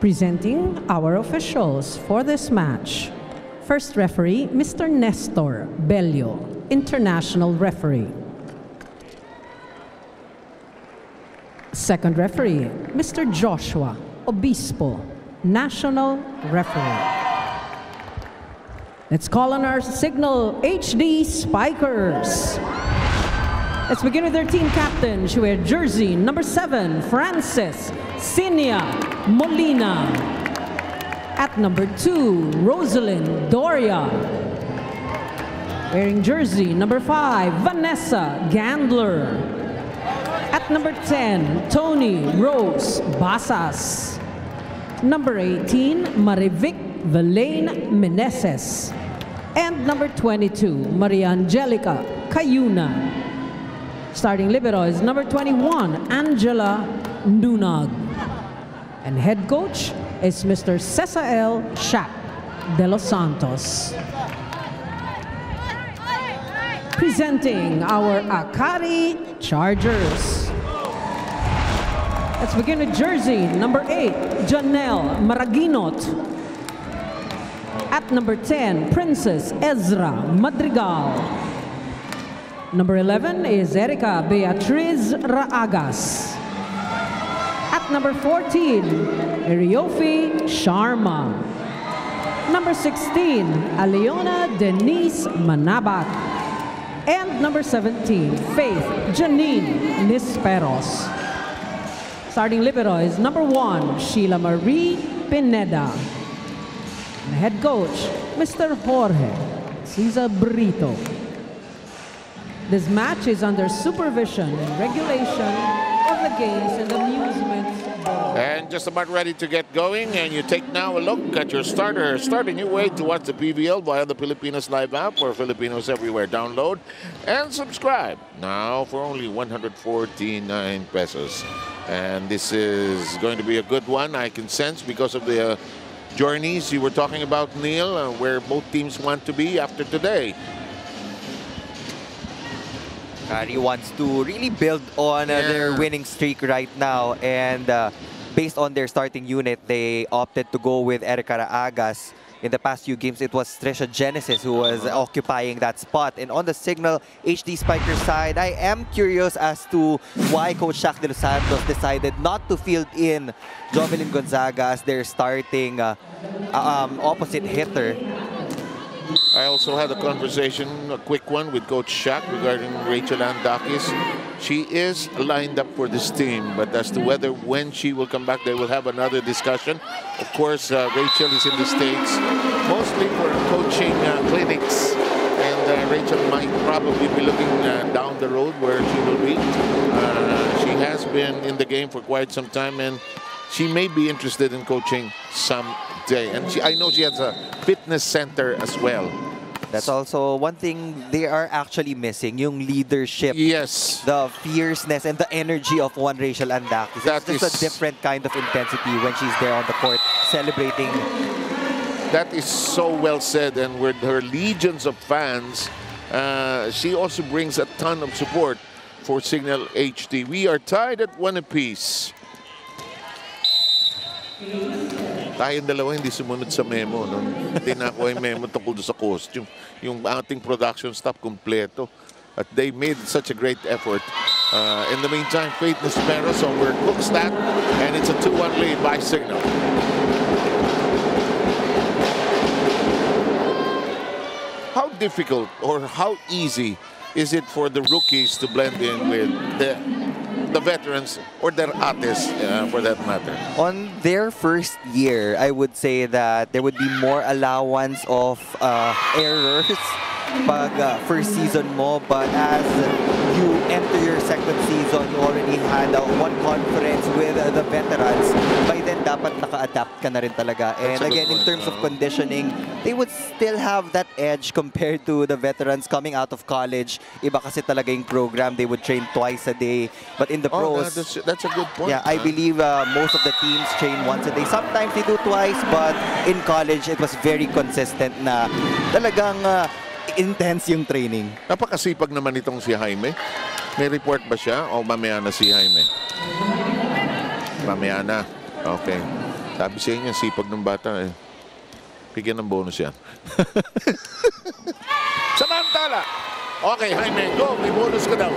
Presenting our officials for this match. First referee, Mr. Nestor Bello, International Referee. Second referee, Mr. Joshua Obispo, National Referee. Let's call on our Cignal HD Spikers. Let's begin with their team captain. She wears jersey number 7, Frances Sinia Molina. At number 2, Rosalind Doria. Wearing jersey number 5, Vanessa Gandler. At number 10, Tony Rose Basas. Number 18, Marivic Velaine Meneses. And number 22, Maria Angelica Cayuna. Starting libero is number 21, Angela Nunag. And head coach is Mr. Cesael Shaq de los Santos. Presenting our Akari Chargers. Let's begin with jersey number 8, Janelle Maraginot. At number 10, Princess Ezra Madrigal. Number 11 is Erica Beatriz Raagas. At number 14, Eriofi Sharma. Number 16, Aleona Denise Manabat. And number 17, Faith Janine Nisperos. Starting libero is number 1, Sheila Marie Pineda. And head coach, Mr. Jorge Cesar Brito. This match is under supervision and regulation of the Games and Amusement Board. And just about ready to get going, and you take now a look at your starting your way to watch the PVL via the Filipinos Live app or Filipinos Everywhere download and subscribe now for only 149 pesos. And this is going to be a good one, I can sense, because of the journeys you were talking about, Neil, where both teams want to be after today. Akari wants to really build on their winning streak right now, and based on their starting unit, they opted to go with Erica Raagas. In the past few games, it was Trisha Genesis who was occupying that spot. And on the Cignal HD Spikers side, I am curious as to why Coach Shaq de los Santos decided not to field in Jovelyn Gonzaga as their starting opposite hitter. I also had a conversation, a quick one, with Coach Shaq regarding Rachel Andakis. She is lined up for this team, but as to whether when she will come back, they will have another discussion. Of course, Rachel is in the States, mostly for coaching clinics, and Rachel might probably be looking down the road where she will be. She has been in the game for quite some time, and she may be interested in coaching someday. And I know she has a fitness center as well. That's also one thing they are actually missing, yung leadership. Yes. The fierceness and the energy of one Rachel Andakis. It's just a different kind of intensity when she's there on the court celebrating. That is so well said. And with her legions of fans, she also brings a ton of support for Cignal HD. We are tied at 1 apiece. Tayong dalawa hindi sumunod sa memo. No? Hindi na ako yung memo tungkol sa costume. Yung ating production staff kompleto. But they made such a great effort. In the meantime, Faith Nisperos overcooks that. And it's a 2-1 lead by Cignal. How difficult or how easy is it for the rookies to blend in with the veterans or their ates, for that matter? On their first year, I would say that there would be more allowance of errors pag first season mo, but as you enter your second season, you already had one conference with the veterans. By then, dapat naka-adapt ka na rin talaga. And again, in terms of conditioning, they would still have that edge compared to the veterans coming out of college. Iba kasi talaga yung program. They would train twice a day. But in the pros, that's a good point. Yeah, I believe most of the teams train once a day. Sometimes they do twice, but in college, it was very consistent na talagang intense yung training. Napakasipag naman itong si Jaime. May report ba siya o mamaya na si Jaime? Mamaya na. Okay. Sabi sa inyo, sipag ng bata eh. Bigyan ng bonus yan. Samantala. Okay, Jaime, go. May bonus ka daw.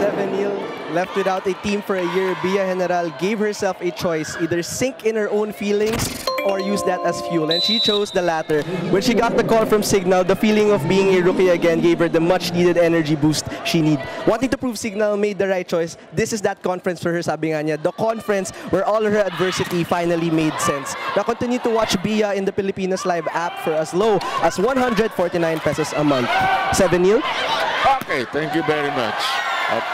7-0, left without a team for a year. Bia General gave herself a choice. Either sink in her own feelings or use that as fuel. And she chose the latter. When she got the call from Cignal, the feeling of being a rookie again gave her the much-needed energy boost she need. Wanting to prove Cignal made the right choice, this is that conference for her, sabi nga niya. The conference where all her adversity finally made sense. Now continue to watch Bia in the Filipinas Live app for as low as 149 pesos a month. 7-0. Okay, thank you very much. At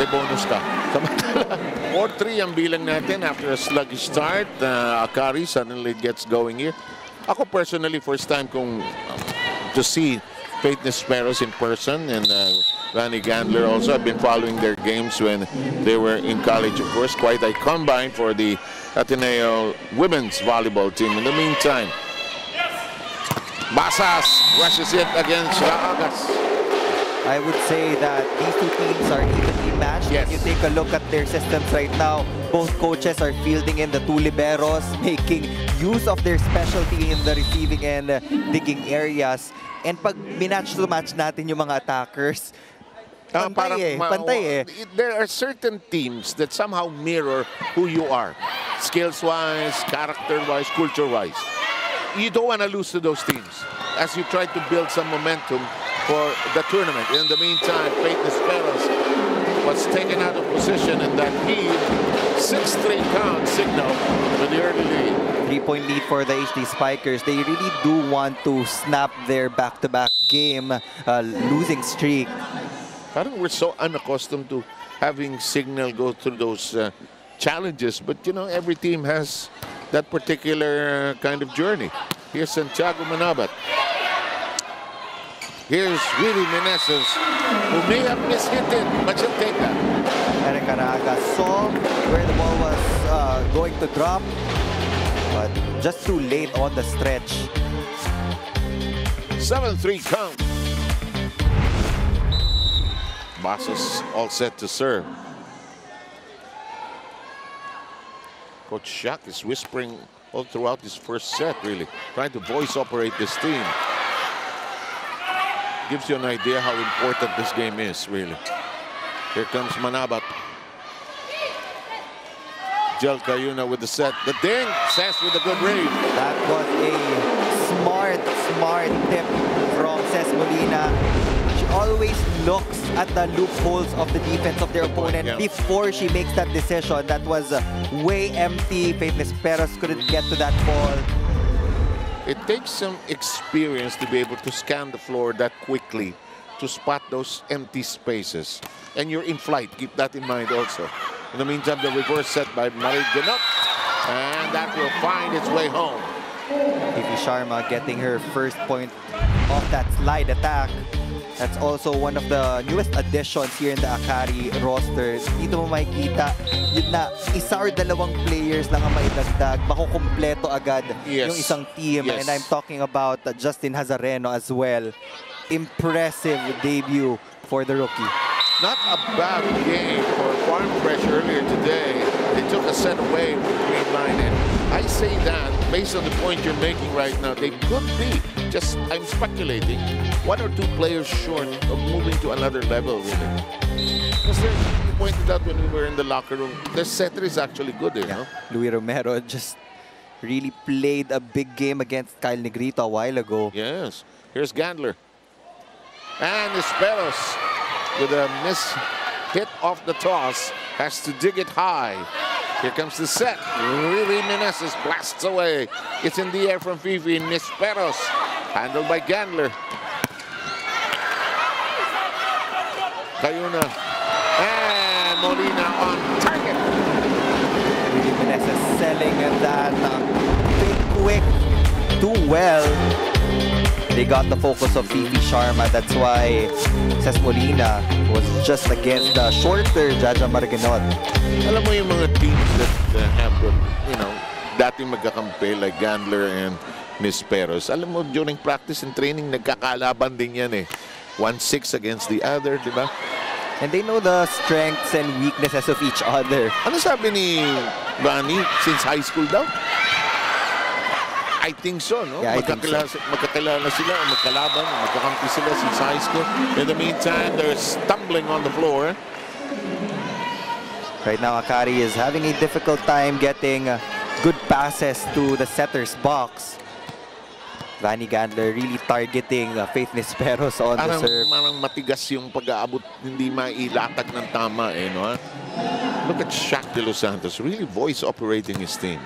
may bonus ka. 4-3 ang bilang natin after a sluggish start. Akari suddenly gets going here. Ako personally, first time kong to see Faith Nesperos in person, and Randy Gandler also. I've been following their games when they were in college, of course. Quite a combine for the Ateneo women's volleyball team. In the meantime, Basas rushes it against Raagas. I would say that these two teams are evenly matched. Yes. If you take a look at their systems right now, both coaches are fielding in the two liberos, making use of their specialty in the receiving and digging areas. And pag minatch to match natin yung mga attackers, pantay eh. There are certain teams that somehow mirror who you are. Skills-wise, character-wise, culture-wise. You don't want to lose to those teams as you try to build some momentum for the tournament. In the meantime, Faith Nesperos was taken out of position in that lead. 6-3 count Cignal with the early lead. 3-point lead for the HD Spikers. They really do want to snap their back-to-back game losing streak. Parang we're so unaccustomed to having Cignal go through those challenges, but you know, every team has that particular kind of journey. Here's Santiago Manabat. Here's Willie Meneses, who may have mishit it, but she'll take that. Eric Caraga saw where the ball was going to drop, but just too late on the stretch. 7-3 count. Basas all set to serve. Coach Shaq is whispering all throughout this first set, really, trying to voice operate this team. Gives you an idea how important this game is, really. Here comes Manabat. Jel Cayuna with the set. The ding, Sass with a good read. That was a smart tip from Ces Molina. She always looks at the loopholes of the defense of their opponent before she makes that decision. That was way empty. Faith Nesperos couldn't get to that ball. It takes some experience to be able to scan the floor that quickly to spot those empty spaces. And you're in flight. Keep that in mind also. In the meantime, the reverse set by Marie Ganot. And that will find its way home. TV Sharma getting her first point off that slide attack. That's also one of the newest additions here in the Akari roster. Dito mo makikita, yun na, isa or dalawang players lang ang maidagdag. Makukumpleto agad yung isang team. And I'm talking about Justin Hazareno as well. Impressive debut for the rookie. Not a bad game for Farm Fresh earlier today. They took a set away from the green line. And I say that based on the point you're making right now, they could be, just I'm speculating, one or two players short of moving to another level, really. Because you pointed out when we were in the locker room, their setter is actually good there, no? Luis Romero just really played a big game against Kyle Negrito a while ago. Yes. Here's Gandler. And Nesperos with a miss hit off the toss, has to dig it high. Here comes the set. Really Meneses blasts away. It's in the air from Fifi. Nesperos handled by Gandler. Cayuna and Molina on target. Really Meneses selling that quick too well. They got the focus of Fifi Sharma. That's why Ces Molina was just against the shorter Jaja Margenot. Alam mo yung mga teams that have, you know, dating magkakampi like Gandler and Nesperos. Alam mo, during practice and training, nagkakalaban din yan eh. 1-6 against the other, di ba? And they know the strengths and weaknesses of each other. Ano sabi ni Bunny since high school daw? I think so, no? Yeah, I think so. Magkakilala sila o magkalaban, magkakampi sila since high school. In the meantime, they're stumbling on the floor. Right now, Akari is having a difficult time getting good passes to the setter's box. Vanny Gandler really targeting Faith Nisperos on the serve. Parang matigas yung pag-aabot, hindi mailatag ng tama, eh, no? Look at Shaq De Los Santos, really voice operating his team.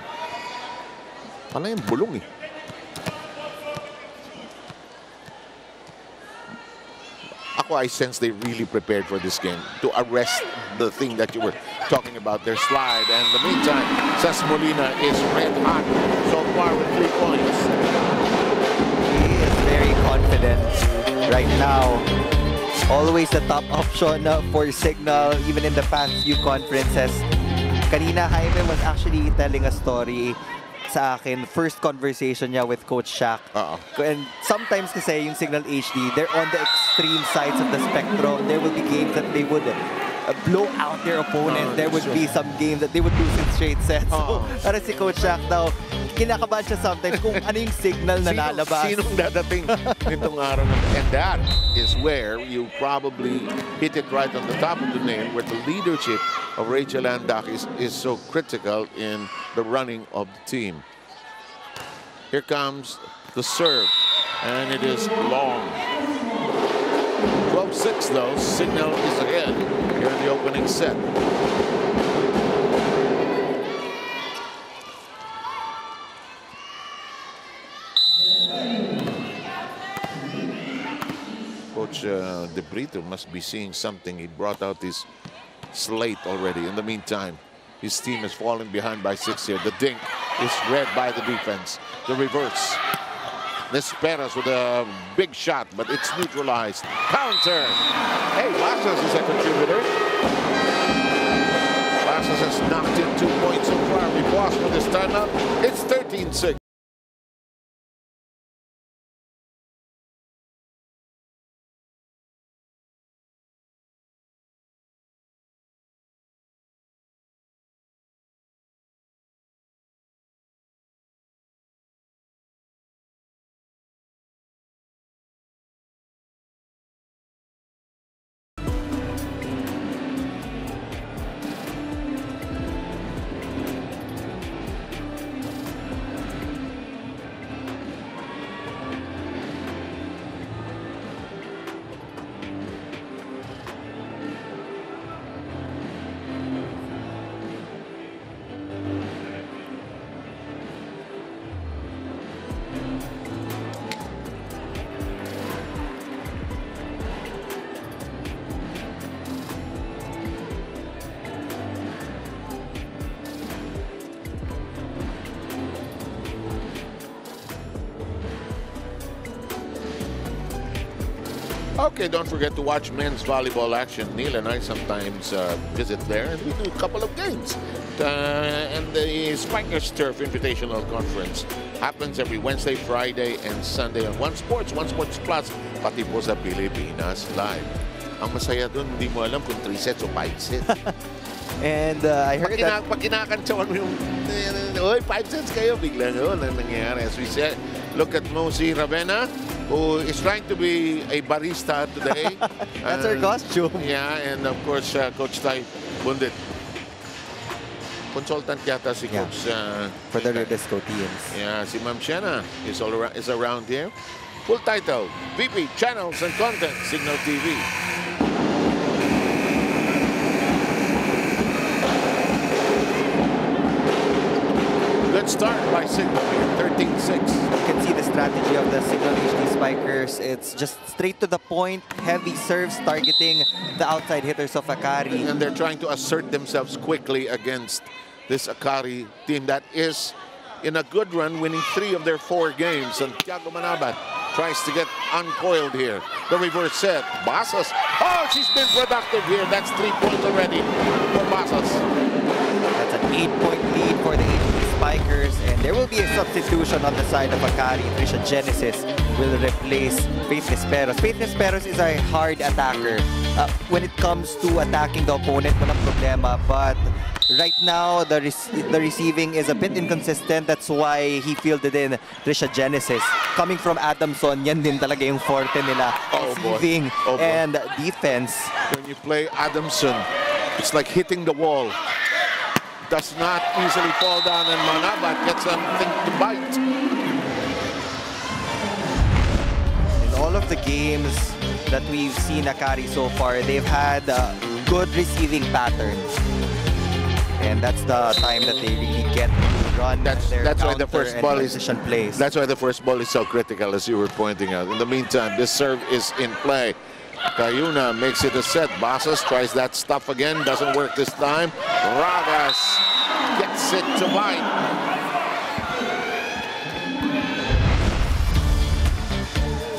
Pala yung bulong, eh. I sense they really prepared for this game to arrest the thing that you were talking about, their slide. And in the meantime, Cesc Molina is red hot so far with 3 points. He is very confident right now. Always the top option for Cignal, even in the past few conferences. Kanina, Jaime was actually telling a story sa akin, first conversation niya with Coach Shaq. And sometimes kasi yung Cignal HD, they're on the extreme sides of the spectrum. There will be games that they would blow out their opponent. There would be some games that they would lose in straight sets. So, para si Coach Shaq daw, kinakabahan siya sometimes kung ano yung signal na lalabas. Sinong dadating nitong araw na. And that is where you probably hit it right on the top of the nail, where the leadership of Rachel Andakis is so critical in the running of the team. Here comes the serve, and it is long. 12-6 though, Cignal is ahead here in the opening set. Coach De Brito must be seeing something. He brought out his slate already. In the meantime, his team is falling behind by 6 here. The dink is read by the defense. The reverse. Nisperos with a big shot, but it's neutralized. Counter. Hey, Vasas is a contributor. Vasas has knocked in 2 points so far. We paused for this timeout. It's 13-6. Okay, don't forget to watch men's volleyball action. Neil and I sometimes visit there, and we do a couple of games. And the Spikers Turf Invitational Conference happens every Wednesday, Friday, and Sunday on One Sports Plus, pati po sa Pilipinas Live. Ang masaya dun, hindi mo alam kung 3 sets o 5 sets. And I heard that... Pag kinakantsawan mo yung, 5 sets kayo, biglang yun ang nangyayari. As we said, look at Mosi Ravena, who is trying to be a barista today. That's her costume. Yeah, and of course, Coach Tai Bundit. Consultant yata si Coach. For the Redesco teams. Yeah, si Ma'am Shena is around here. Full title, VP, Channels and Content, Cignal TV. Good start by Cignal here, 13-6. You can see the strategy of the Cignal HD Spikers. It's just straight to the point, heavy serves targeting the outside hitters of Akari. And they're trying to assert themselves quickly against this Akari team that is in a good run, winning 3 of their 4 games. And Tiago Manabat tries to get uncoiled here. The reverse set. Basas. Oh, she's been productive here. That's 3 points already for Basas. That's an 8-point lead for the HD Spikers. And there will be a substitution on the side of Akari. Trisha Genesis will replace Faith Nesperos. Faith Nesperos is a hard attacker. When it comes to attacking the opponent, walang problema. But right now, the receiving is a bit inconsistent. That's why he fielded in Risha Genesis. Coming from Adamson, yan din talaga yung forte nila. Receiving and defense. When you play Adamson, it's like hitting the wall. Does not easily fall down, and Manabat gets something to bite. In all of the games that we've seen Akari so far, they've had good receiving patterns. And that's the time that they really get to run that's why the first ball is plays. That's why the first ball is so critical, as you were pointing out. In the meantime, this serve is in play. Cayuna makes it a set. Basas tries that stuff again. Doesn't work this time. Ragas gets it to bite.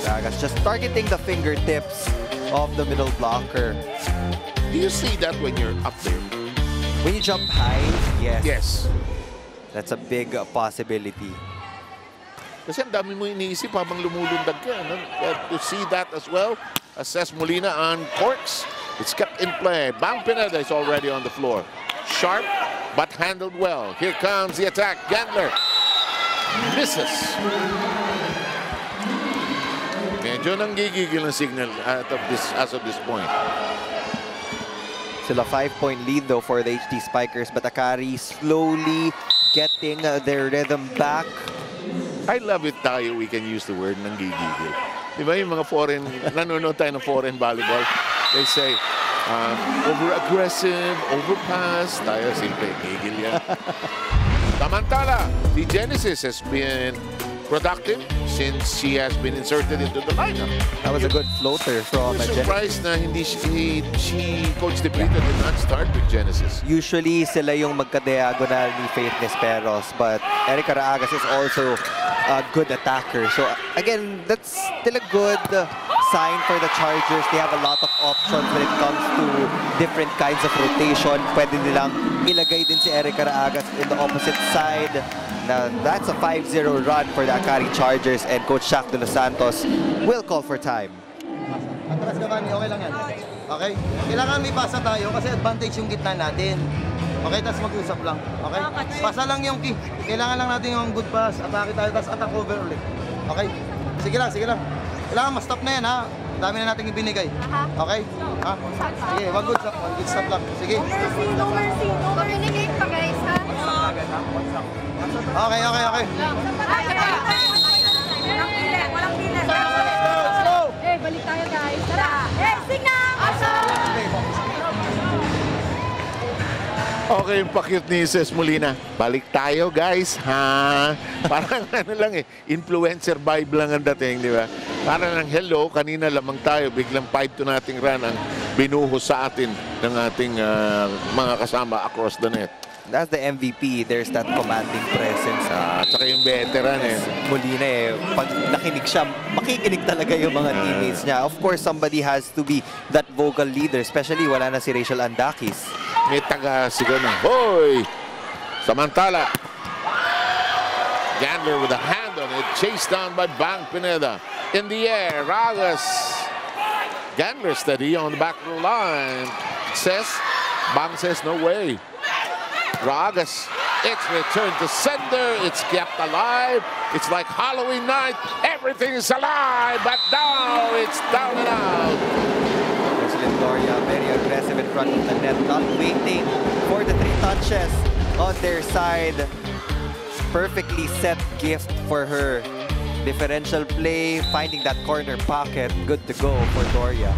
Ragas just targeting the fingertips of the middle blocker. Do you see that when you're up there? When you jump high, yes. Yes. That's a big possibility. Kasi ang dami mo iniisip habang lumulundag ka. No? To see that as well. Assess Molina on corks. It's kept in play. Bang Pineda is already on the floor. Sharp, but handled well. Here comes the attack. Gandler misses. Medyo nanggigigil ng Cignal as of this point. Still a 5-point lead though for the HD Spikers, but Akari slowly getting their rhythm back. I love it tayo, we can use the word nanggigigil. Di ba yung mga foreign, nanonood tayo ng foreign volleyball, they say, over-aggressive, overpass, tayo simple, gigil yan. Samantala, the Genesis has been productive since she has been inserted into the lineup. That was a good floater from Genesis. Surprised na hindi Coach DePrito did not start with Genesis. Usually sila yung magka-diagonal ni Faith Nesperos, but Erica Raagas is also a good attacker. So again, that's still a good sign for the Chargers. They have a lot of options when it comes to different kinds of rotation. Pwede nilang ilagay din si Erica Raagas in the opposite side. Now, that's a 5-0 run for the Akari Chargers, and Coach Shaq de los Santos will call for time. Atras ka, Manny. Okay lang yan. Okay? Kailangan may pasa tayo kasi advantage yung gitna natin. Okay, tapos mag-usap lang. Okay? Pasa lang yung key. Kailangan lang natin yung good pass. Atake tayo, tapos attack over ulit. Okay? Sige lang, sige lang. Kailangan ma-stop na yan, ha? Dami na natin ibinigay. Okay? Ha? Sige, one good stop lang. Sige. No mercy, no mercy. Communicate pa, guys, ha? Okay, okay, okay. Walang pilit, walang pilit. Eh, balik tayo, guys. Tara. Eh, Cignal! Okay, yung pa-cute ni Ses Molina. Balik tayo, guys, ha? Parang ano lang influencer vibe lang ang dating, di ba? Parang ng hello, kanina lamang tayo, biglang 5-2 nating run ang binuhos sa atin ng ating mga kasama across the net. That's the MVP. There's that commanding presence. At saka yung veteran Molina pag nakinig siya, makikinig talaga yung mga teammates niya. Of course, somebody has to be that vocal leader, especially wala na si Rachel Andakis. May taga-sigaw ng, hoy! Samantala, Gandler with a hand on it, chased down by Bang Pineda. In the air, Ragas. Gandler steady on the back of the line. Bang says, no way. Ragas, it's returned to sender. It's kept alive. It's like Halloween night. Everything is alive, but now it's down and out. Victoria very aggressive in front of the net, not waiting for the 3 touches on their side. Perfectly set gift for her. Differential play, finding that corner pocket. Good to go for Doria.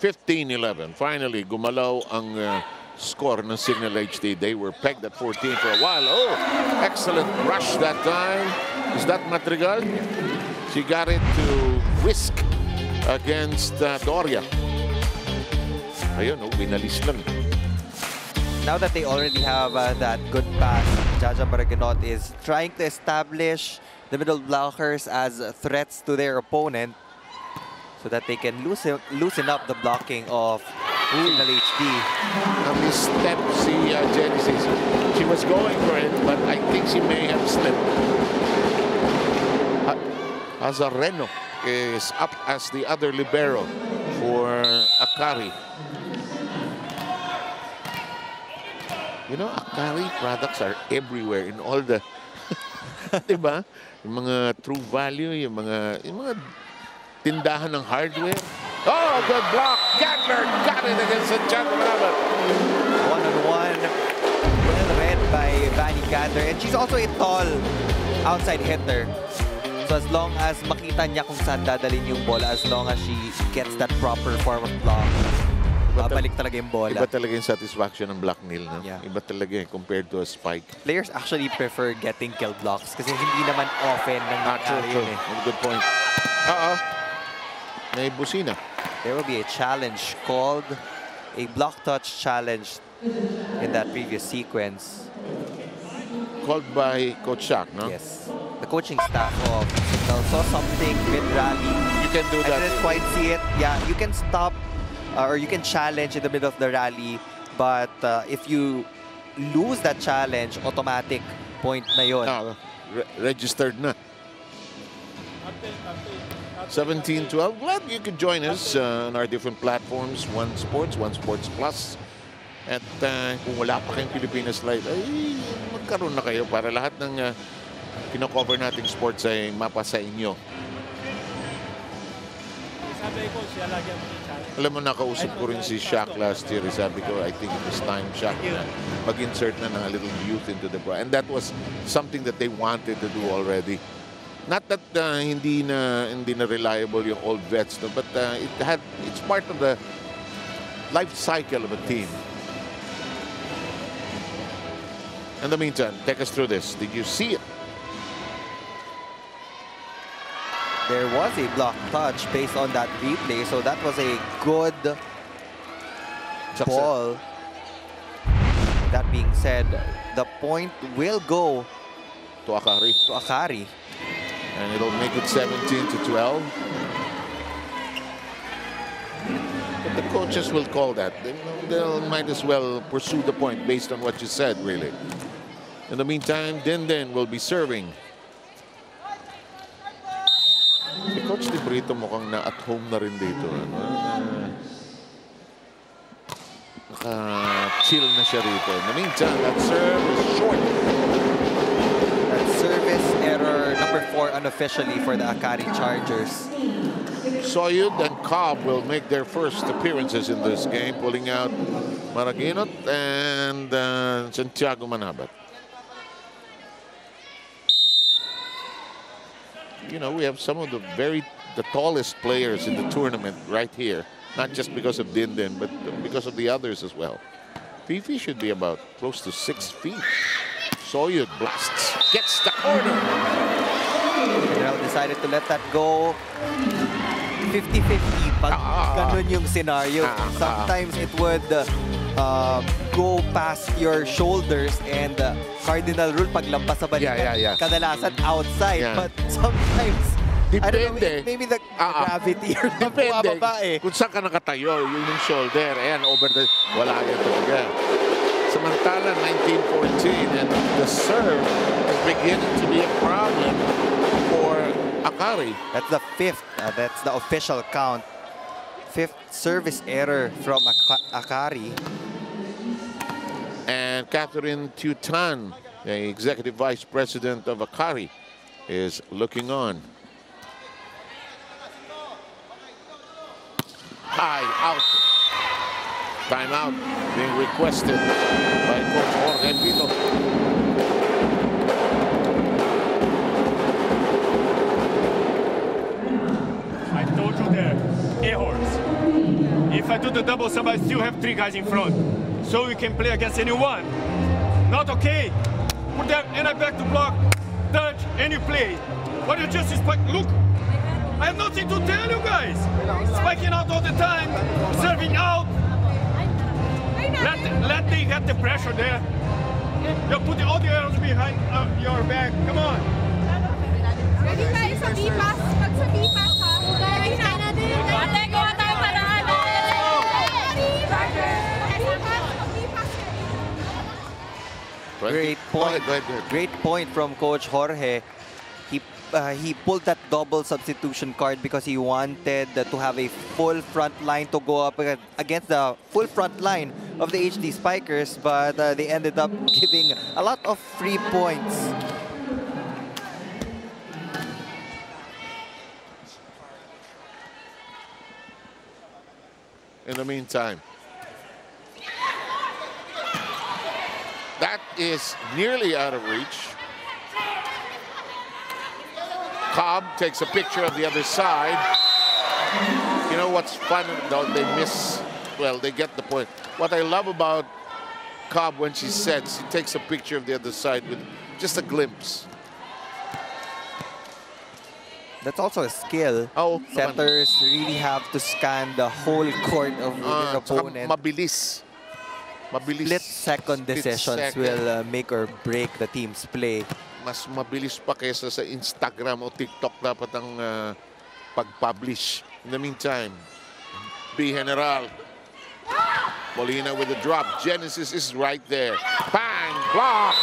15-11. Finally, gumalaw ang score ng Cignal HD. They were pegged at 14 for a while. Oh, excellent rush that time. Is that Madrigal? She got it to whisk against Doria. Ayun, binalis lang. Now that they already have that good pass, Jaja Baraganot is trying to establish the middle blockers as threats to their opponent, so that they can loosen up the blocking of Cignal HD. Misstep si Genesis. She was going for it, but I think she may have slipped. Azareno is up as the other libero for Akari. You know, Akari products are everywhere in all the, diba? Yung mga True Value, yung mga tindahan ng hardware. Oh, good block. Gatler got it against the Chadmanabat. One-on-one. Well read by Vanny Gatler. And she's also a tall outside hitter. So as long as makita niya kung saan dadalhin yung bola, as long as she gets that proper form of block, babalik talaga yung bola. Iba talaga yung satisfaction ng block nil. No? Yeah. Iba talaga compared to a spike. Players actually prefer getting kill blocks kasi hindi naman often nangyayari yun eh. Good point. May busina. There will be a challenge called a block touch challenge in that previous sequence. Called by Coach Shaq, no? Yes. The coaching staff of Cignal saw something mid-rally. You can do that. I didn't quite see it. Yeah, you can stop or you can challenge in the middle of the rally, but if you lose that challenge, automatic point na yun. Registered na. 17-12. Glad you could join us on our different platforms. One Sports Plus. At kung wala pa kayong Pilipinas Live, ay magkaroon na kayo para lahat ng kino-cover nating sports ay mapa sa inyo. Alam mo, nakausap ko rin si Shaq last year. Sabi ko, I think it was time, Shaq, na mag-insert na ng a little youth into the brand. And that was something that they wanted to do already. Not that hindi na reliable yung old vets, no, but it's part of the life cycle of a team. In the meantime, take us through this. Did you see it? There was a block touch based on that replay, so that was a good ball. That being said, the point will go to Akari. And it'll make it 17-12. But the coaches will call that. They might as well pursue the point based on what you said, really. In the meantime, Den will be serving. Si Coach De Brito mukhang na-at home na rin dito. Naka-chill na siya rito. In the meantime, that serve is short. That service error number 4 unofficially for the Akari Chargers. Soyud and Cobb will make their first appearances in this game, pulling out Maraguinot and Santiago Manabat. You know, we have some of the tallest players in the tournament right here. Not just because of Din, but because of the others as well. Fifi should be about close to 6 feet. Soyud blasts, gets the corner. General decided to let that go. 50-50 pag ganun yung scenario. Sometimes it would go past your shoulders and cardinal rule pag lampas sa balikan. Kadalasan outside, but sometimes I don't know, maybe the gravity or bumababa eh. Kung saan ka nakatayo, yun yung shoulder. Ayan, over the, wala yan talaga. Samantala, 19-14, and the serve is beginning to be a problem for Akari. That's the 5th. That's the official count. 5th service error from Akari. And Catherine Tutan, the executive vice president of Akari, is looking on. High out. Timeout being requested by Coach Jorge Pito. I told you there, errors. If I do the double sub, I still have 3 guys in front. So we can play against anyone. Not okay. Put them and I back to block, touch, and you play. What you just spike? Look, I have nothing to tell you guys. Spiking out all the time, serving out. Let them get the pressure there. You're putting all the arrows behind your back. Come on. Ready tayo sa B-pass. Pag sa B-pass ha. Ready na. Ate, gawa tayo paraan. Great point. Go ahead. Great point from Coach Jorge. He pulled that double substitution card because he wanted to have a full front line to go up against the full front line of the HD Spikers, but they ended up giving a lot of free points. In the meantime, that is nearly out of reach. Cobb takes a picture of the other side. You know what's fun? Though they miss, well, they get the point. What I love about Cobb when she sets, she takes a picture of the other side with just a glimpse. That's also a skill. Oh, setters really have to scan the whole court of their opponent. Mabilis. Split-second decisions will make or break the team's play. Mas mabilis pa kaysa sa Instagram o TikTok dapat ang pag-publish. In the meantime, B. General. Molina with the drop. Genesis is right there. Bang! Blocked!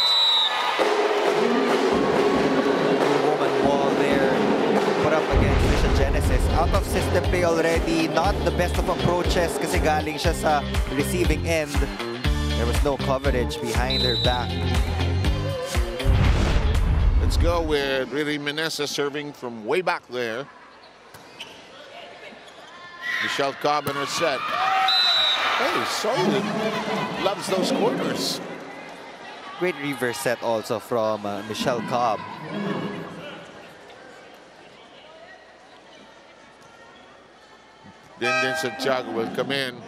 Woman wall there. Put up against Trisha Genesis. Out of system play already. Not the best of approaches kasi galing siya sa receiving end. There was no coverage behind her back. Let's go with Riri Menesa serving from way back there. Michelle Cobb in her set. Hey, solid. Loves those corners. Great reverse set also from Michelle Cobb. Then Santiago will come in.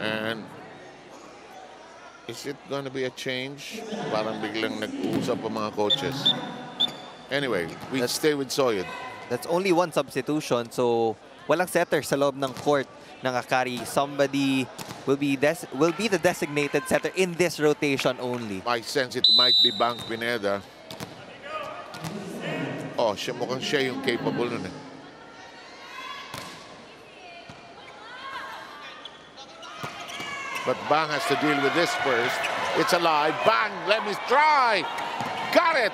And is it going to be a change? Parang biglang nag-usap ang mga coaches. Anyway, we stay with Soyud. That's only one substitution, so walang setter sa loob ng court ng Akari. Somebody will be the designated setter in this rotation only. I sense it might be Bang Pineda. Oh, mukhang siya yung capable nun eh. But Bang has to deal with this first. It's alive. Bang! Let me try! Got it!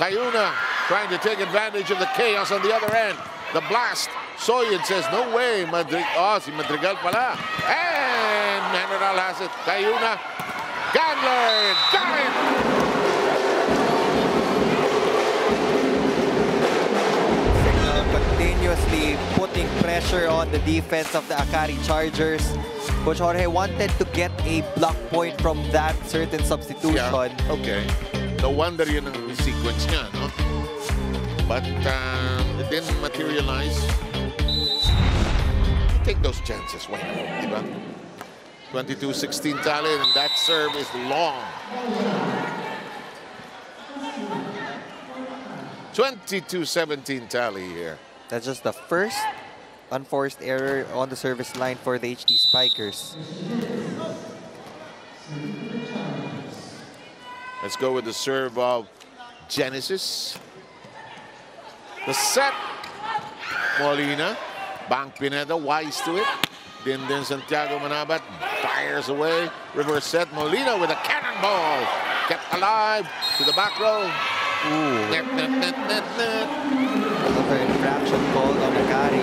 Cayuna trying to take advantage of the chaos on the other end. The blast. Soyud says, no way. Si Madrigal pala. And General has it. Cayuna. Gandler. Got it! Cignal continuously putting pressure on the defense of the Akari Chargers. Coach Jorge wanted to get a block point from that certain substitution. Yeah, okay. No wonder yun ang sequence niya, no? But it didn't materialize. Take those chances, why not, diba? 22-16 tally, and that serve is long. 22-17 tally here. That's just the first unforced error on the service line for the HD Spikers. Let's go with the serve of Genesis. The set. Molina. Bang Pineda, wise to it. Then Santiago Manabat fires away. Reverse set. Molina with a cannonball. Kept alive to the back row. Ooh. Net. Another infraction called on Akari.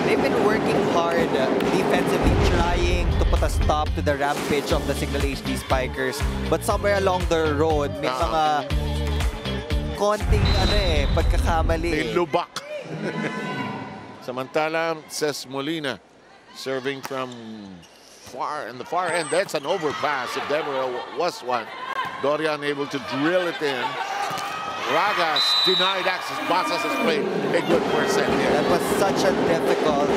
They've been working hard defensively, trying to put a stop to the rampage of the Cignal HD Spikers. But somewhere along the road, may mga konting pagkakamali. May lubak. Samantala, says Molina, serving from in the far end. That's an overpass if there was one. Doria unable to drill it in. Ragas denied access. Basas has played a good first set here. That was such a difficult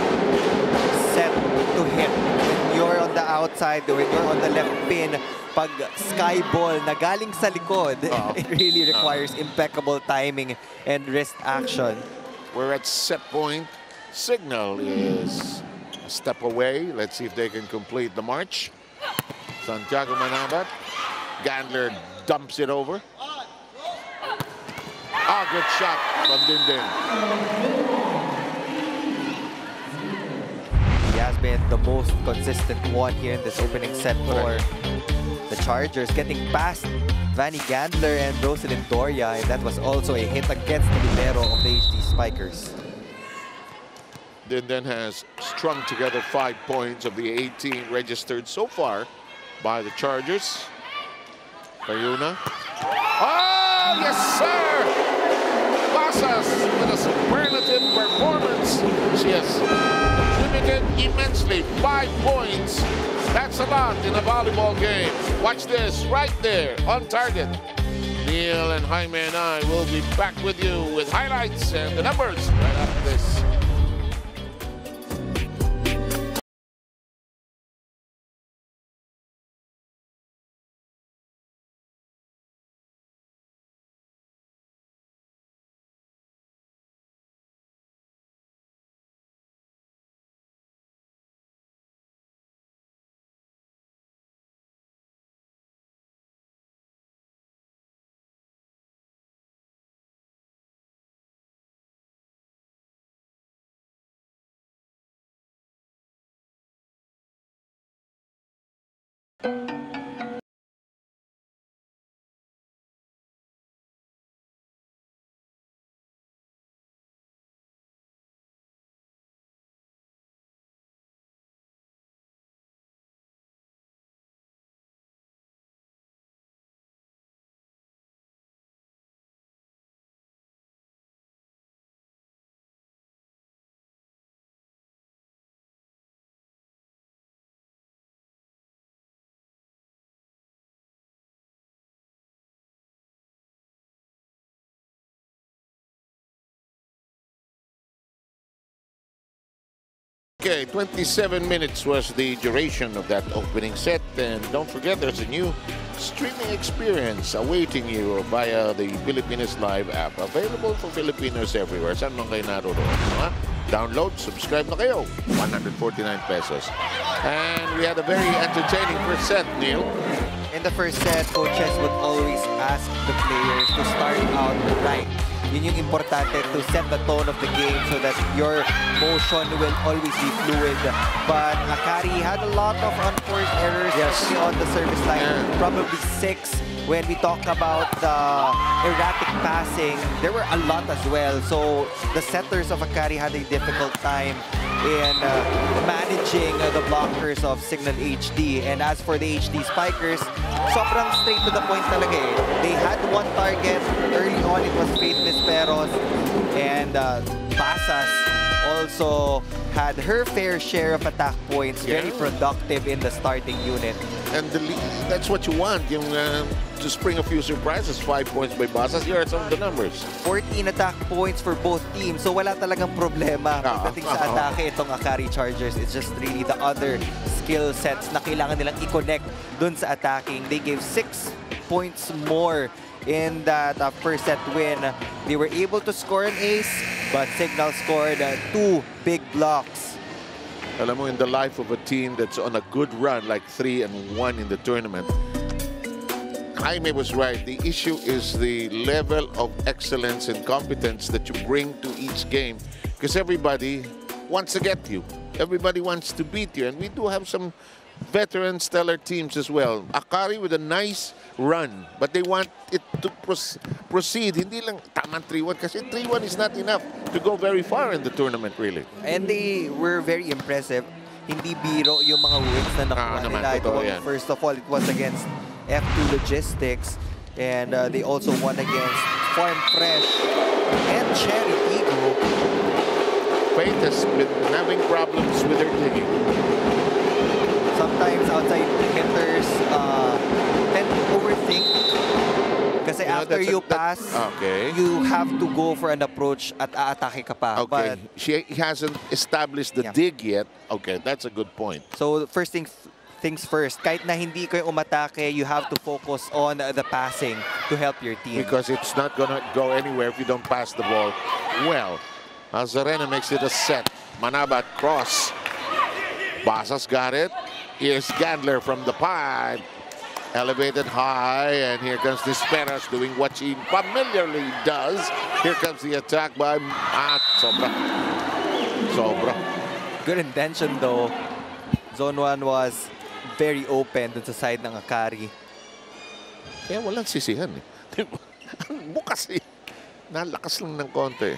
set to hit. When you're on the outside, when you're on the left pin, pag sky ball na galing sa likod, it really requires impeccable timing and wrist action. We're at set point. Cignal is a step away. Let's see if they can complete the march. Santiago Manabat. Gandler dumps it over. Good shot from Dindin. Yeah, has been the most consistent one here in this opening set for the Chargers, getting past Vanny Gandler and Rosalind Doria, and that was also a hit against the libero of the HD Spikers. Then has strung together 5 points of the 18 registered so far by the Chargers. Cayuna. Oh, yes, sir! Pasas with a superlative performance. She has limited immensely. 5 points. That's a lot in a volleyball game. Watch this right there on target. Neil and Jaime and I will be back with you with highlights and the numbers right after this. Okay, 27 minutes was the duration of that opening set. And don't forget, there's a new streaming experience awaiting you via the Filipinas Live app. Available for Filipinos everywhere. Saan man kayo naroon? Ha? Download, subscribe na kayo. 149 pesos. And we had a very entertaining first set, Neil. In the first set, coaches would always ask the players to start out right. Yun yung importante, to set the tone of the game so that your motion will always be fluid. But Akari had a lot of unforced errors, especially on the service line. Probably 6. When we talk about the erratic passing, there were a lot as well. So the setters of Akari had a difficult time in managing the blockers of Cignal HD. And as for the HD Spikers, sobrang straight to the point talaga eh. They had one target. Early on, it was Faith Misperos. And Pasas also had her fair share of attack points. Very productive in the starting unit. And that's what you want, yung to spring a few surprises. 5 points by Basas. Here are some of the numbers. 14 attack points for both teams. So wala talagang problema pagdating sa atake itong Akari Chargers. It's just really the other skill sets na kailangan nilang i-connect dun sa attacking. They gave 6 points more in that first set win. They were able to score an ace, but Cignal scored 2 big blocks. Alam mo, in the life of a team that's on a good run, like 3-1 in the tournament, Jaime was right. The issue is the level of excellence and competence that you bring to each game, because everybody wants to get you. Everybody wants to beat you, and we do have some veteran stellar teams as well. Akari with a nice run, but they want it to proceed. Hindi lang tamang 3-1 kasi 3-1 is not enough to go very far in the tournament, really. And they were very impressive. Hindi biro yung mga wins na nakuha nila. First of all, it was against F2 Logistics, and they also won against Farm Fresh and Cherry Eagle. Faith has been having problems with her digging. Sometimes outside hitters tend to overthink. Kasi after you pass, you have to go for an approach at aatake ka pa. Okay, But she hasn't established the dig yet. Okay, that's a good point. So first things first, kahit na hindi kayo umatake, you have to focus on the passing to help your team. Because it's not gonna go anywhere if you don't pass the ball well. Azarena makes it a set. Manabat cross. Basas got it. Here's Gandler from the pipe. Elevated high, and here comes Nisperas doing what she familiarly does. Here comes the attack by Sobra. Good intention though. Zone 1 was very open dun sa side ng Akari. Kaya walang sisihan eh. Bukas eh. Nalakas lang ng konti.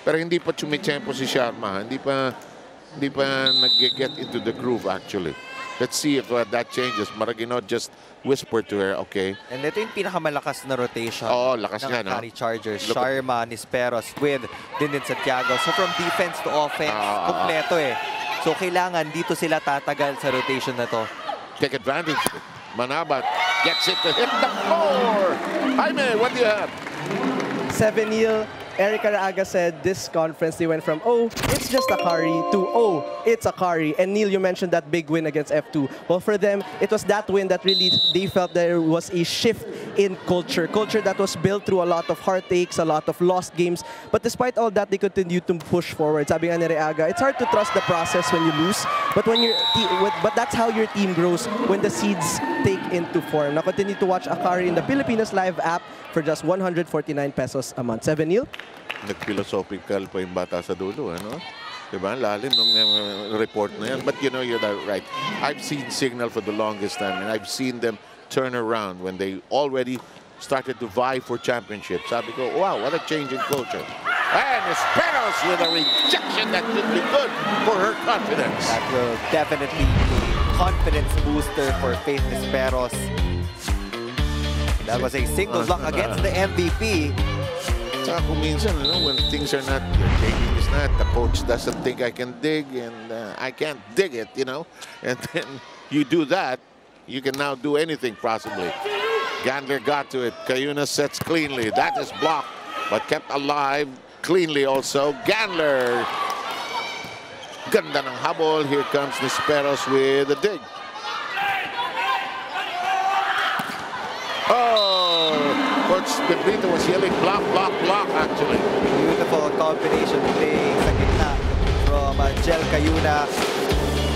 Pero hindi pa chumitempo si Sharma. Hindi pa nag-get into the groove actually. Let's see if that changes. Maragino just whispered to her, okay. And ito yung pinakamalakas na rotation lakas ng nga, no? Akari Chargers. Sharma, Nisperos with Dindin Santiago. So from defense to offense, kompleto eh. So kailangan dito sila tatagal sa rotation na to. Take advantage. Manabat gets it to hit the floor. Jaime, what do you have? 7-0. Eric Araga said this conference they went from, oh, it's just Akari to, oh, it's Akari. And Neil, you mentioned that big win against F2. Well, for them, it was that win that really they felt there was a shift in culture. Culture that was built through a lot of heartaches, a lot of lost games. But despite all that, they continued to push forward. Sabi nga ni Araga, it's hard to trust the process when you lose. But but that's how your team grows when the seeds take into form. Now continue to watch Akari in the Pilipinas Live app for just 149 pesos a month. 7-0. Nag-philosophical pa yung bata sa dulo, ano? Diba? Lalim ng report na yan. But you know, you're right. I've seen Cignal for the longest time, and I've seen them turn around when they already started to vie for championships. Sabi ko, wow, what a change in culture. And Esperos with a rejection that should be good for her confidence. That will definitely be a confidence booster for Faith Esperos. That was a single block against the MVP. Saka kung minsan, you know, when things are not, your taking is not, the coach doesn't think I can dig, and I can't dig it, you know. And then you do that, you can now do anything possibly. Gandler got to it. Cayuna sets cleanly. That is blocked, but kept alive cleanly also. Gandler. Ganda ng habol. Here comes Nisperos with a dig. Oh, Coach Pebrito was yelling block, block, block actually. Beautiful combination play sa gitna from Jel Cayuna.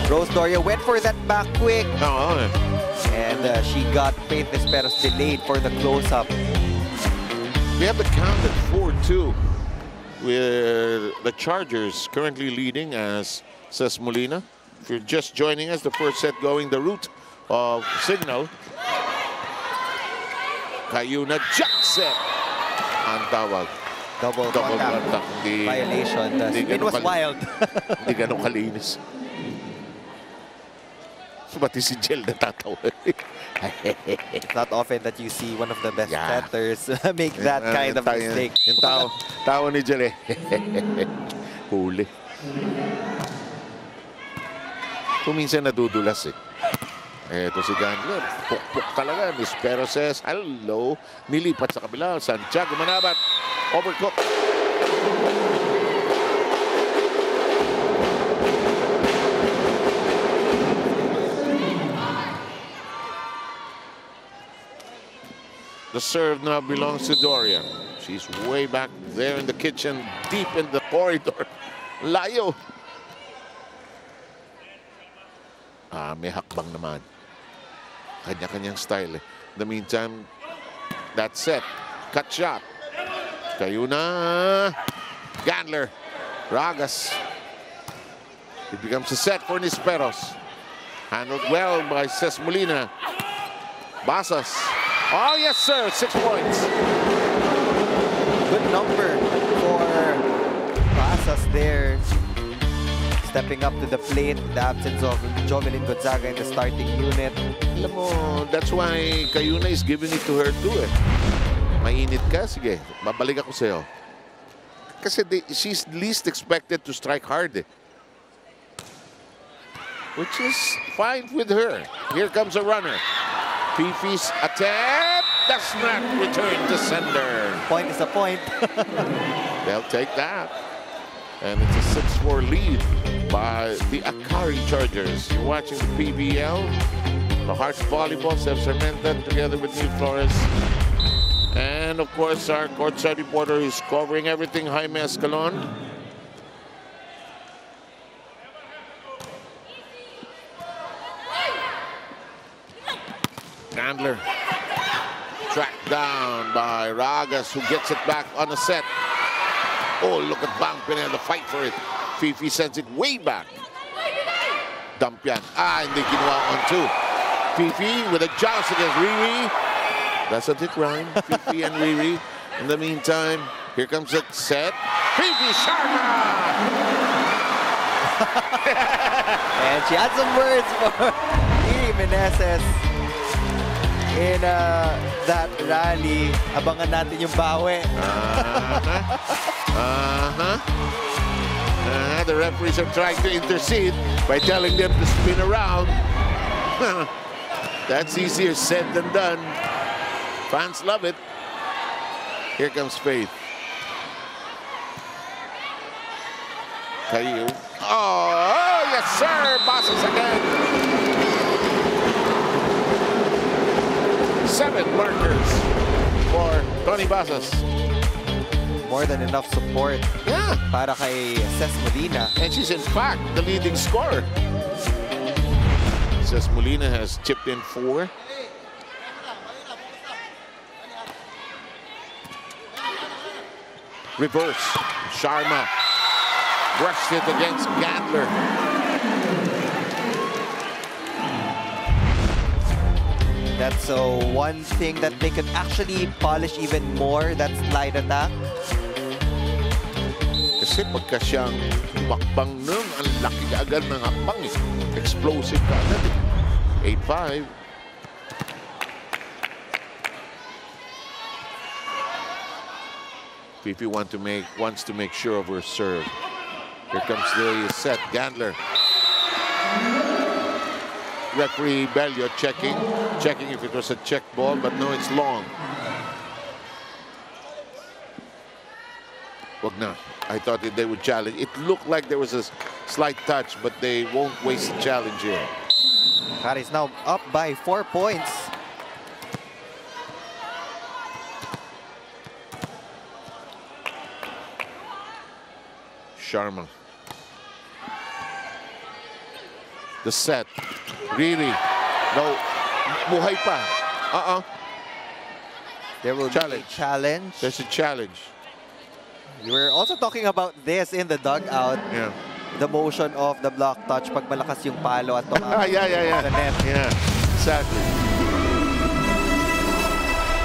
Rose Doria went for that back quick. And she got Faith Esperos delayed for the close-up. We have the count at 4-2 with the Chargers currently leading, as says Molina. If you're just joining us, the first set going the route of Cignal. Cayuna jump set. Ang tawag. Double contact. Violation. The spin was wild. Hindi ganun kalinis. Pati si Jel natatawa. It's not often that you see one of the best setters make that kind of mistake. Yung tawa ni Jel eh. Huli. Kung minsan nadudulas eh. Ito si Gandler. Puk-puk talaga. Nispero says, hello. Nilipat sa kabila. Santiago Manabat. Overcook. The serve now belongs to Doria. She's way back there in the kitchen, deep in the corridor. Layo. May hakbang naman. Kanya-kanyang style eh. In the meantime, that's set. Cut shot. Cayuna. Gandler. Ragas. It becomes a set for Nisperos. Handled well by Ces Molina. Basas. Oh, yes, sir. 6 points. Good number for Basas there. Stepping up to the plate, the absence of Jovelyn Gonzaga in the starting unit. Alam mo, that's why Cayuna is giving it to her too eh. Mainit ka? Sige, babalik ako sa'yo. Kasi she's least expected to strike hard eh. Which is fine with her. Here comes a runner. Fifi's attempt does not return to sender. Point is a point. They'll take that. And it's a 6-4 lead by the Akari Chargers. You're watching the PVL. The Hearts Volleyball, Sef Sarmenta, together with Neil Flores. And of course, our courtside reporter is covering everything, Jaime Escalon. Gandler tracked down by Ragas, who gets it back on a set. Oh, look at Bang Pineda, fight for it. Fifi sends it way back. dump yan. Hindi kinuha on two. Fifi with a joust against Riri. Doesn't it rhyme? Fifi and Riri. In the meantime, here comes the set. Fifi Sharma! And she had some words for Riri Meneses in that rally. Abangan natin yung bawi. The referees are trying to intercede by telling them to spin around. That's easier said than done. Fans love it. Here comes Faith. Caillou. Oh, yes, sir. Bosses again. 7 markers for Tony Basas. More than enough support para kay Ces Molina. And she's in fact the leading scorer. Ces Molina has chipped in 4. Reverse. Sharma brushed it against Gandler. That's one thing that they could actually polish even more, that slide attack. Kasi pagka siyang makbang nun, ang laki agad ng hakbang eh. Explosive ka agad eh. 8-5. Fifi wants to make sure of her serve. Here comes the set. Gandler. Referee Bello checking if it was a check ball, but no, it's long. Wag na. I thought they would challenge. It looked like there was a slight touch, but they won't waste the challenge here. Akari's now up by 4 points. Sharma. The set. Really? No. Buhay pa. There will be a challenge. There's a challenge. We were also talking about this in the dugout. Yeah. The motion of the block touch pag malakas yung palo at tumama yeah. the net. Yeah, exactly.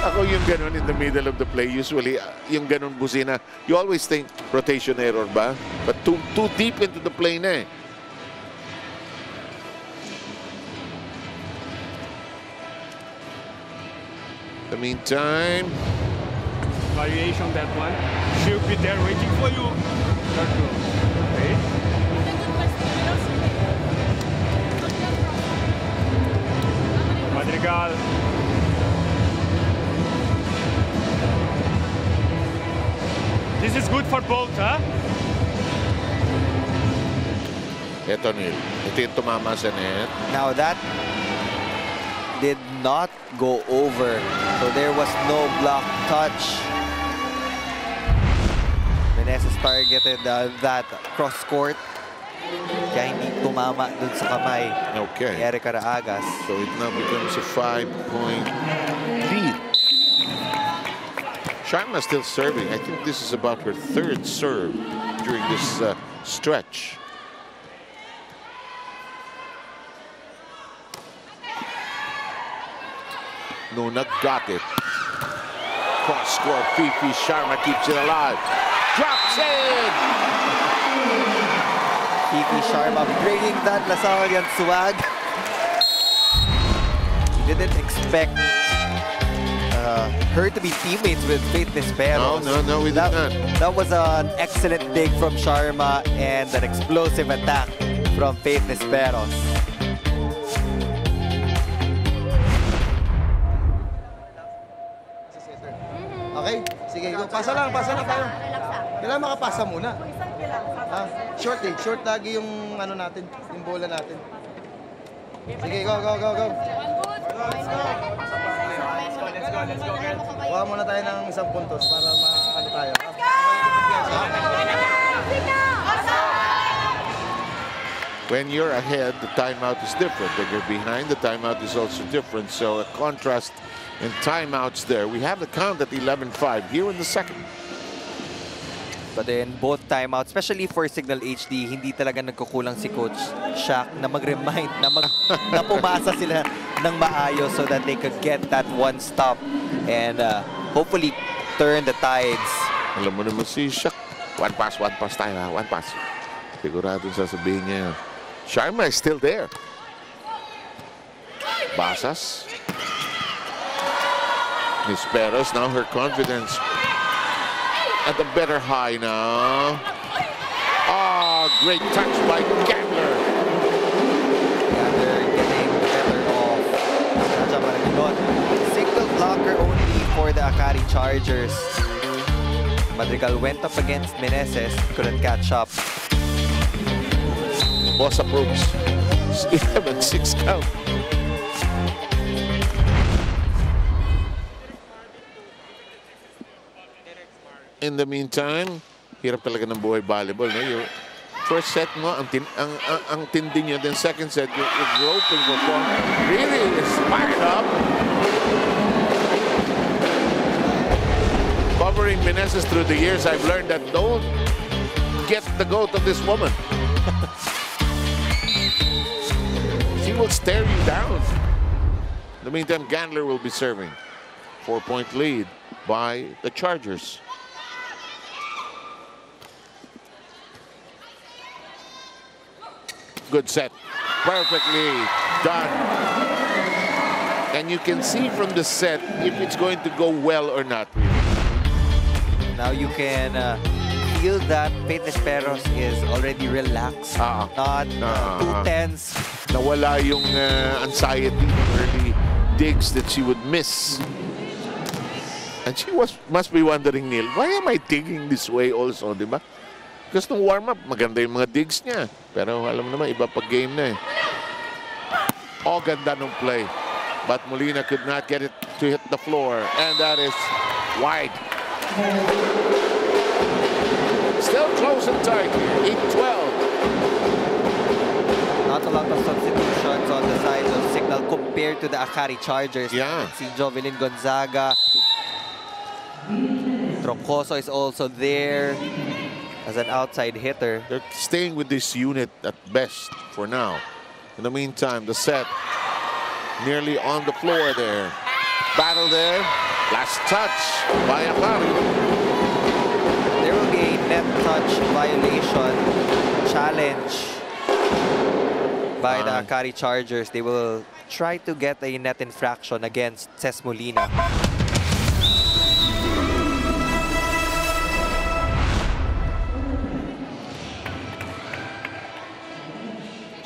Ako yung ganun in the middle of the play, usually yung ganun busina, you always think rotation error ba? But too deep into the play na eh. In the meantime, Variation that one. She'll be there waiting for you. That's good. Okay. Madrigal. This is good for both, huh? Ito yung tumama sa net. Now that did not go over. So there was no block touch. Meneses targeted that cross court. Kaya hindi tumama dun sa kamay Okay. ni Erica Raagas. So it now becomes a 5-point lead. Sharma still serving. I think this is about her 3rd serve during this stretch. Nuna got it. Cross score. Fifi Sharma keeps it alive. Drops in. Fifi Sharma bringing that Lasalian swag. He didn't expect her to be teammates with Faith Nisperos. No, we did not. That was an excellent dig from Sharma and an explosive attack from Faith Nisperos. Okay? Sige, go. Pasa lang tayo. Kailangan makapasa muna. Short lagi yung ano natin, yung bola natin. Sige, go. Let's go. Kuha muna tayo ng 1 puntos para maano tayo. When you're ahead, the timeout is different. When you're behind, the timeout is also different. So a contrast in timeouts there. We have the count at 11-5 here in the second. But then both timeouts, especially for Cignal HD, hindi talaga nagkukulang si Coach Shaq na mag-remind na pumasa sila ng maayos so that they could get that one stop and hopefully turn the tides. Alam mo naman si Shaq. One pass tayo ha. One pass. Sigurado sasabihin niya. Sharma is still there. Basas. Miss Perez, now her confidence at a better high now. Ah, great touch by Gambler. Gambler getting better off. Single blocker only for the Akari Chargers. Madrigal went up against Meneses, couldn't catch up. Boss approach. 11-6 count. In the meantime, hirap talaga ng buhay volleyball. No? Yung first set mo, ang tindi nyo. Then second set, you're groping for form. Really fired up. Covering Meneses through the years, I've learned that don't get the goat of this woman. She will stare you down. In the meantime, Gandler will be serving. 4-point lead by the Chargers. Good set. Perfectly done. And you can see from the set if it's going to go well or not. Now you can feel that Miss Perez is already relaxed. Not too tense. Nawala yung anxiety ng early digs that she would miss. And she must be wondering, Neil, why am I digging this way also, di ba? Because nung warm-up, maganda yung mga digs niya. Pero alam naman, iba pag game na eh. Oh, ganda nung play. But Molina could not get it to hit the floor. And that is wide. Still close and tight. 8-12. Not a lot of substitutions on the side of Cignal compared to the Akari Chargers. Yeah. Si Jovelyn Gonzaga. Troncoso is also there as an outside hitter. They're staying with this unit at best for now. In the meantime, the set nearly on the floor there. Battle there. Last touch by Akari. There will be a net touch violation challenge by the Akari Chargers. They will try to get a net infraction against Ces Molina.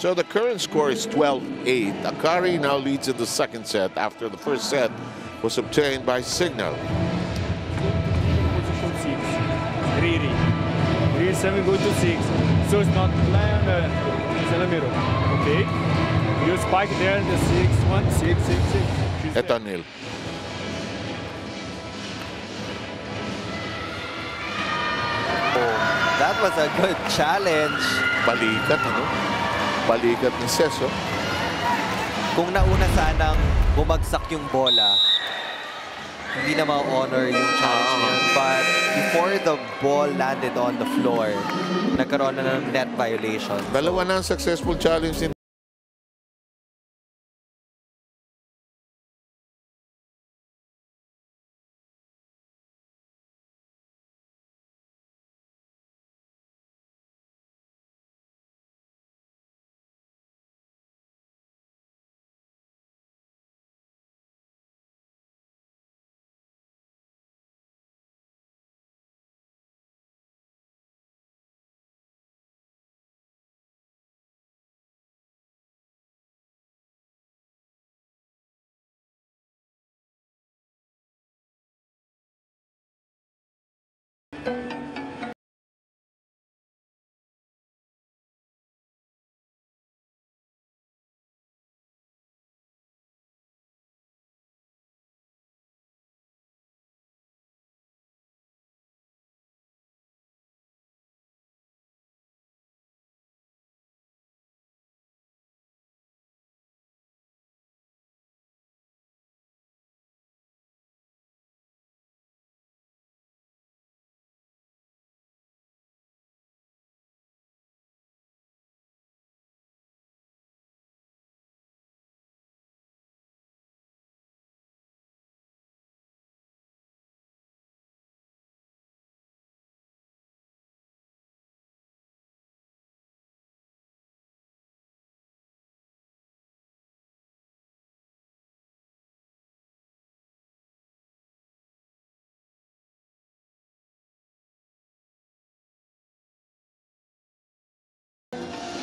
So the current score is 12-8. Akari now leads in the second set after the first set was obtained by Cignal. Position 6. Riri. Riri 7 go to 6. So it's not line in the middle. Okay. You spike there in the 6, 1, 6, 6, 6. Eto, Neil. Oh, that was a good challenge. Balikat, ano? Balikat ni Seso. Kung nauna sanang bumagsak yung bola, hindi na ma-honor yung challenge niya. But before the ball landed on the floor, nagkaroon na ng net violation. Dalawa na ang successful challenge in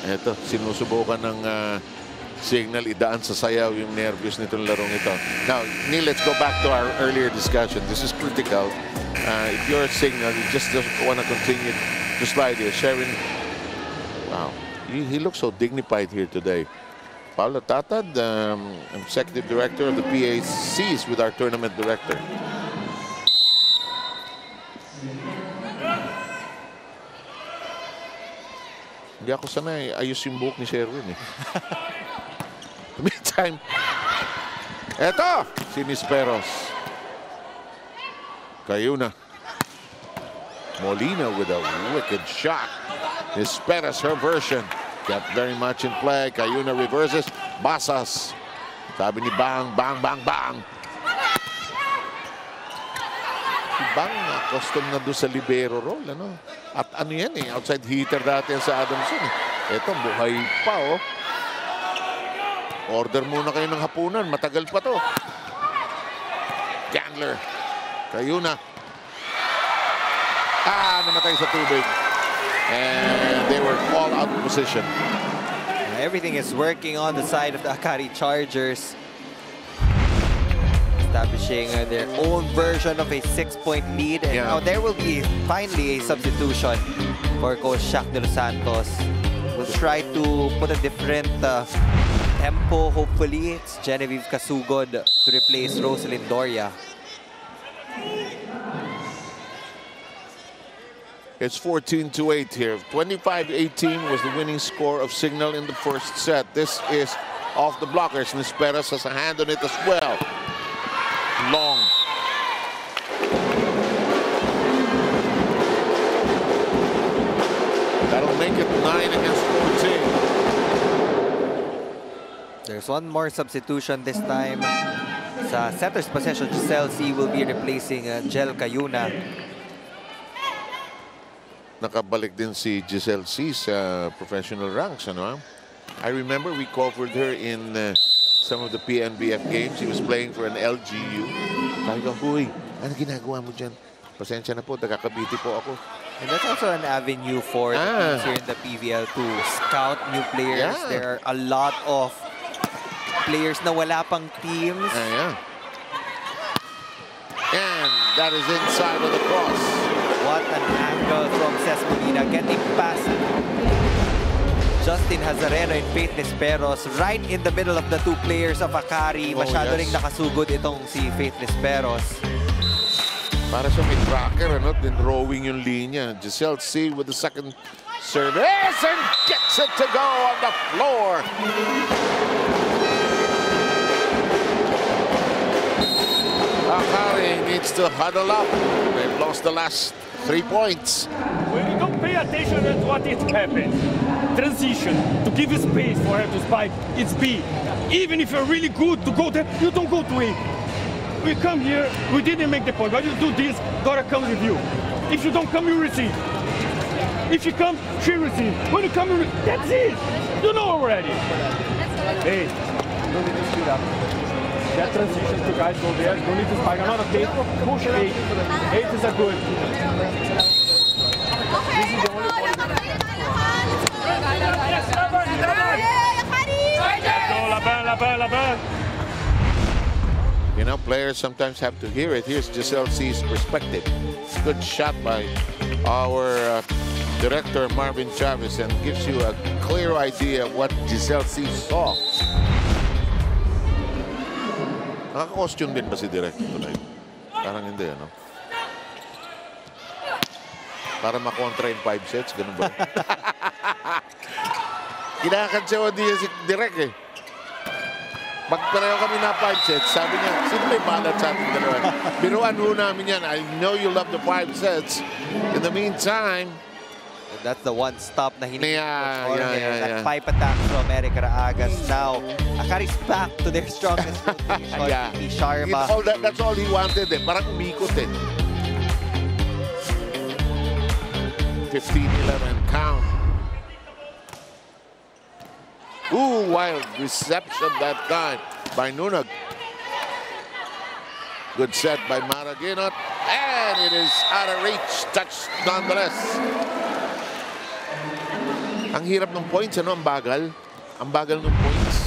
Ito, sinusubukan ng Cignal idaan sa sayaw yung nervyos nitong larong ito. Now, Neil, let's go back to our earlier discussion. This is critical. If you're a Cignal, you just don't want to continue to slide here. Sharon, wow, he looks so dignified here today. Paolo Tatad, Executive Director of the PACs with our tournament director. Hindi ako sanay ayos yung buhok ni Sherwin eh. Meantime, eto, si Nisperos. Cayuna. Molina with a wicked shot. Nisperos, her version. Kept very much in play. Cayuna reverses. Basas. Sabi ni Bang, bang, bang, bang. Si Bang, custom na doon sa libero role, ano? At ano yan eh, outside hitter dati sa Adamson eh. Eto, buhay pa oh. Order muna kayo ng hapunan, matagal pa to. Candler. Cayuna. Namatay sa tubig. And they were all out of position. Everything is working on the side of the Akari Chargers. Establishing their own version of a 6-point lead. And now there will be finally a substitution for Coach Shaq de los Santos. We'll try to put a different tempo, hopefully. It's Genevieve Casugod to replace Rosalind Doria. It's 14-8 here. 25-18 was the winning score of Cignal in the first set. This is off the blockers. Nisperos has a hand on it as well. Long. That'll make it 9 against 14. There's one more substitution this time. Sa setter's possession, Giselle C will be replacing Jel Cayuna. Nakabalik din si Giselle C sa professional ranks, ano? I remember we covered her in some of the PNBF games. She was playing for an LGU. Sabi ko, huy, ano ginagawa mo dyan? Pasensya na po, nakakabiti po ako. And that's also an avenue for the teams here in the PVL to scout new players. There are a lot of players na wala pang teams. And that is inside of the cross. What an angle from Ces Molina, getting past Justin Hazareno and Faith Nisperos right in the middle of the two players of Akari. Masyado ring nakasugod itong si Faith Nisperos. Para siya may tracker, ano? Then rowing yung linya. Giselle C with the second service and gets it to go on the floor. Akari needs to huddle up. They've lost the last 3 points. When you don't pay attention to what it happened, transition, to give space for her to spike, it's B. Even if you're really good to go there, you don't go to A. We come here, we didn't make the point. When you do this, Dora comes with you. If you don't come, you receive. If you come, she receives. When you come, that's it. You know already. Hey, don't need to speed up. That transition to guys go there, don't need to spike. Another tape, push 8. 8 is a good. This is the only point. You know, players sometimes have to hear it. Here's Giselle C's perspective. Good shot by our director, Marvin Chavez, and gives you a clear idea of what Giselle C saw. Naka-costume din ba si Direk tonight? Parang hindi, ano? Para makontra in 5 sets, ganun ba? Kinakantsawa din si Direk eh. Pag pareho kami na 5 sets, sabi niya, sino may balat sa ating dalawa? Biruan ho namin yan. I know you love the 5 sets. In the meantime, that's the one stop na hindi. That 5 attacks from Eric Raagas. Now, Akari's back to their strongest rotation. Sharma. That's all he wanted eh. Parang umikot eh. 15-11 count. Ooh, wild reception that time by Nunag. Good set by Maraginot. And it is out of reach. Touch nonetheless. Ang hirap ng points, ano? Ang bagal. Ang bagal ng points.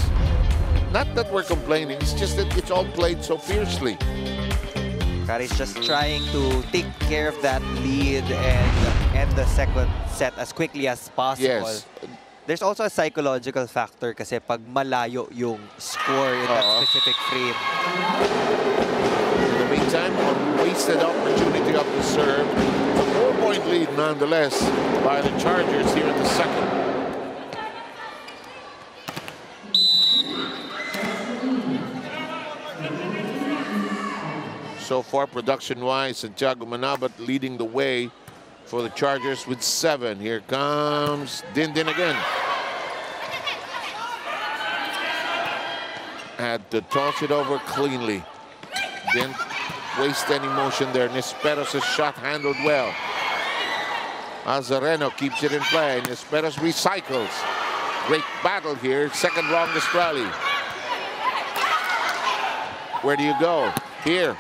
Not that we're complaining, it's just that it's all played so fiercely. Akari's just trying to take care of that lead and end the second set as quickly as possible. Yes. There's also a psychological factor kasi pag malayo yung score in that specific frame. In the meantime, a wasted opportunity of the serve. A 4-point lead nonetheless by the Chargers here in the second. So far, production-wise, Santiago Manabat leading the way for the Chargers with 7. Here comes Dindin again. Had to toss it over cleanly. Didn't waste any motion there. Nesperos' shot handled well. Azareno keeps it in play. Nesperos recycles. Great battle here. Second longest rally. Where do you go? Here.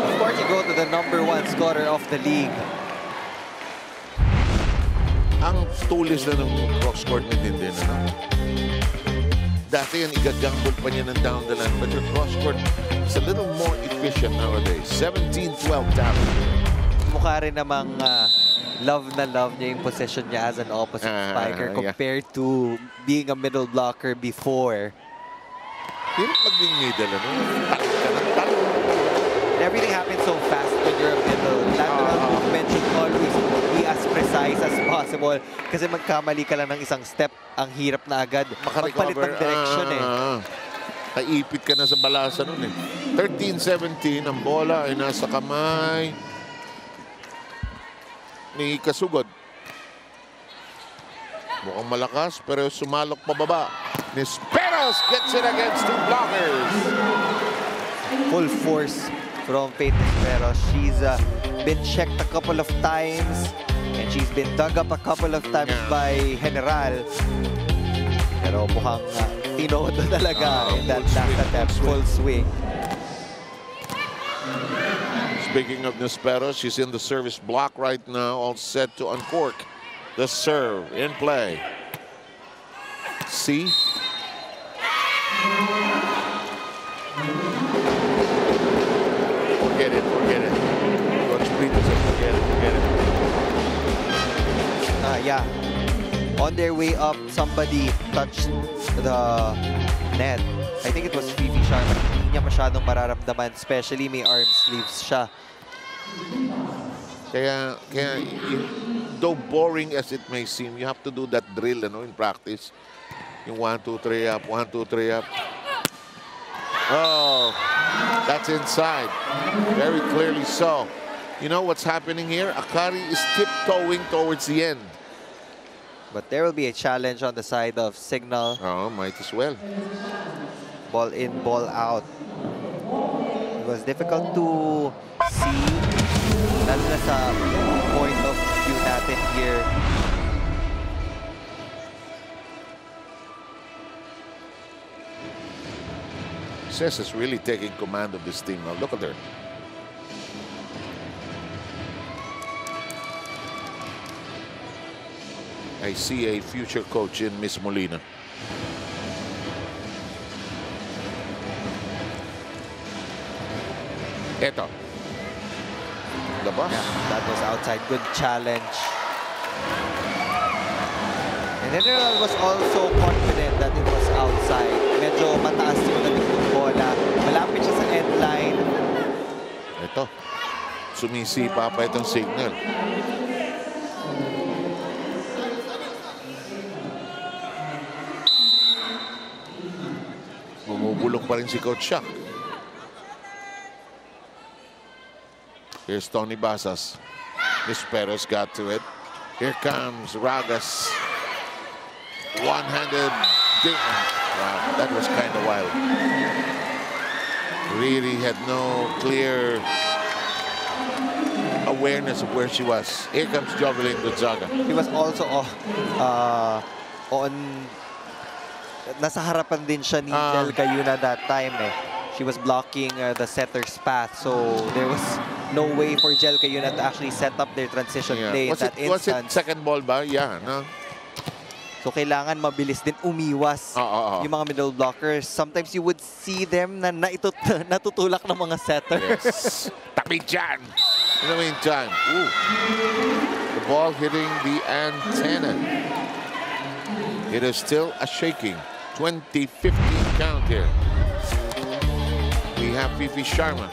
Of course, you go to the #1 scorer of the league. Ang tulis na ng cross-court ni Dindin, ano? Dati yan, igagamble pa niya ng down the line. But your cross-court is a little more efficient nowadays. 17-12 talent. Mukha rin namang love na love niya yung position niya as an opposite spiker compared to being a middle blocker before. Hirap maging middle, ano? Talent ka ng talent. Everything happens so fast when you're a middle. Lateral movement should always be as precise as possible. Kasi magkamali ka lang ng isang step, ang hirap na agad magpalit ng direction Kaipit ka na sa balasa nun eh. 13-17, ang bola ay nasa kamay ni Kasugod. Mukhang malakas pero sumalok pababa. Nesperos gets it against 2 blockers. Full force from Faith Nesperos. She's been checked a couple of times and she's been dug up a couple of times by General. Pero mukhang tinodo talaga in that last attempt. Full swing. Speaking of Nesperos, she's in the service block right now, all set to uncork the serve in play. See? Forget it, forget it. Coach Brito said forget it, forget it. Yeah. On their way up, somebody touched the net. I think it was Fifi Sharma. Hindi niya masyadong mararamdaman, especially may arm sleeves siya. Kaya though boring as it may seem, you have to do that drill, in practice. Yung 1, 2, 3 up, 1, 2, 3 up. Oh, that's inside. Very clearly so. You know what's happening here? Akari is tiptoeing towards the end. But there will be a challenge on the side of Cignal. Oh, might as well. Ball in, ball out. It was difficult to see. Lalo na sa point of view natin here. Cess is really taking command of this team now. Look at her. I see a future coach in Miss Molina. Eto. Labas. Yeah, that was outside. Good challenge. And General was also confident that it was outside. Medyo mataas yung naging bola. Malapit siya sa end line. Ito. Sumisipa pa itong Cignal. Bumubulong pa rin si Coach Shaq. Here's Tony Basas. Nesperos got to it. Here comes Ragas. One-handed ding. Wow, that was kind of wild. Really had no clear awareness of where she was. Here comes Jovelyn Gonzaga. He was also on... Nasa harapan din siya ni Del Cayuna that time eh. She was blocking the setter's path, so there was no way for Jel Cayuna to actually set up their transition play in that Was it instance. second ball ba? Yeah, no? So kailangan mabilis din umiwas yung mga middle blockers. Sometimes you would see them na natutulak ng mga setters. Yes. Tabi dyan! In the meantime, the ball hitting the antenna. It is still a shaking 20-15 count here. We have Fifi Sharma.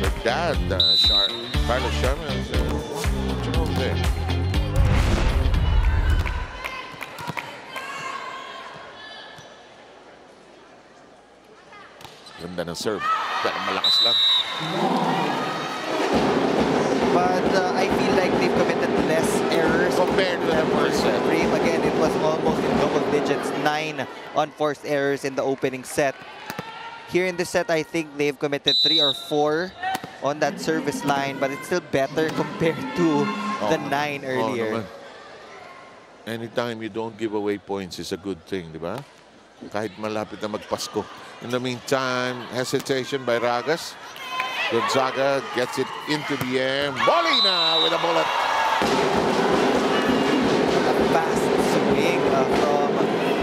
Her dad, Carlos Sharma, is over there. Ganda ng serve. Pero malakas lang. But I feel like they've committed less errors compared to the first set. Again, it was almost in double digits, 9 unforced errors in the opening set. Here in this set, I think they've committed 3 or 4 on that service line, but it's still better compared to the 9 earlier. Anytime you don't give away points is a good thing, di ba? Kahit malapit na magpasko. In the meantime, hesitation by Ragas. Gonzaga gets it into the air. Molina with a bullet. A fast swing from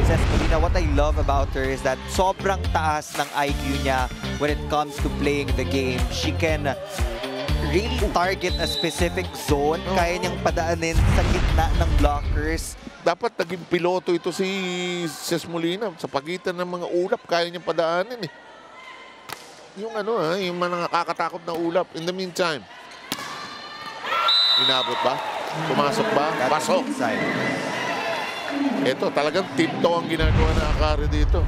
Cez Molina. What I love about her is that sobrang taas ng IQ niya when it comes to playing the game. She can really target a specific zone. Kaya niyang padaanin sa gitna ng blockers. Dapat naging piloto ito si Cez Molina. Sa pagitan ng mga ulap, kaya niyang padaanin eh. Yung yung mga nakakatakot na ulap. In the meantime, inabot ba? Pumasok ba? Pasok! Ito, talagang tipto ang ginagawa na Akari dito.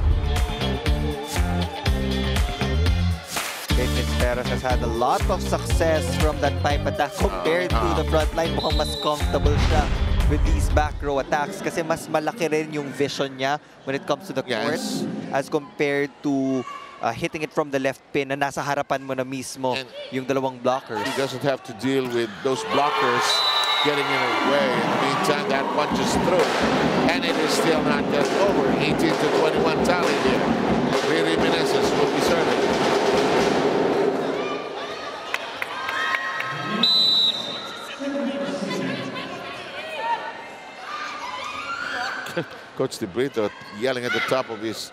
Perez has had a lot of success from that pipe attack compared to the front line. Mukhang mas comfortable siya with these back row attacks kasi mas malaki rin yung vision niya when it comes to the court as compared to hitting it from the left pin na nasa harapan mo na mismo yung dalawang blockers. He doesn't have to deal with those blockers getting in her way. In the meantime, that punches through. And it is still not just over. 18-21 tally here. Riri Meneses will be serving. Coach De Brito yelling at the top of his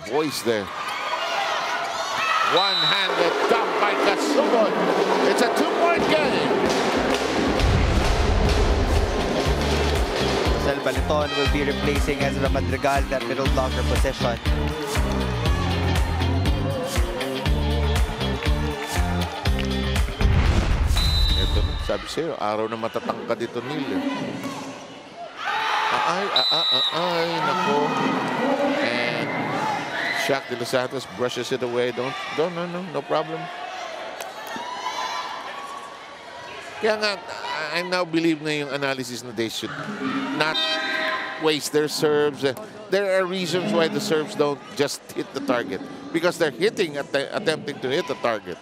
voice there. One-handed dump by Kasugod. It's a 2-point game. Sel Baliton will be replacing Ezra Madrigal that middle blocker position. Ito, sabi sa'yo, araw na matatangkad ito nila. Ay, nako. And Shaq De Los Santos brushes it away. No problem. Kaya nga, I now believe na yung analysis na they should not waste their serves. There are reasons why the serves don't just hit the target. Because they're attempting to hit the target.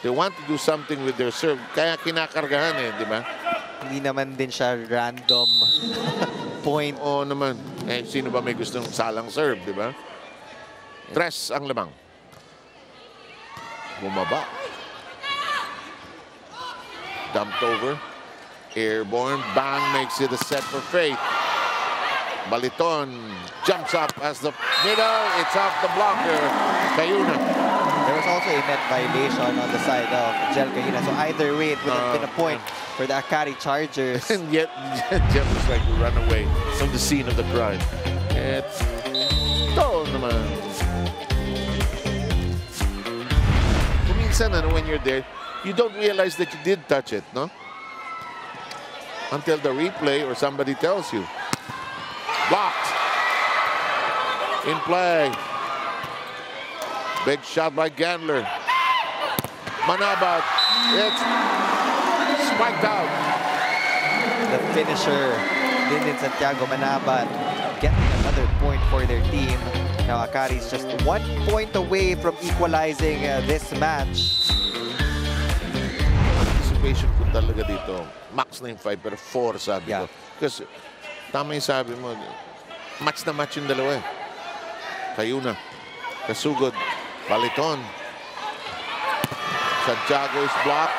They want to do something with their serve. Kaya kinakargahan di ba? Hindi naman din siya random point. Oo naman. Sino ba may gustong salang serve, di ba? Tres ang lamang. Bumaba. Dumped over. Airborne. Bang makes it a set for Faith. Baliton jumps up as the middle. It's off the blocker. Cayuna. There was also a net violation on the side of Jel Cayuna. So either way, it would have been a point for the Akari Chargers. And yet, Jeff was like to run away from the scene of the crime. Ito naman. Minsan, when you're there, you don't realize that you did touch it, no? Until the replay or somebody tells you. Blocked. In play. Big shot by Gandler. Manabat. It's spiked out. The finisher, Lyndon Santiago Manabat, getting another point for their team. Now Akari is just 1 point away from equalizing this match. Anticipation ko talaga dito. Max na yung 5 pero 4 sabi ko. Kasi tama yung sabi mo. Match na match yung dalawa eh. Cayuna. Kasugod. Baliton. Santiago is blocked.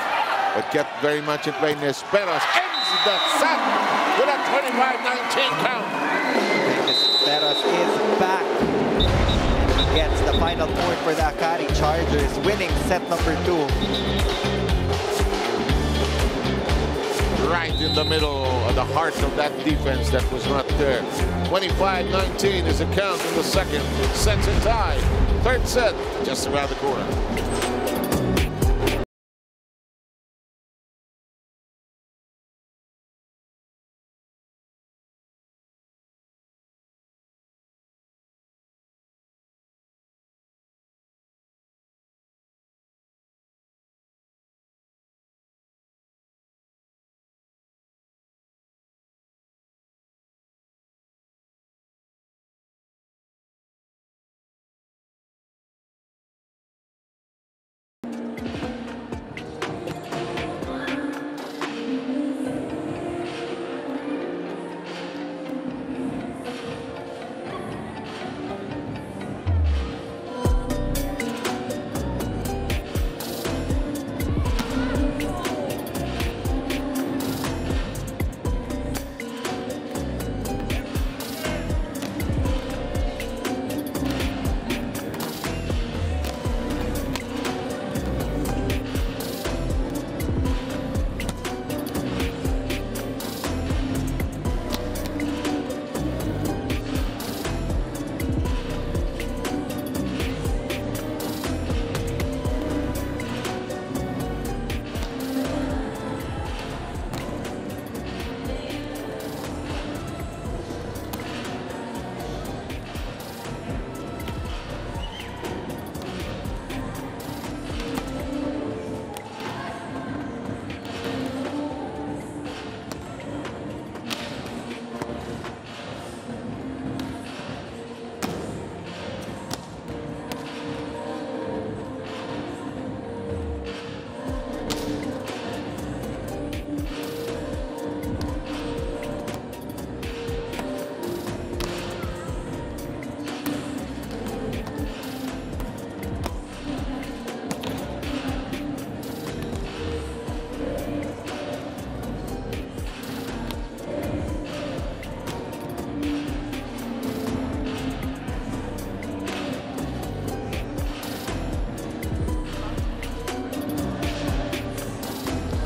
but kept very much in play. Nesperos ends the set with a 25-19 count. Nesperos is back. He gets the final point for the Akari Chargers, winning set number 2. Right in the middle of the heart of that defense that was not there. 25-19 is the count in the second. Sets a tie. Third set just around the corner.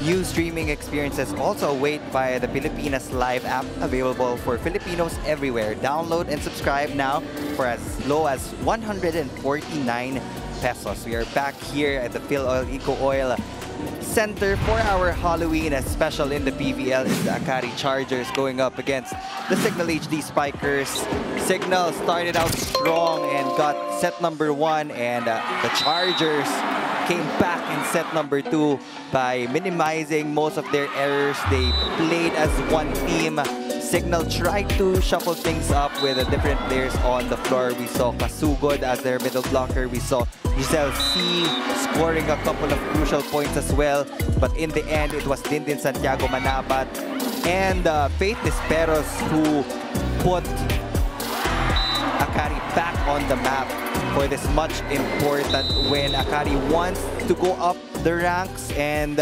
New streaming experiences also await via the Pilipinas Live app, available for Filipinos everywhere. Download and subscribe now for as low as 149 pesos. We are back here at the Phil Oil Eco Oil Center for our Halloween special in the PVL. Is the Akari Chargers going up against the Cignal HD Spikers. Cignal started out strong and got set number 1, and the Chargers came back in set number 2 by minimizing most of their errors. They played as one team. Cignal tried to shuffle things up with different players on the floor. We saw Kasugod as their middle blocker. We saw Giselle C scoring a couple of crucial points as well. But in the end, it was Dindin Santiago Manabat and Faith Nesperos who put Akari back on the map for this much important win. Akari wants to go up the ranks and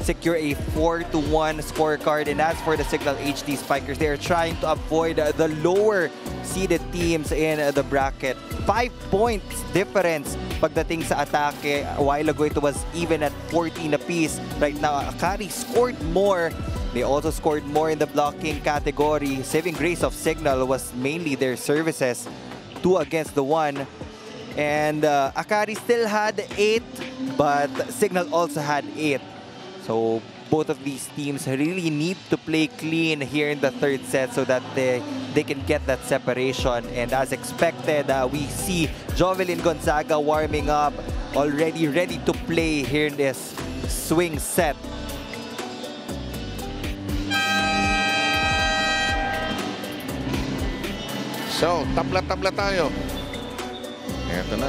secure a 4-1 scorecard. And as for the Cignal HD Spikers, they are trying to avoid the lower seeded teams in the bracket. 5 points difference pagdating sa atake. A while ago, it was even at 14 apiece. Right now, Akari scored more. They also scored more in the blocking category. Saving grace of Cignal was mainly their services. 2 against the 1. And Akari still had 8, but Cignal also had 8. So both of these teams really need to play clean here in the third set so that they can get that separation. And as expected, we see Jovelyn Gonzaga warming up, already ready to play here in this swing set. So, tabla-tabla tayo. Eto na.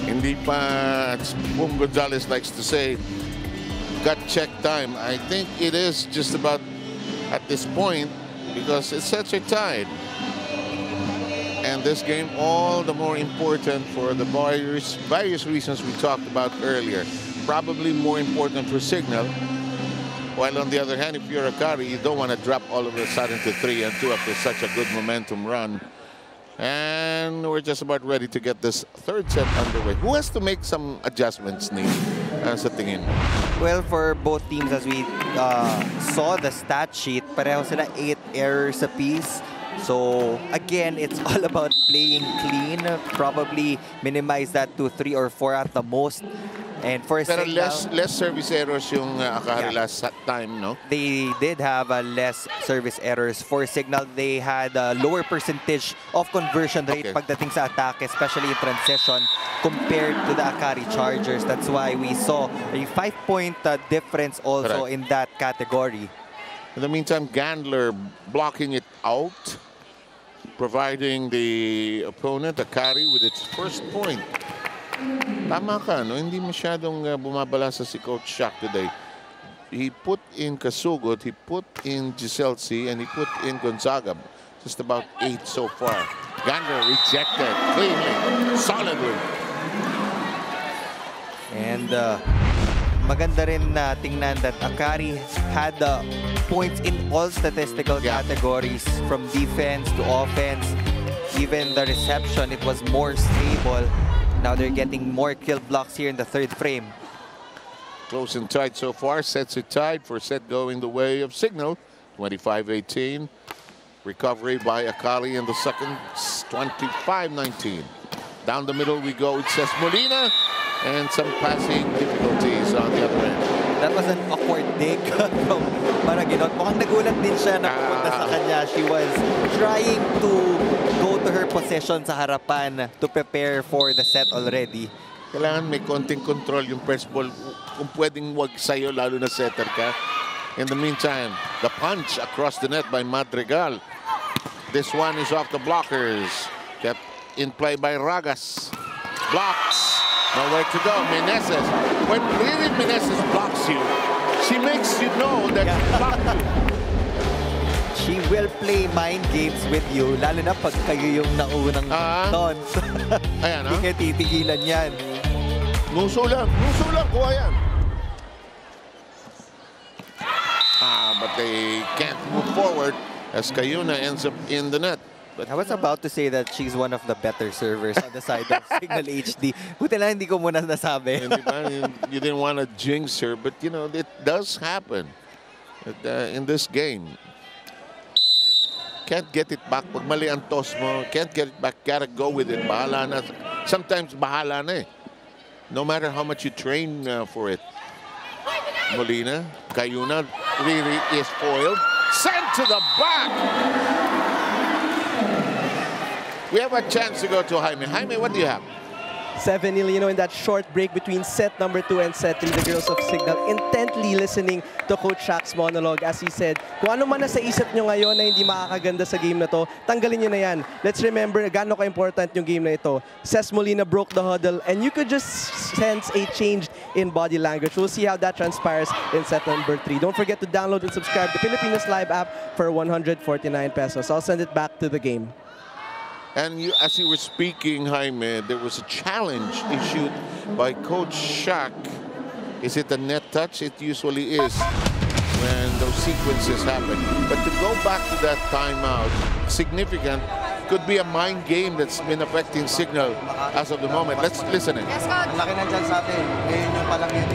Hindi pa, as Boom Gonzalez likes to say, gut check time. I think it is just about at this point because the sets are tied. And this game all the more important for the various reasons we talked about earlier. probably more important for Cignal. While on the other hand, if you're Akari, you don't want to drop all of a sudden to 3-2 after such a good momentum run. And we're just about ready to get this third set underway. Who has to make some adjustments, Neil, sa tingin? Well, for both teams, as we saw the stat sheet, pareho sila 8 errors apiece. So, again, it's all about playing clean. Probably minimize that to 3 or 4 at the most. And for Pero Cignal, less service errors yung Akari last time, no? they did have less service errors. For Cignal, they had a lower percentage of conversion rate pagdating sa attack, especially in transition, compared to the Akari Chargers. That's why we saw a 5-point difference also in that category. In the meantime, Gandler blocking it out, providing the opponent, Akari, with its first point. Tama ka, no? Hindi masyadong bumabala sa si Coach Shaq today. He put in Kasugot, he put in Giselsi, and he put in Gonzaga. Just about 8 so far. Gandler rejected cleanly, solidly. And maganda rin tingnan that Akari had points in all statistical categories, from defense to offense. Even the reception, it was more stable. Now they're getting more kill blocks here in the third frame. Close and tight so far. Sets it tied for set going the way of Cignal. 25-18. Recovery by Akari in the second. 25-19. Down the middle we go. It says Molina. And some passing difficulties on the other end. That was an awkward dig from Maraginot. Mukhang nagulat din siya na pupunta sa kanya. She was trying to go to her possession sa harapan to prepare for the set already. Kailangan may konting control yung first ball. Kung pwedeng wag sa'yo, lalo na setter ka. In the meantime, the punch across the net by Madrigal. This one is off the blockers. Kept in play by Ragas. Blocks. Nowhere to go. Meneses. When really Meneses blocks you, she makes you know that she blocked you. She will play mind games with you, lalo na pag kayo yung naunang taunt. Ayan, Hindi kayo titigilan yan. Nuso lang, kuha yan. But they can't move forward as Cayuna ends up in the net. But I was about to say that she's one of the better servers on the side of Cignal HD. Buti lang hindi ko muna nasabi. You didn't want to jinx her, but you know, it does happen in this game. Can't get it back. Pag mali ang toss mo, can't get it back. Gotta go with it. Bahala na. Sometimes bahala na eh. No matter how much you train for it. Molina, Cayuna really is foiled. Sent to the back. We have a chance to go to Jaime. Jaime, what do you have? 7-0, you know, in that short break between set number 2 and set 3, the girls of Cignal intently listening to Coach Shaq's monologue. As he said, kung ano man nasa isip nyo ngayon na hindi makakaganda sa game na to, tanggalin nyo na yan. Let's remember gaano ka-important yung game na ito. Ces Molina broke the huddle, and you could just sense a change in body language. We'll see how that transpires in set number 3. Don't forget to download and subscribe to Filipinos Live app for 149 pesos. I'll send it back to the game. And as you were speaking, Jaime, there was a challenge issued by Coach Shaq. Is it a net touch? It usually is when those sequences happen. But to go back to that timeout, significant, could be a mind game that's been affecting Cignal as of the moment. Let's listen in. Yes, Coach. Ang laki ng chance natin. Ngayon yung palang yun.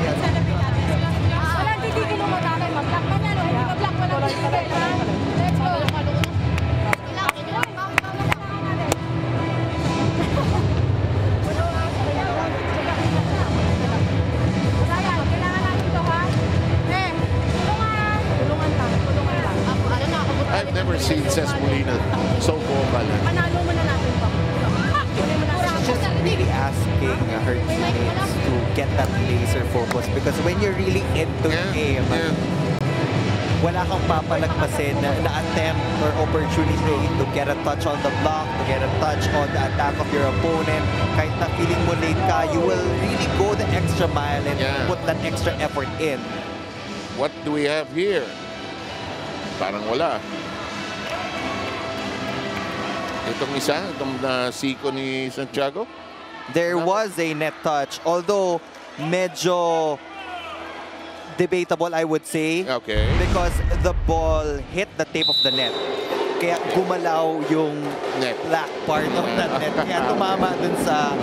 Walang titigil mo tatay. Mag-block man yan. Hindi mag-block. Walang titigil. Let's go. I've never seen Ces Molina so vocal. She's just really asking her teammates to get that laser focus, because when you're really into the game, wala kang papalagpasin na attempt or opportunity to get a touch on the block, to get a touch on the attack of your opponent. Kahit na feeling mo late ka, you will really go the extra mile and put that extra effort in. What do we have here? Parang wala. Itong isa, itong siko ni Santiago? There was a net touch, although medyo debatable, I would say. Okay. Because the ball hit the tip of the net. Kaya gumalaw yung Net. black part of the net. Kaya tumama dun sa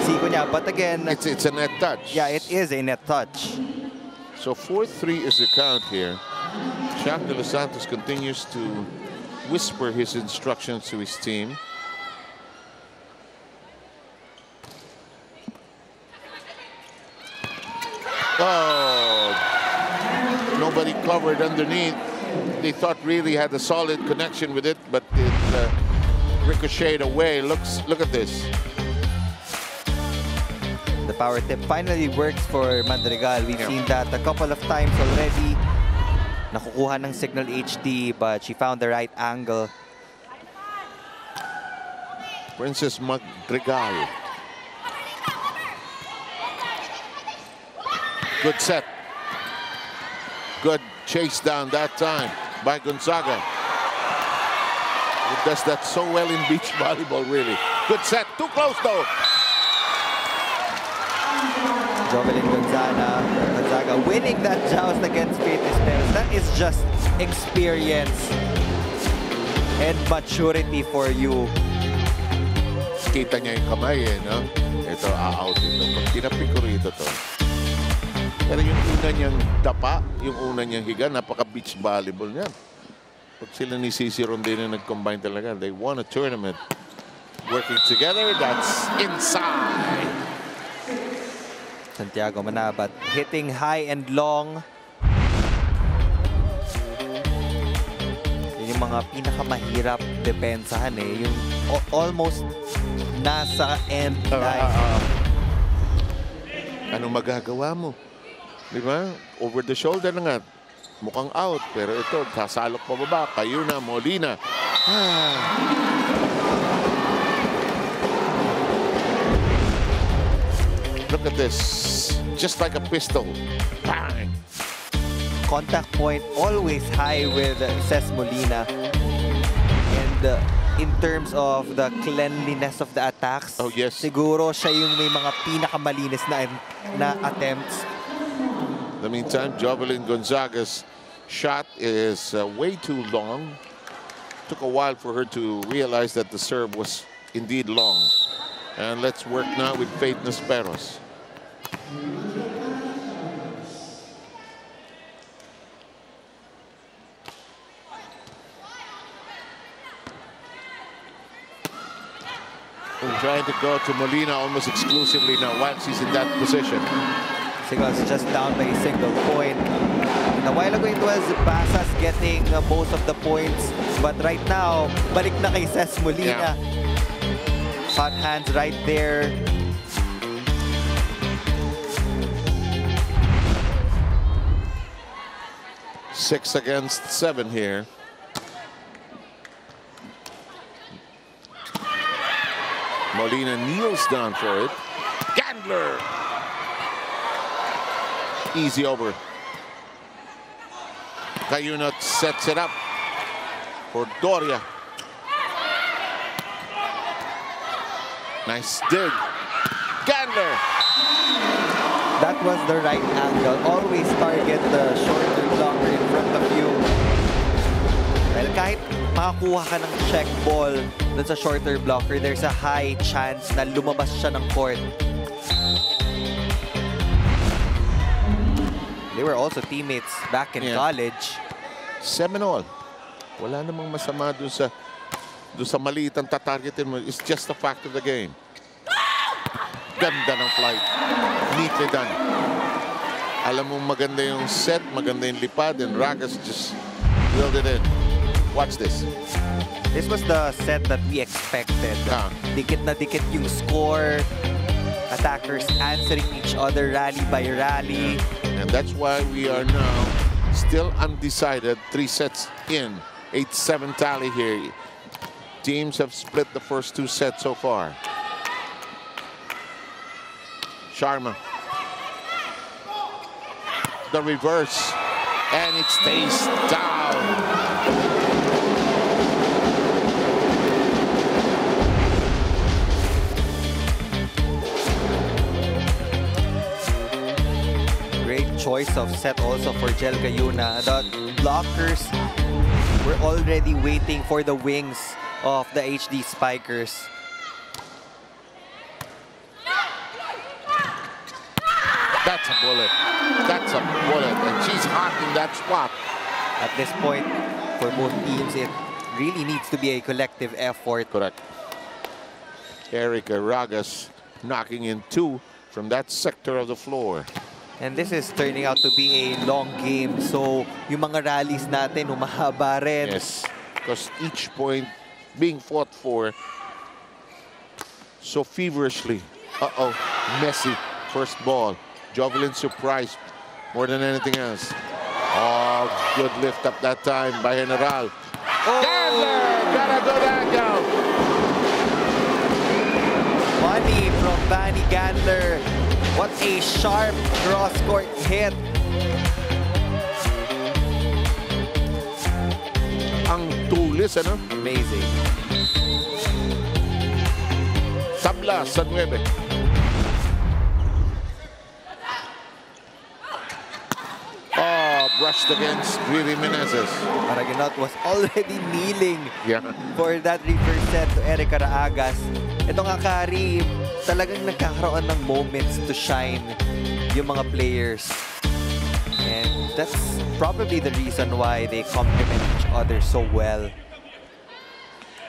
siko niya. But again, It's a net touch. yeah, it is a net touch. So 4-3 is the count here. Shaq de los Santos continues to whisper his instructions to his team. Oh, nobody covered underneath. They thought really had a solid connection with it, but it ricocheted away. Look at this. The power tip finally works for Madrigal. We've seen that a couple of times already. Nakukuha ng Cignal HD, but she found the right angle. Princess Madrigal. Good set. Good chase down that time by Gonzaga. It does that so well in beach volleyball, really. Good set. Too close, though. Jovelyn Gonzaga winning that joust against Faith Esperos. That is just experience and maturity for you. Kita niya yung kamay, eh, no? Ito, out ito. Pag tinapik ko rito to. Pero yung una niyang dapa, yung una niyang higa, napaka-beach volleyball niyan. Pag sila ni Cici Rondina nag-combine talaga, they won a tournament. Working together, that's inside. Santiago Manabat hitting high and long. Yun yung mga pinakamahirap depensahan eh. Yung almost nasa end line. Anong magagawa mo? Di ba? Over the shoulder na nga. Mukhang out. Pero ito, sasalok pa baba. Kayo na, Molina. Look at this. Just like a pistol. Bang! Contact point always high with Ces Molina. And in terms of the cleanliness of the attacks, oh, yes. siguro siya yung may mga pinakamalinis na attempts. In the meantime, Jovelyn Gonzaga's shot is way too long. Took a while for her to realize that the serve was indeed long. And let's work now with Faith Nesperos. We're trying to go to Molina almost exclusively now while she's in that position. Cignal's just down by a single point. A while ago it was Basas getting most of the points, but right now, balik na kay Ces Molina. Hot hands right there. Six against 7 here. Molina kneels down for it. Gandler! Easy over. Cayunot sets it up for Doria. Nice dig. Gandler! That was the right angle. Always target the shorter blocker in front of you. Well, kahit makakuha ka ng check ball dun sa shorter blocker, there's a high chance na lumabas siya ng court. They were also teammates back in college. 7-all. Wala namang masama dun sa maliit ang tatargetin mo. It's just a fact of the game. Ganda ng flight. Neatly done. Alam mo maganda yung set, maganda yung lipad, and Ragas just willed it in. Watch this. This was the set that we expected. Dikit na dikit yung score. Attackers answering each other rally by rally. And that's why we are now still undecided. 3 sets in. 8-7 tally here. Teams have split the first 2 sets so far. Sharma. The reverse. And it stays down. choice of set also for Jel Cayuna. The blockers were already waiting for the wings of the HD Spikers. That's a bullet. That's a bullet. And she's hot in that spot. At this point, for both teams, it really needs to be a collective effort. Correct. Erica Ragas knocking in 2 from that sector of the floor. And this is turning out to be a long game. So, yung mga rallies natin, humahaba rin. Yes, because each point being fought for so feverishly. Uh-oh, messy. First ball. Jovelyn surprised more than anything else. Oh, good lift up that time by General. Oh! Gandler! Got a good angle. Money from Vanny Gandler. What a sharp cross-court hit. Ang tulis, ano? Amazing. Tabla sa 9. Oh, brushed against Riri Menezes. Paraginot was already kneeling Yeah. for that reverse set to Erica Raagas. Itong Akari, talagang nagkakaroon ng moments to shine yung mga players. And that's probably the reason why they complement each other so well.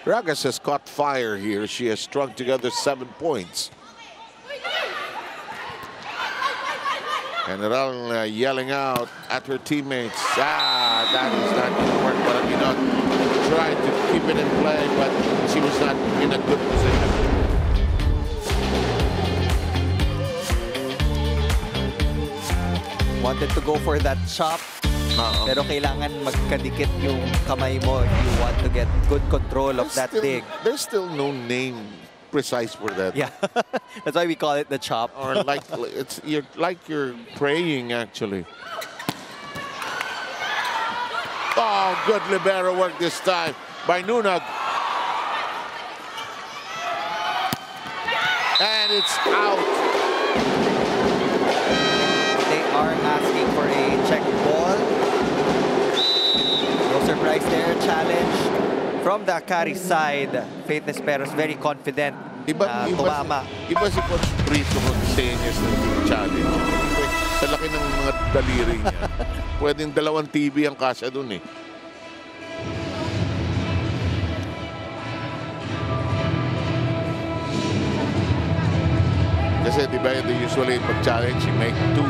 Ragas has caught fire here. She has strung together 7 points. General yelling out at her teammates. Ah, that is not going to work. But you know, tried to keep it in play, but she was not in a good position. Wanted to go for that chop. Pero kailangan magkadikit yung kamay mo if you want to get good control of that dig. There's still no name precise for that. Yeah, that's why we call it the chop. Or like you're praying actually. Oh, good libero work this time by Nunag. And it's out. They are asking for a check ball. No surprise there. Challenge from the Akari side. Faith Nesperos very confident. Iba si Coach Brito Montañez ng challenge. Sa laki ng mga daliri niya. Pwedeng 2 TV ang kasya dun eh. Kasi di ba usually pag-challenge, you make 2,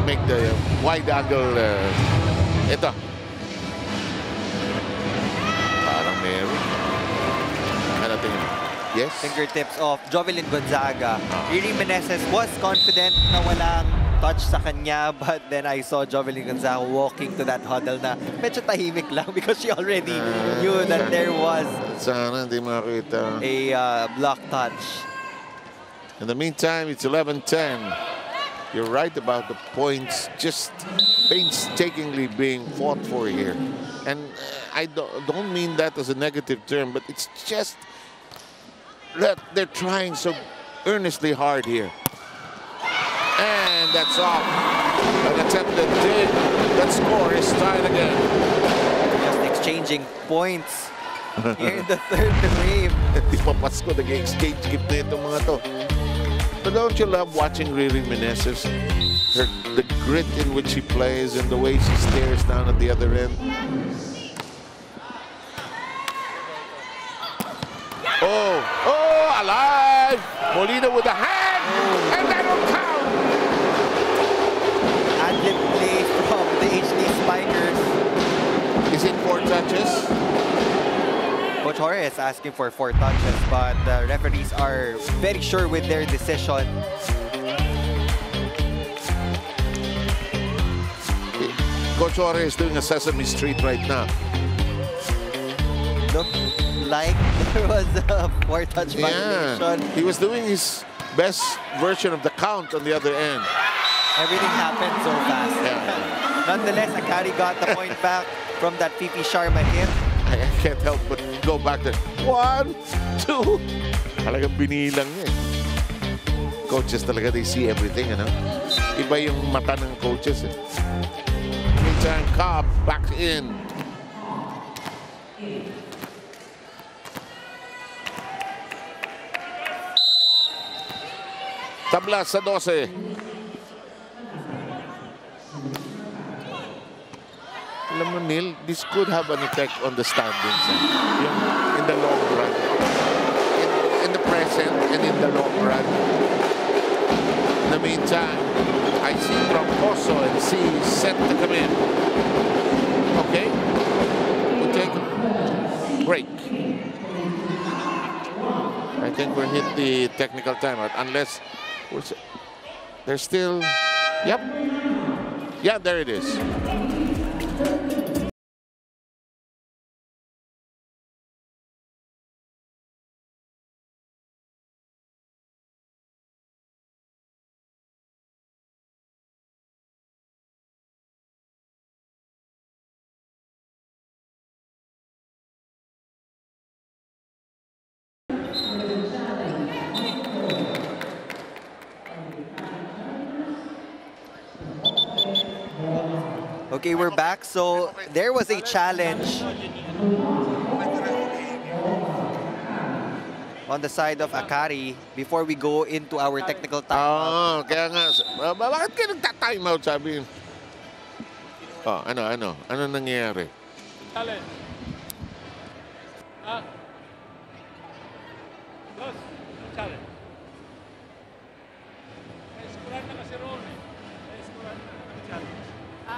make the wide angle, ito. Parang Mary. Ano tingin? Yes? Fingertips of Jovelyn Gonzaga. Riri Menezes was confident na walang touch sa kanya, but then I saw Jovelyn Gonzaga walking to that huddle na medyo tahimik lang because she already knew that there was sana hindi makita a block touch. In the meantime, it's 11-10. You're right about the points just painstakingly being fought for here. And I don't mean that as a negative term, but it's just that they're trying so earnestly hard here. And that's off. An attempted dig. That score is tied again. Just exchanging points here in the third frame. Di pa Pasko, nag-exchange gift na itong mga to. But don't you love watching Riri Menezes? The grit in which she plays and the way she stares down at the other end. Oh, alive! Molina with a hand, and that will count! Adlib play from the HD Spikers. Is it 4 touches? Coach Jorge is asking for 4 touches, but the referees are very sure with their decision. Coach Jorge is doing a Sesame Street right now. Looked like there was a 4-touch violation. He was doing his best version of the count on the other end. Everything happened so fast. Yeah. Nonetheless, Akari got the point back from that Fifi Sharma hit. I can't help but go back there. 1, 2. Talagang binilang niya eh. Coaches talaga, they see everything, you know? Iba yung mata ng coaches eh. Meantime, Cobb back in. Tabla sa 12. Alam mo, Neil, this could have an effect on the standings. In the long run. In the present and in the long run. In the meantime, I see Troncoso and see set to come in. Okay. We'll take a break. I think we'll hit the technical timeout unless there's still, yep. Yeah, there it is. Okay, we're back. So there was a challenge on the side of Akari before we go into our technical timeout. Kaya nga, bakit ka nagta-timeout, sabi? Ano nangyayari? Challenge. Challenge. Eskuran na kasi Ron eh. Eskuran na challenge.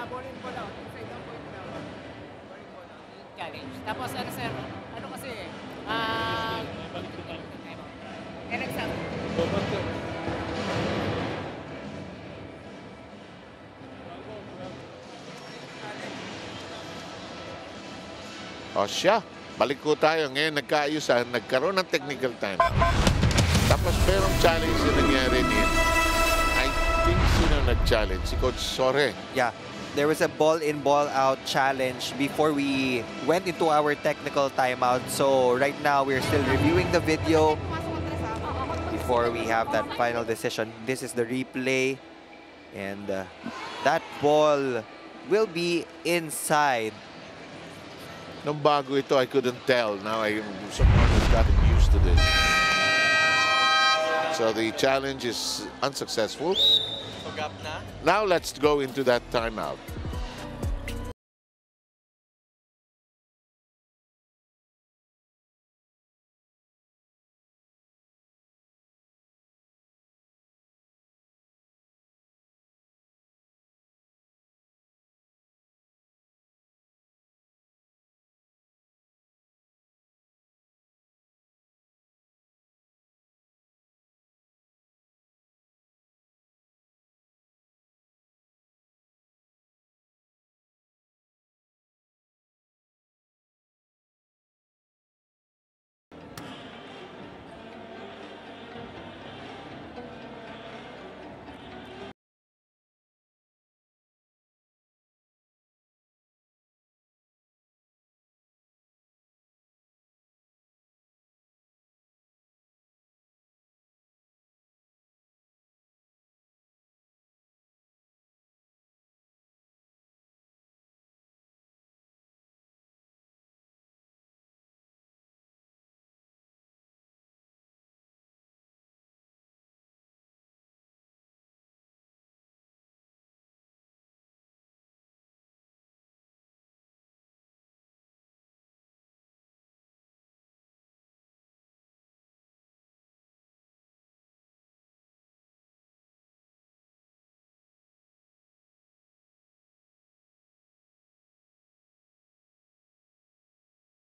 Bowling ball out. Inside down point na. Bowling ball out. Challenge. Tapos ano sir, ano kasi exam. Siya. Balik ko tayo. Ngayon nagkaayusan. Nagkaroon ng technical time. Tapos merong challenge na nangyari niya. I think sino nag-challenge? Si Coach Sore. Yeah. There was a ball-in, ball-out challenge before we went into our technical timeout. So right now, we're still reviewing the video before we have that final decision. This is the replay. And that ball will be inside. Nung bago ito, I couldn't tell. Now someone has gotten used to this. So the challenge is unsuccessful. Now let's go into that timeout.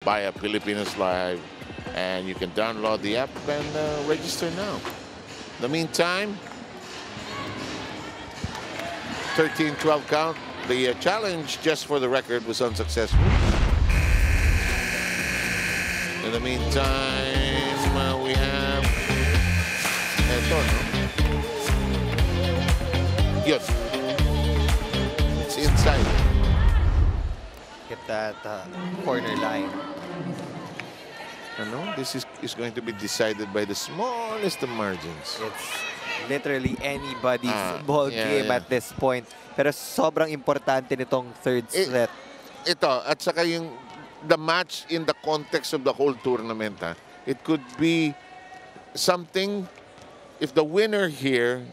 Via Filipinos Live, and you can download the app and register now. In the meantime, 13-12 count. The challenge, just for the record, was unsuccessful. In the meantime, we have Yun. It's inside. Hit that corner line. This is going to be decided by the smallest of margins. It's literally anybody's ball game at this point. Pero sobrang importante nitong third set. Ito, at saka the match in the context of the whole tournament. It could be something, if the winner here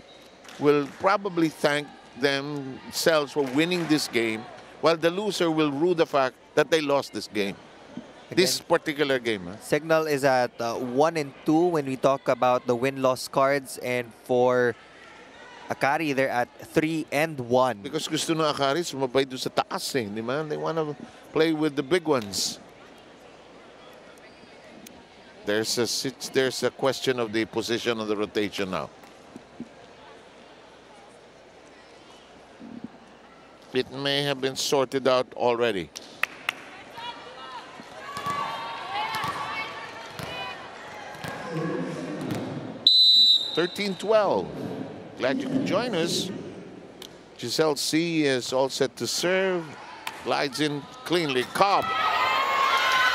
will probably thank themselves for winning this game, while the loser will rue the fact that they lost this game. Again, this particular game. Cignal is at 1-2 when we talk about the win-loss cards, and for Akari, they're at 3-1. Because gusto na Akari sumabay doon sa taas di ba? They want to play with the big ones. There's a question of the position of the rotation now. It may have been sorted out already. (13-12). Glad you could join us. Giselle C is all set to serve. Glides in cleanly. Cobb.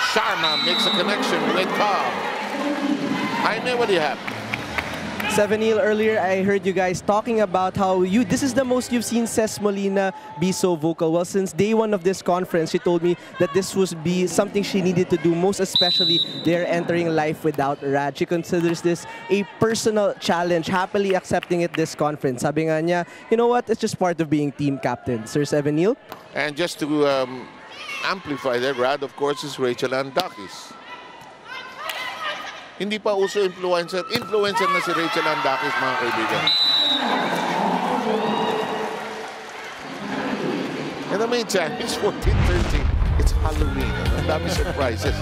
Sharma makes a connection with Cobb. Jaime, what do you have? 7-0 earlier, I heard you guys talking about how this is the most you've seen Ces Molina be so vocal. Well, since day one of this conference, she told me that this would be something she needed to do, most especially they're entering life without Rad. She considers this a personal challenge, happily accepting it this conference. Sabi nga niya, you know what, it's just part of being team captain. Sir 7-0? And just to amplify that, Rad, of course, is Rachel Andakis. Hindi pa uso influencer. Influencer na si Rachel Andakis, mga kaibigan. In the meantime, it's 14:30. It's Halloween. Ang dami surprises.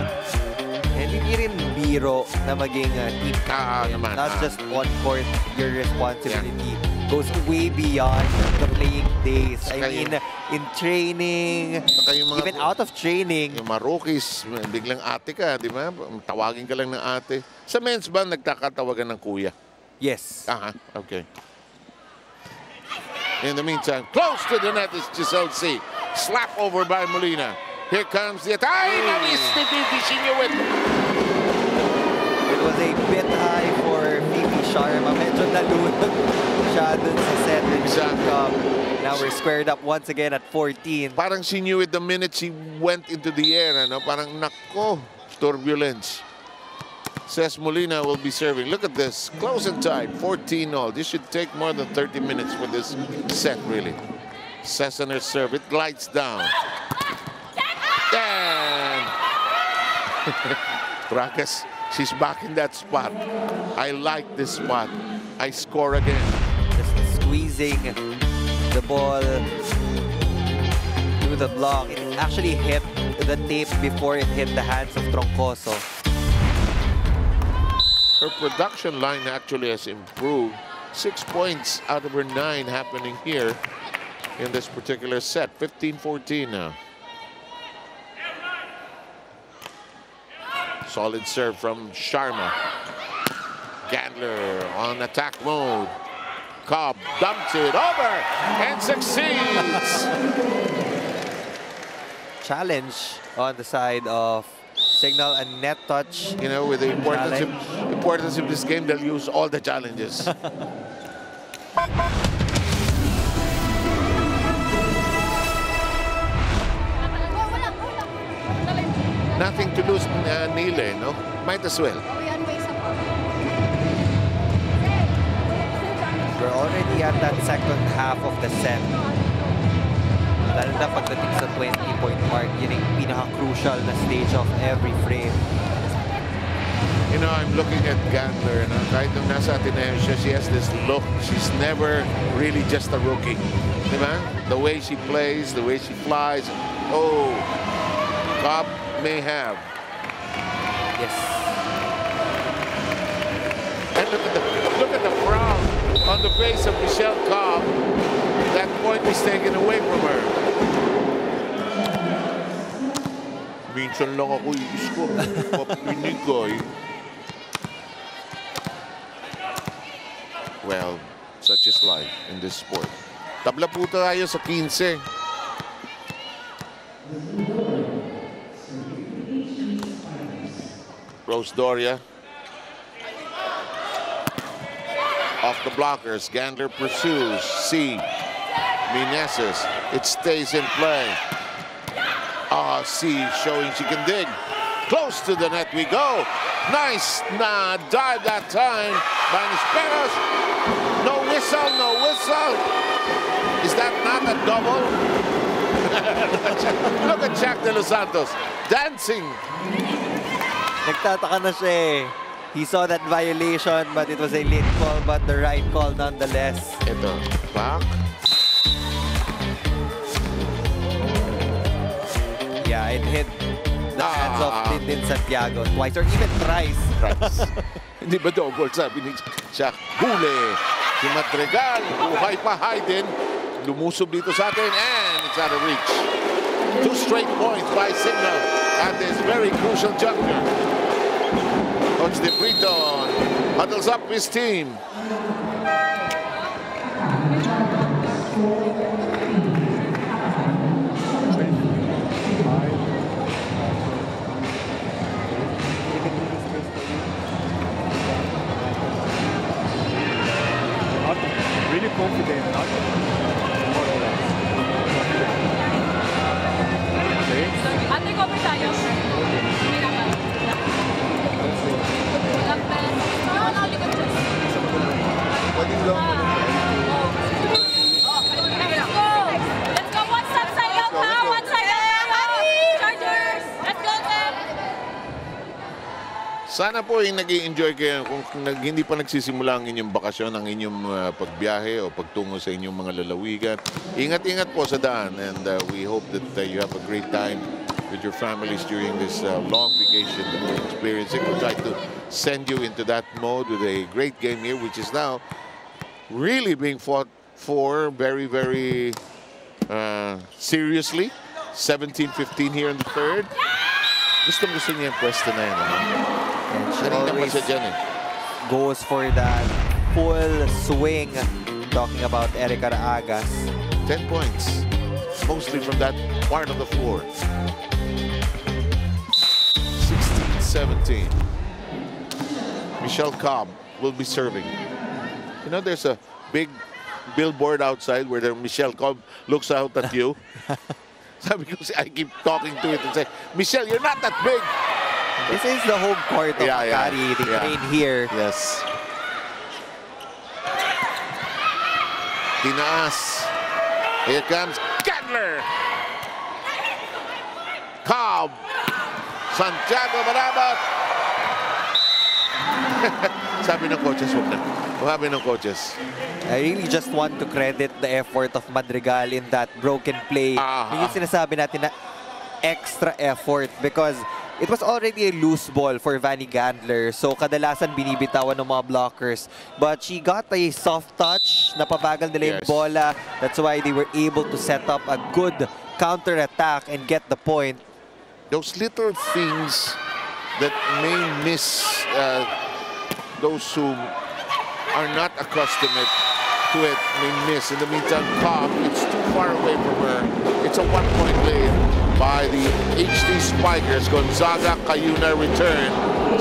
And hindi rin biro na maging team captain. Not just on court, your responsibility goes way beyond the playing days. I mean, in training, even out of training. Yung mga rookies, biglang ate ka, di ba? Tawagin ka lang ng ate. Sa men's ba, nagkakatawagan ng kuya? Yes. Okay. In the meantime, close to the net is Giselle C. Slap over by Molina. Here comes the attack. Ay, na-miss ni Vivi Sinuit. It was a bit high for Vivi Sharma. Medyo nalunod siya dun sa set. Exactly. Now we're squared up once again at 14. Parang she knew it the minute she went into the air. Parang nako, turbulence. Ces Molina will be serving. Look at this. Close and tight. 14-0. This should take more than 30 minutes for this set, really. Ces on her serve. It glides down. And Rakas, she's back in that spot. I like this spot. I score again. Just squeezing the ball through the block. It actually hit the tape before it hit the hands of Troncoso. Her production line actually has improved. 6 points out of her 9 happening here in this particular set. 15-14 now. Solid serve from Sharma. Gandler on attack mode. Cobb dumps it over and succeeds. Challenge on the side of Cignal, a net touch. You know, with the importance of this game, they'll use all the challenges. Nothing to lose, Nile, no? Might as well. We're already at that second half of the set. Lalo na pagdating sa 20-point mark, yun yung pinaka-crucial na stage of every frame. You know, I'm looking at Gandler, and kahit nung nasa Ateneo siya, she has this look. She's never really just a rookie. Diba? The way she plays, the way she flies. Oh, Cobb may have. Yes. And look at the frown on the face of Michelle Cobb. That point was taken away from her. Minsan lang ako i-score. Papinig ko eh. Well, such is life in this sport. Tabla po tayo sa 15. goes Doria. Off the blockers. Gandler pursues. C. Meneses. It stays in play. C showing she can dig. Close to the net we go. Nice dive that time by Nisperos. No whistle, no whistle. Is that not a double? Look at Jack De Los Santos dancing. Nagtataka na siya eh. He saw that violation, but it was a late call, but the right call nonetheless. Ito, back. Yeah, it hit the hands of Tintin Santiago twice or even thrice. Hindi ba double sabi ni Jack? Huli. Si Madrigal, buhay pa Hayden. Lumusob dito sa atin and it's out of reach. 2 straight points by Cignal at this very crucial juncture. Coach De Brito huddles up his team. Really confident, not more or less. Okay. Undercover tayo. Pwedeng long. Let's go! Let's go! One side sa'yo, ha? One side sa'yo! Chargers! Let's go, Sam! Sana po ay nag-i-enjoy kayo kung hindi pa nagsisimula ang inyong bakasyon, ang inyong pagbiyahe o pagtungo sa inyong mga lalawigan. Ingat-ingat po sa daan and we hope that you have a great time with your families during this long vacation that we're experiencing. We'll try to send you into that mode with a great game here, which is now really being fought for very, very seriously. 17-15 here in the third. Gusto niya yung pwesto na yan. And she Kanina pa always siya dyan eh. goes for that full swing. Talking about Erica Raagas. 10 points, mostly from that part of the floor. 16-17. Michelle Cobb will be serving. You know, there's a big billboard outside where Michelle Cobb looks out at you. Sabi ko, I keep talking to it and say, Michelle, you're not that big. This is the home court of Akari. They train here. Yes. Tinaas. Here comes Gandler. Cobb. Santiago Marabat. Sabi ng coaches, wag na. Sabi ng coaches. I really just want to credit the effort of Madrigal in that broken play. Yung sinasabi natin na extra effort because it was already a loose ball for Vanny Gandler. So kadalasan binibitawan ng mga blockers. But she got a soft touch. Napabagal nila yung bola. That's why they were able to set up a good counter-attack and get the point. Those little things that may miss those who are not accustomed to it may miss. In the meantime, Cobb, it's too far away from her. It's a 1-point lead by the HD Spikers. Gonzaga, Cayuna return.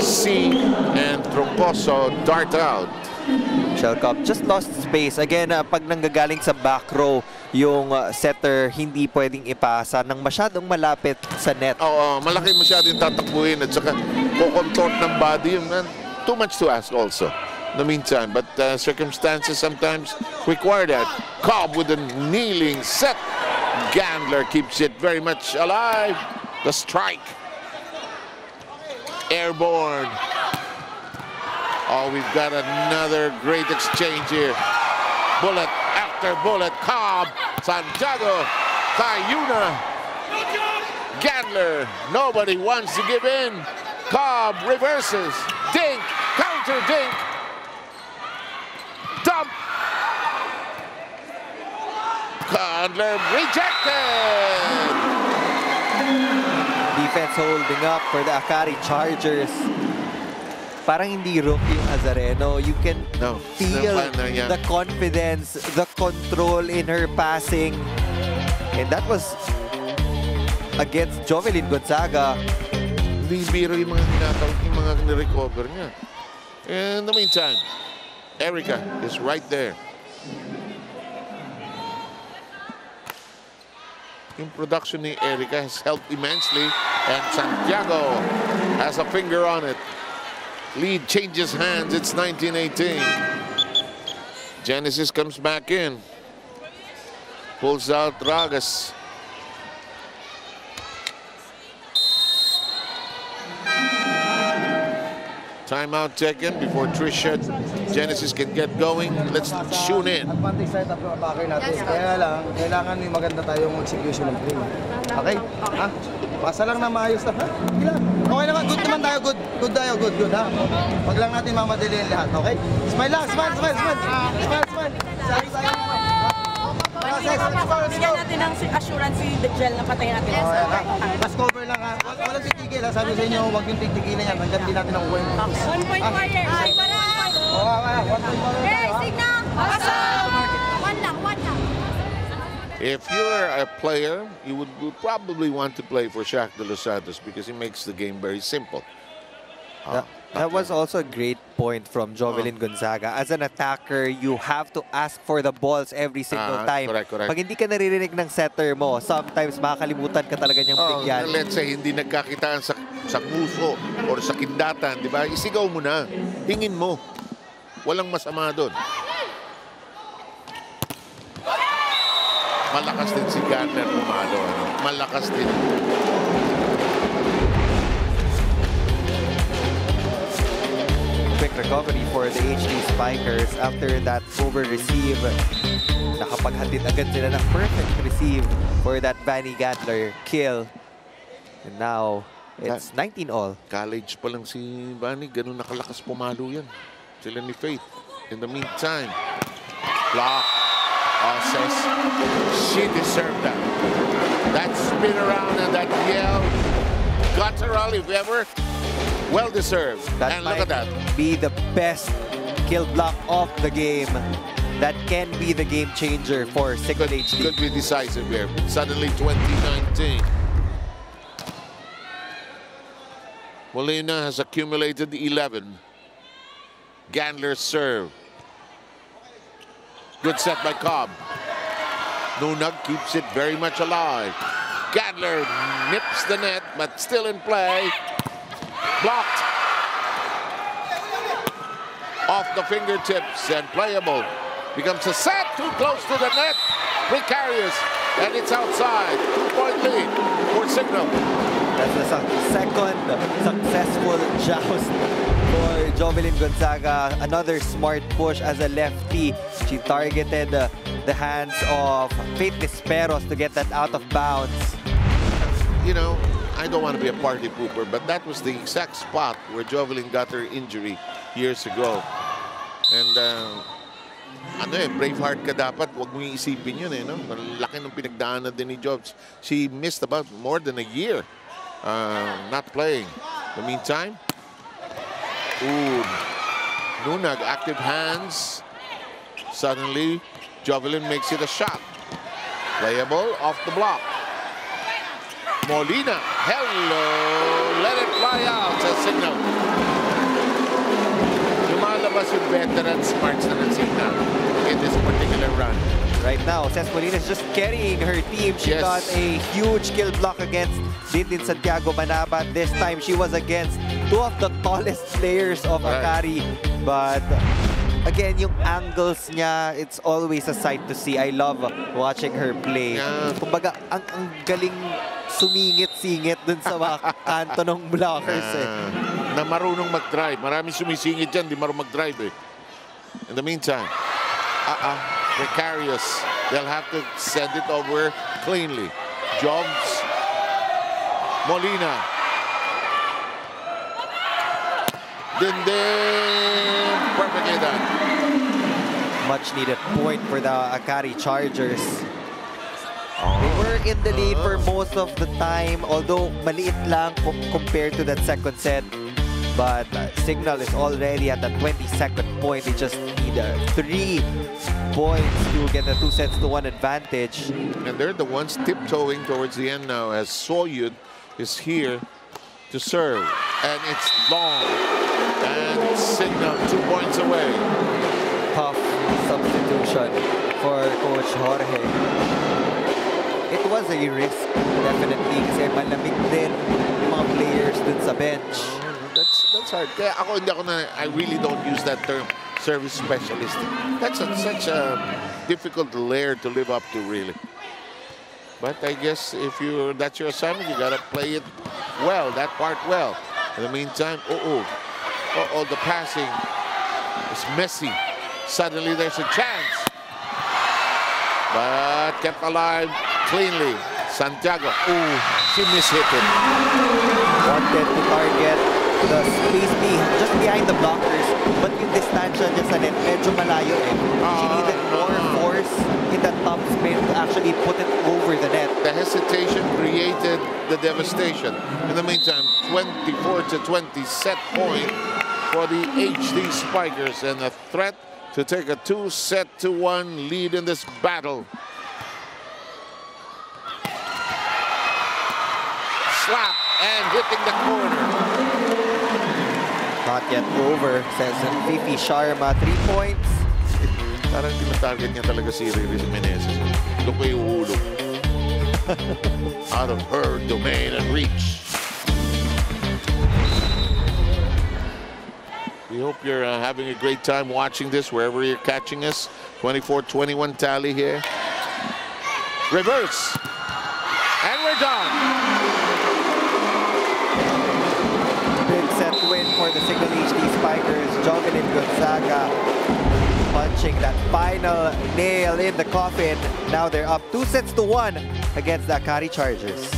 C and Troncoso dart out. Michelle Cobb just lost space. Again, pag nanggagaling sa back row, yung setter hindi pwedeng ipasa nang masyadong malapit sa net. Oo, malaki masyado yung tatakbuhin at saka kukontort ng body. Too much to ask also in the meantime. But circumstances sometimes require that. Cobb with a kneeling set. Gandler keeps it very much alive. The strike. Airborne. Oh, we've got another great exchange here. Bullet after bullet. Cobb, Santiago, Cayuna, Gandler. Nobody wants to give in. Cobb reverses. Dink, counter dink. Dump. Gandler rejected. Defense holding up for the Akari Chargers. Parang hindi rookie yung Azareno. You can feel the confidence, the control in her passing. And that was against Jovelyn Gonzaga. Hindi biro yung mga hinatawag, yung mga nirecover niya. In the meantime, Erica is right there. Yung production ni Erica has helped immensely, and Santiago has a finger on it. Lead changes hands. It's 19-18. Genesis comes back in. Pulls out Ragas. Timeout taken before Trisha Genesis can get going. Let's tune in. Advantage side up yung attacker natin. Kaya lang, kailangan may maganda tayong execution ng play. Okay? Ha? Pasa lang na maayos na. Ha? Okay naman. Good naman tayo. Good tayo. Good ha? Wag lang natin mamadali ang lahat. Okay? Smile lang. Smile. Let's go! Bigyan natin ng assurance si Gel na patayin natin. Mas cover lang ha. Walang titigil ha. Sabi sa inyo, huwag yung titigilin yan. Hanggang di natin nakuha yung focus. 1 point warrior. Ay, parang! Oo, 1 point warrior. Hey, Cignal! One lang. If you're a player, you would probably want to play for Shaq de los Santos because he makes the game very simple. That was also a great point from Jovelyn Gonzaga. As an attacker, you have to ask for the balls every single time. Correct. Pag hindi ka naririnig ng setter mo, sometimes makakalimutan ka talaga niyang bigyan. Let's say, hindi nagkakitaan sa puso or sa kindatan, di ba? Isigaw mo na. Hingin mo. Walang masama doon. Malakas din si Gardner pumalo. Malakas din. Quick recovery for the HD Spikers after that over-receive. Nakapaghatid agad sila ng perfect receive for that Vanny Gadler kill. And now, it's 19-all. College pa lang si Vanny. Ganun nakalakas pumalo yan. Sila ni Faith. In the meantime, block. Says she deserved that. That spin around and that yell. Guttural, if ever. Well deserved. And look at that. Be the best kill block of the game. That can be the game changer for Cignal HD. Could be decisive here. Suddenly 2019. Molina has accumulated 11. Gandler's serve. Good set by Cobb. Nunag keeps it very much alive. Gandler nips the net, but still in play. Blocked. Off the fingertips and playable. Becomes a set, too close to the net. Precarious, and it's outside. 2-point lead for Cignal. That's the second successful joust for Jovelyn Gonzaga. Another smart push as a lefty. She targeted the hands of Faith Nisperos to get that out of bounds. You know, I don't want to be a party pooper, but that was the exact spot where Jovelyn got her injury years ago. And Braveheart ka dapat, wag mo iisipin yun no? Malaki ng pinagdaanan din ni Jobs. She missed about more than a year not playing. In the meantime, Nunag, active hands. Suddenly, Jovelyn makes it a shot. Playable off the block. Molina, hello, let it fly out, says Cignal. Lumalabas yung veteran smarts na ng Cignal in this particular run. Right now, Cesc Molina is just carrying her team. She got a huge kill block against Dindin Santiago Manabat. This time, she was against two of the tallest players of Akari. But again, yung angles niya, it's always a sight to see. I love watching her play. Kumbaga, ang galing sumingit-singit dun sa mga kanto ng blockers na marunong mag-drive. Maraming sumisingit dyan, di marunong mag-drive In the meantime, precarious. They'll have to send it over cleanly. Jobs. Molina. Dindin. Perfectly done. Much needed point for the Akari Chargers. They were in the lead for most of the time, although maliit lang compared to that second set. But Cignal is already at the 22nd point. They just need 3 points to get the 2-1 advantage. And they're the ones tiptoeing towards the end now as Soyud is here to serve. And it's long. And Cignal 2 points away. Tough substitution for Coach Jorge. It was a risk, definitely, kasi malamig din yung mga players dun sa bench. That's hard. Kaya I really don't use that term, service specialist. That's such a difficult layer to live up to, really. But I guess if that's your assignment, you gotta play it well, that part well. In the meantime, the passing is messy. Suddenly there's a chance. But kept alive cleanly. Santiago, she mishit it. Wanted to target the space just behind the blockers, but yung distansya niya sa net, medyo malayo eh. She needed more force in the top spin to actually put it over the net. The hesitation created the devastation. In the meantime, 24-20 set point for the HD Spikers, and a threat to take a 2-1 lead in this battle. Slap and hitting the corner. Not yet over, says Fifi Sharma. 3 points. Parang tinatarget niya talaga si Riri Meneses. Doon ko yung ulo. Out of her domain and reach. We hope you're having a great time watching this wherever you're catching us. 24-21 tally here. Reverse. And we're done. Big set win for the Cignal HD Spikers. Jovelyn Gonzaga punching that final nail in the coffin. Now they're up 2-1 against the Akari Chargers.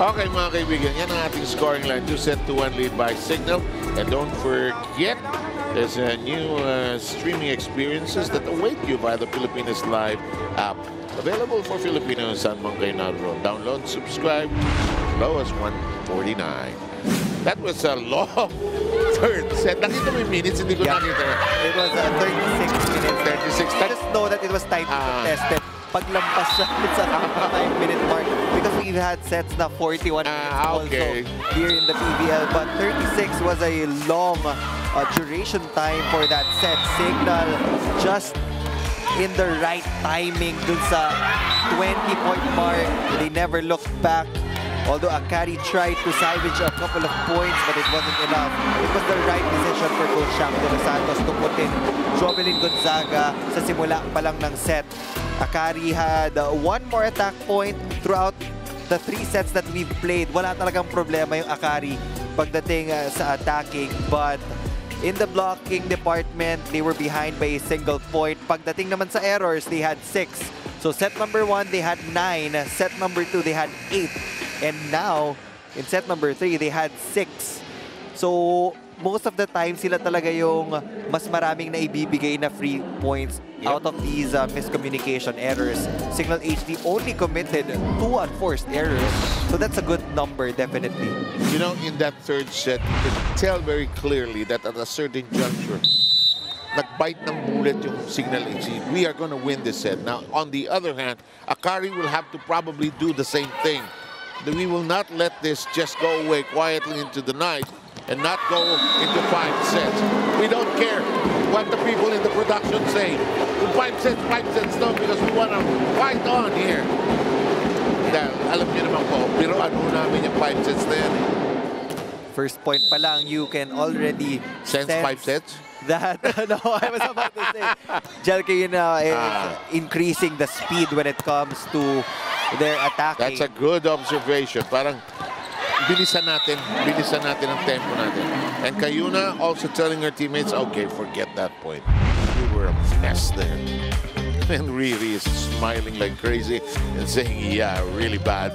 Okay mga kaibigan, yan ang ating scoring line. 2-1 lead by Cignal. And don't forget, there's a new streaming experiences that await you via the Filipinas Live app. Available for Filipinos saan man kayo naroon. Download, subscribe, as low as 149. That was a long third set. Nakita mo yung minutes, hindi ko nakita. It was 36 minutes. 36. I just know that it was tightly contested. Paglampas siya sa 5-minute mark because we've had sets na 41 minutes also here in the PVL, but 36 was a long duration time for that set. Cignal just in the right timing dun sa 20-point mark. They never looked back. Although Akari tried to salvage a couple of points, but it wasn't enough. It was the right decision for Coach Champ de los Santos to put in Jovelyn Gonzaga sa simula pa lang ng set. Akari had one more attack point throughout the 3 sets that we've played. Wala talagang problema yung Akari pagdating sa attacking, but in the blocking department, they were behind by a single point. Pagdating naman sa errors, they had 6. So set number 1, they had 9. Set number 2, they had 8. And now, in set number 3, they had 6. So, most of the time, sila talaga yung mas maraming naibibigay na free points out of these miscommunication errors. Cignal HD only committed 2 unforced errors. So that's a good number, definitely. You know, in that third set, you can tell very clearly that at a certain juncture, nagbite ng bullet yung Cignal HD. We are going to win this set. Now, on the other hand, Akari will have to probably do the same thing. We will not let this just go away quietly into the night and not go into 5 sets. We don't care what the people in the production say. 5 sets, no, because we want to fight on here. Dahil, alam niyo naman po, pero ano namin yung 5 sets na yan. First point pa lang, you can already sense 5 sets? That, no, I was about to say, Jelka is increasing the speed when it comes to their attacking. That's a good observation. Parang bilisan natin ang tempo natin. And Kayuna also telling her teammates, okay, forget that point. We were a mess there. And Riri is smiling like crazy and saying, yeah, really bad.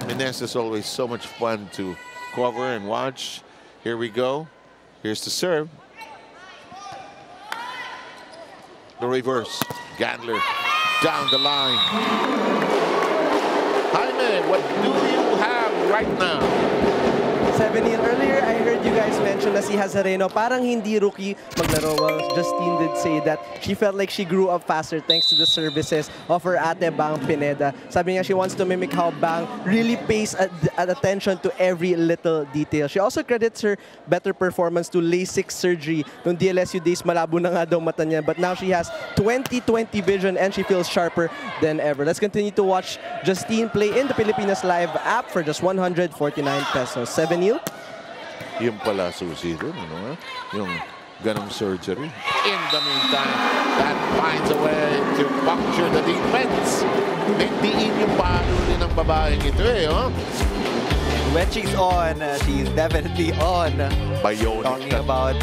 Menes is always so much fun to cover and watch. Here we go. Here's the serve. The reverse. Gandler down the line. Jaime, what do you have right now? 7-year earlier, I heard you guys mention na si Hazareno parang hindi rookie maglaro. Well, Justine did say that she felt like she grew up faster thanks to the services of her ate Bang Pineda. Sabi niya she wants to mimic how Bang really pays attention to every little detail. She also credits her better performance to LASIK surgery. Nung DLSU days, malabo na nga daw mata niya. But now she has 20/20 vision and she feels sharper than ever. Let's continue to watch Justine play in the Pilipinas Live app for just 149 pesos. 7-year. Yung pala susi dun, ano? Yung ganong surgery. In the meantime, that finds a way to puncture the defense. Nagdiin yung palo din ng babaeng ito eh, oh? When she's on, she's definitely on. Bionic. Talking about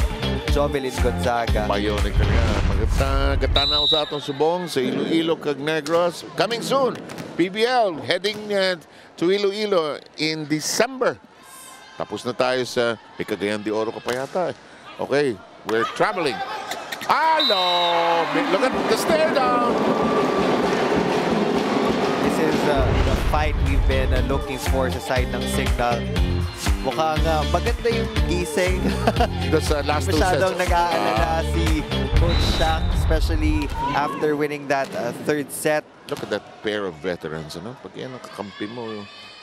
Jovelyn Gonzaga. Bionic talaga. Gatanaw sa atong subong sa Iloilo kag Negros. Coming soon, PVL heading to Iloilo in December. Tapos na tayo sa Cagayan de Oro ka pa yata. Okay, we're traveling. Hello! Look at the stare down. This is the fight we've been looking for sa side ng Cignal. Mukhang maganda yung gising. Because last 2 sets. Masyadong nag-aalala si Coach Shaq, especially after winning that 3rd set. Look at that pair of veterans. Ano? Pag yan ang kakampi mo,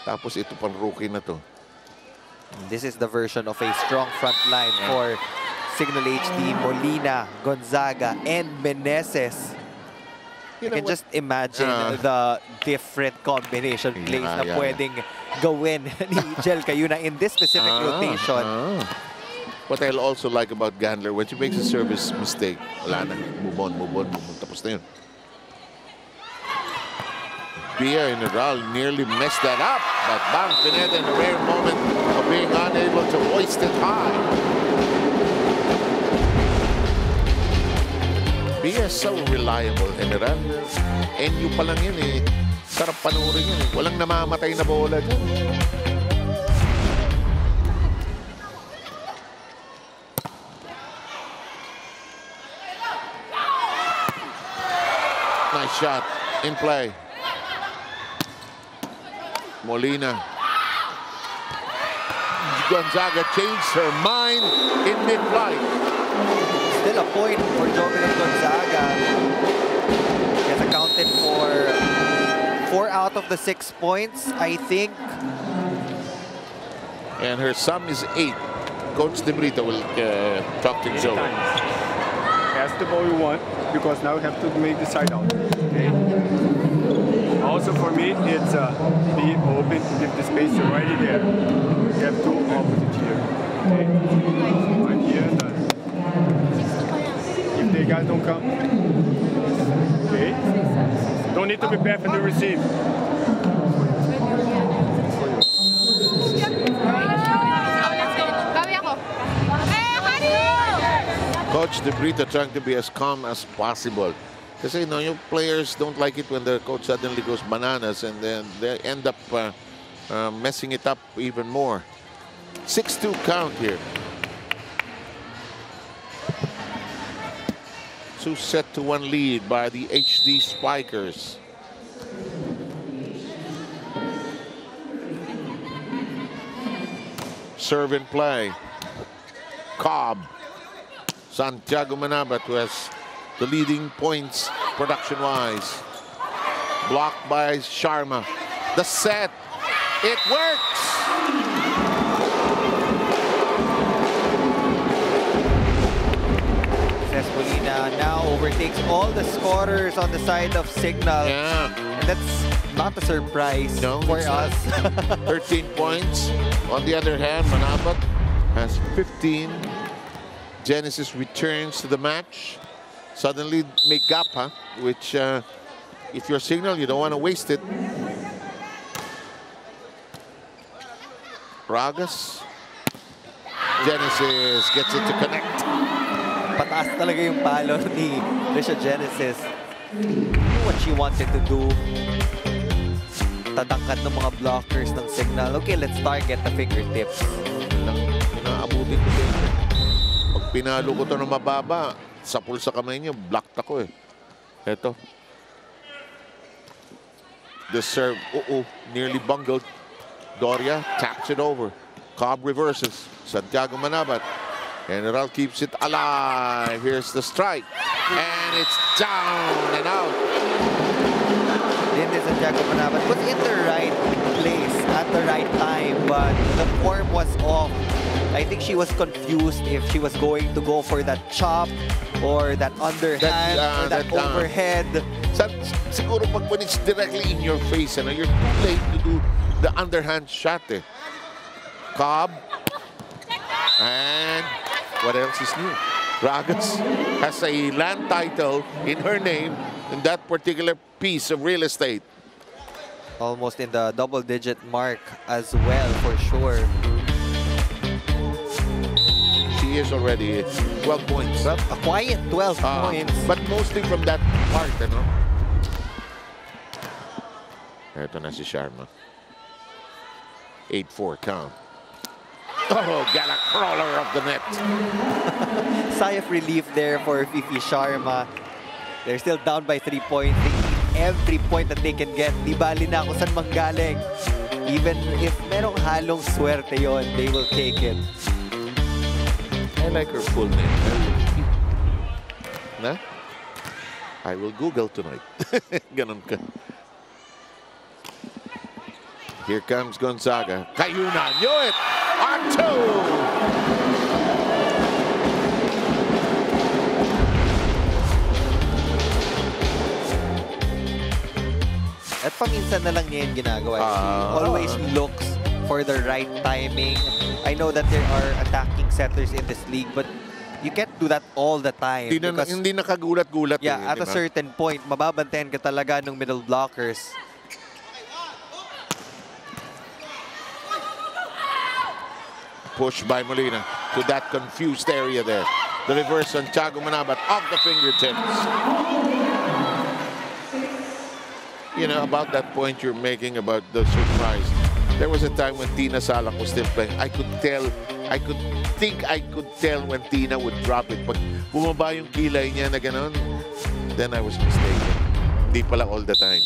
tapos ito pang rookie na to. This is the version of a strong front line for Cignal HD, Molina, Gonzaga, and Meneses. You can just imagine the different combination plays na pwedeng gawin ni Jel Kayuna in this specific rotation. What I'll also like about Gandler, when she makes a service mistake, wala na. Move on. Tapos na yun. Bia in the round nearly messed that up, but Bang Pineda in a rare moment of being unable to hoist it high. Bia is so reliable, General. NU pa lang yun eh. Sarap panurin yun eh. Walang namamatay na bola dyan. Nice shot in play. Molina. Gonzaga changed her mind in mid-flight. Still a point for Jovelyn Gonzaga. She has accounted for 4 out of the 6 points, I think. And her sum is 8. Coach De Brito will talk to Joe. That's the ball we want, because now we have to make the side out. Okay? Also for me, it's be open to give the space right there. We have 2 opposite here. Okay? Right here, done. If the guys don't come, okay? Don't need to be bad for the receive. Coach De Brito trying to be as calm as possible. Because, you know, your players don't like it when the coach suddenly goes bananas and then they end up messing it up even more. 6-2 count here. Two set to 1 lead by the HD Spikers. Serve and play. Cobb. Santiago Manabat, who has the leading points production-wise. Blocked by Sharma. The set. It works! Molina now overtakes all the scorers on the side of Cignal. Yeah. And that's not a surprise for us. 13 points. On the other hand, Manabat has 15. Genesis returns to the match. Suddenly make gap, huh? Which, if you're Cignal, you don't want to waste it. Ragas. Genesis gets it to connect. Pataas talaga yung palo ni Risha Genesis. What she wanted to do. Tadangkad ng mga blockers ng Cignal. Okay, let's target the fingertips. Inaabutin ko din. Pag pinalo ko to ng mababa, sapul sa kamay niya, blocked ako eh. Eto. The serve, nearly bungled. Doria taps it over. Cobb reverses. Santiago Manabat. General keeps it alive. Here's the strike. And it's down and out. Lindy Santiago Manabat was in the right place at the right time, but the form was off. I think she was confused if she was going to go for that chop or that underhand or that overhead. Siguro pag when it's directly in your face, and you're too late to do the underhand shot. Cobb. And what else is new? Ragas has a land title in her name in that particular piece of real estate. Almost in the double-digit mark as well, for sure. She is already 12 points. A quiet 12 points. But mostly from that part, you know? Ito na si Sharma. 8-4 count. Oh, got a crawler of the net. Sigh of relief there for Fifi Sharma. They're still down by 3 points. They need every point that they can get. Di bali na kung saan manggaling. Even if merong halong swerte yon, they will take it. I like her full name. Na? I will Google tonight. Ganon ka. Here comes Gonzaga. Cayuna, knew it! On 2! At paminsan na lang niya yung ginagawa. He always looks for the right timing. I know that there are attacking setters in this league, but you can't do that all the time. Hindi nakagulat-gulat. Yeah, at a certain point, mababantayan ka talaga ng middle blockers. Push by Molina to that confused area there. The reverse Santiago Manabat off the fingertips. You know, about that point you're making about the surprise. There was a time when Tina Salak was still playing. I could tell when Tina would drop it. Pag bumaba yung kilay niya na ganon, then I was mistaken. Hindi pala all the time.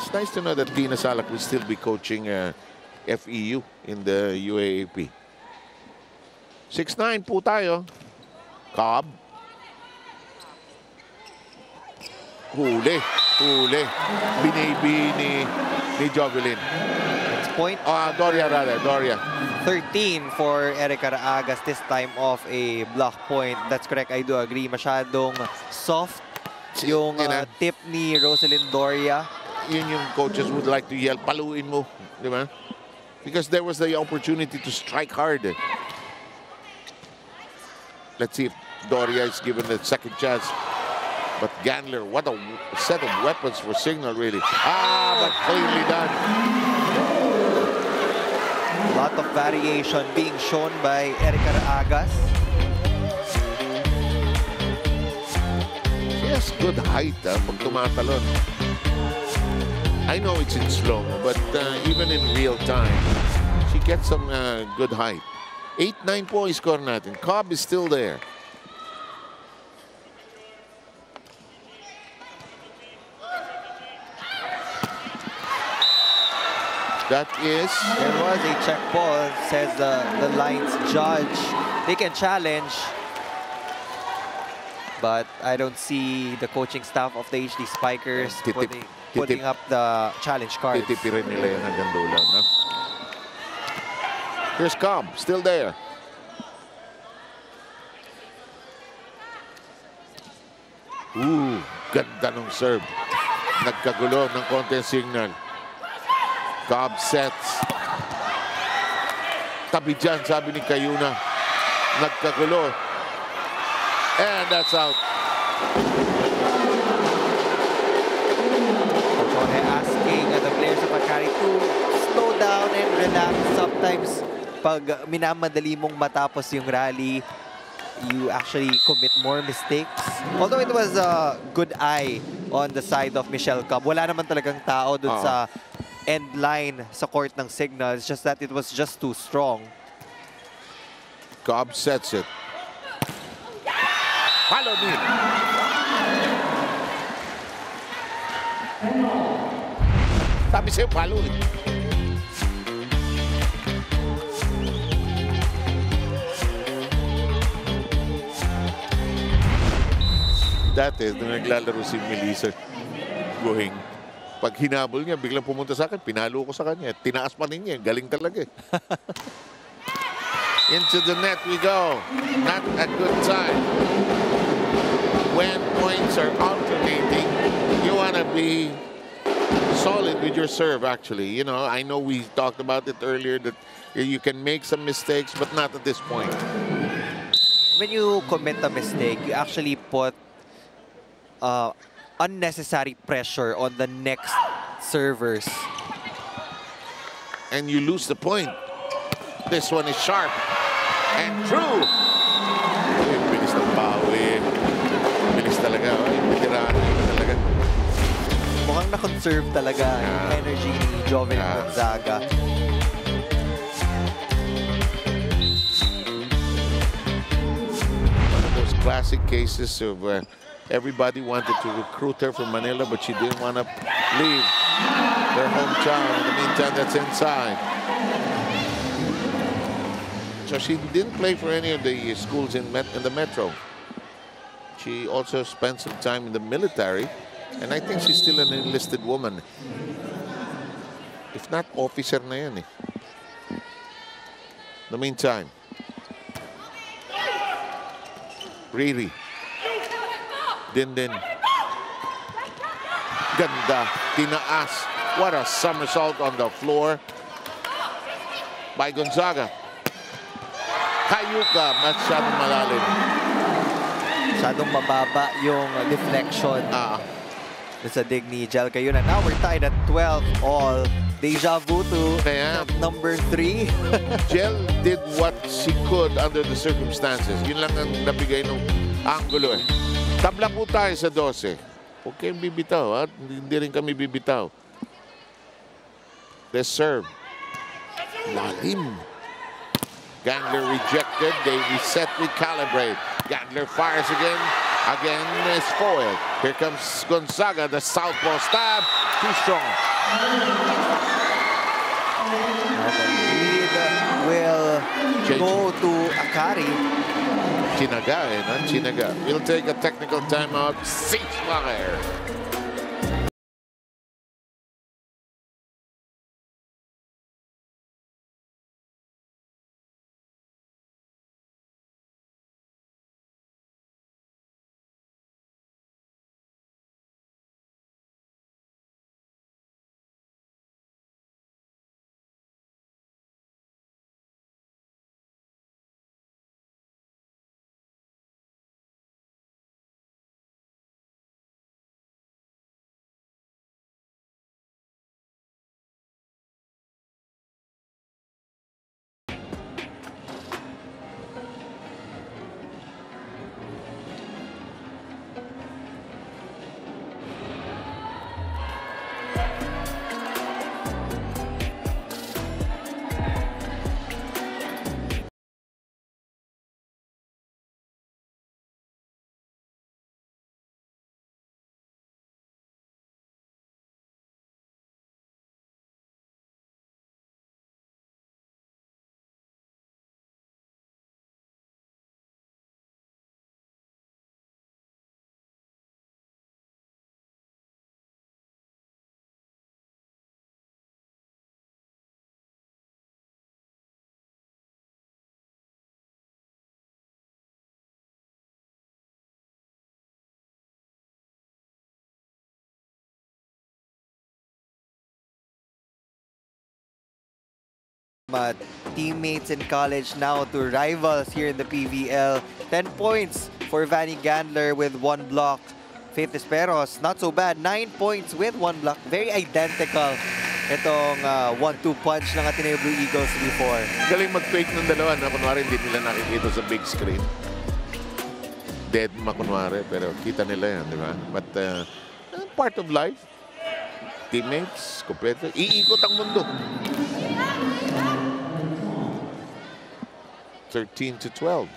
It's nice to know that Tina Salak will still be coaching FEU in the UAAP. 6-9 po tayo. Cobb. Huli. Binibi ni Jovelyn. Next point. Doria rather. Doria. 13 for Erica Raagas, this time off a block point. That's correct, I do agree. Masyadong soft yung tip ni Rosalind Doria. Yun yung coaches would like to yell, paluin mo. Di ba? Because there was the opportunity to strike hard. Let's see if Doria is given the second chance. But Gandler, what a set of weapons for Cignal, really. But cleanly done. A lot of variation being shown by Erica Raagas. She has has good height pag tumatalon. I know it's in slow-mo, but even in real time, she gets some good height. 8-9 po yung score natin. Cobb is still there. That is... There was a check ball, says the line's judge. They can challenge. But I don't see the coaching staff of the HD Spikers putting up the challenge cards. Titipirin nila yan hanggang dulo, no? Here's Cobb, still there. Ooh, ganda nung serve. Nagkagulo ng konti signal. Cobb sets. Tabi dyan, sabi ni Kayuna. Nagkagulo. And that's out. Coach asking the players of Akari to slow down and relax. Sometimes, pag minamadali mong matapos yung rally, you actually commit more mistakes. Although it was a good eye on the side of Michelle Cobb. Wala naman talagang tao dun sa end line sa court ng Cignal. It's just that it was just too strong. Cobb sets it. Follow me. Sabi sa'yo, follow it. Dati, nung naglalaro si Melissa Guhing, pag hinabol niya, biglang pumunta sa akin, pinalo ko sa kanya. Tinaas pa rin niya. Galing talaga eh. Into the net we go. Not a good time. When points are alternating, you want to be solid with your serve, actually. You know, I know we talked about it earlier that you can make some mistakes, but not at this point. When you commit a mistake, you actually put unnecessary pressure on the next servers. And you lose the point. This one is sharp and true. Bilis ng bawi. Bilis talaga. Veterano talaga. Mukhang na-conserve talaga yung energy ni Joven Gonzaga. One of those classic cases of everybody wanted to recruit her from Manila, but she didn't want to leave their hometown. In the meantime, that's inside. So she didn't play for any of the schools in the metro. She also spent some time in the military, and I think she's still an enlisted woman. If not, officer na yan eh. In the meantime, Riri. Din. Ganda. Tinaas. What a somersault on the floor by Gonzaga. Kayuka, masyadong malalim. Masyadong mababa yung deflection sa dig ni Jel Kayuna. Now we're tied at 12 all. Deja vu to number 3. Jel did what she could under the circumstances. Yun lang ang nabigay ng angulo eh. Tabla po tayo sa 12. Huwag kayong bibitaw, ha? Hindi rin kami bibitaw. Let's serve. Lalim. Gangler rejected. They reset, recalibrate. Gangler fires again. Again is foiled. Here comes Gonzaga, the southpaw stab. Too strong. The lead will go to Akari. Chinaga, eh, no? Chinaga. We'll take a technical timeout. Ceasefire. teammates in college now to rivals here in the PVL. 10 points for Vanny Gandler with 1 block. Faith Esperos, not so bad. 9 points with 1 block. Very identical itong 1-2 punch ng Ateneo Blue Eagles before. Galing mag-fake ng dalawa na kunwari hindi nila nakikita sa big screen. Dead makunwari, pero kita nila yan, di ba? But part of life. Teammates, kompleto. Iikot ang mundo. 13-12.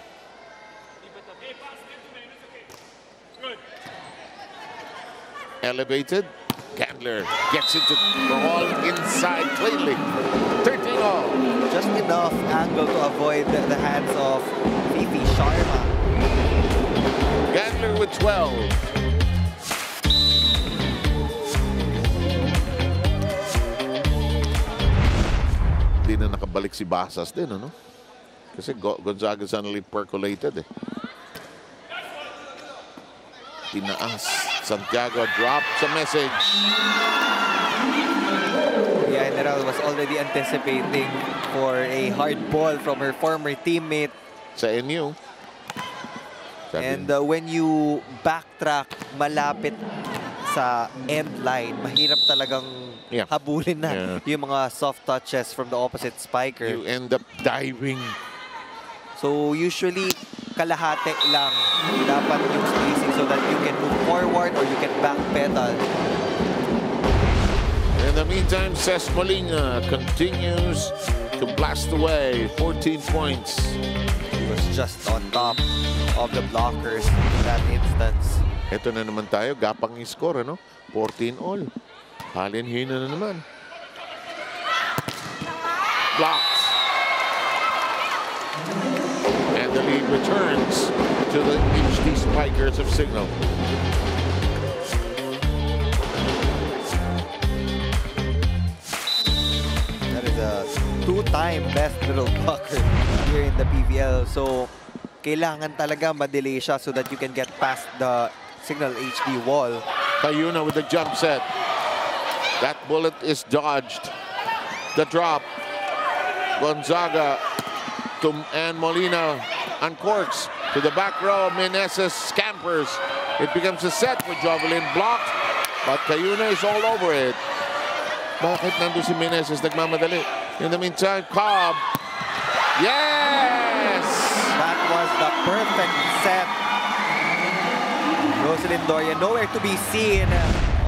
Elevated. Gandler gets into the ball inside cleanly. 13-all. Just enough angle to avoid the hands of Fifi Sharma. Gandler with 12. Hindi na nakabalik si Basas din, ano? Kasi Gonzaga suddenly percolated, eh. Tinaas. Santiago drops a message. The General was already anticipating for a hard ball from her former teammate. Sa NU. And when you backtrack malapit sa end line, mahirap talagang habulin na yung mga soft touches from the opposite spiker. You end up diving. So usually, kalahati lang dapat yung spacing so that you can move forward or you can backpedal. In the meantime, Cesc Molina continues to blast away. 14 points. He was just on top of the blockers in that instance. Ito na naman tayo, gapang score, ano? 14-all. Halin-hina na naman. Blocked. And the lead returns to the HD Spikers of Cignal. That is a 2-time best middle blocker here in the PVL. So, kailangan talaga ma-delay siya so that you can get past the Cignal HD wall. Cayuna with the jump set. That bullet is dodged. The drop. Gonzaga and Molina uncorks to the back row. Meneses scampers. It becomes a set for Jovelyn. Blocked, but Cayuna is all over it. Bakit nandun si Meneses nagmamadali? In the meantime, Cobb. Yes! That was the perfect set. Rosalyn Doria nowhere to be seen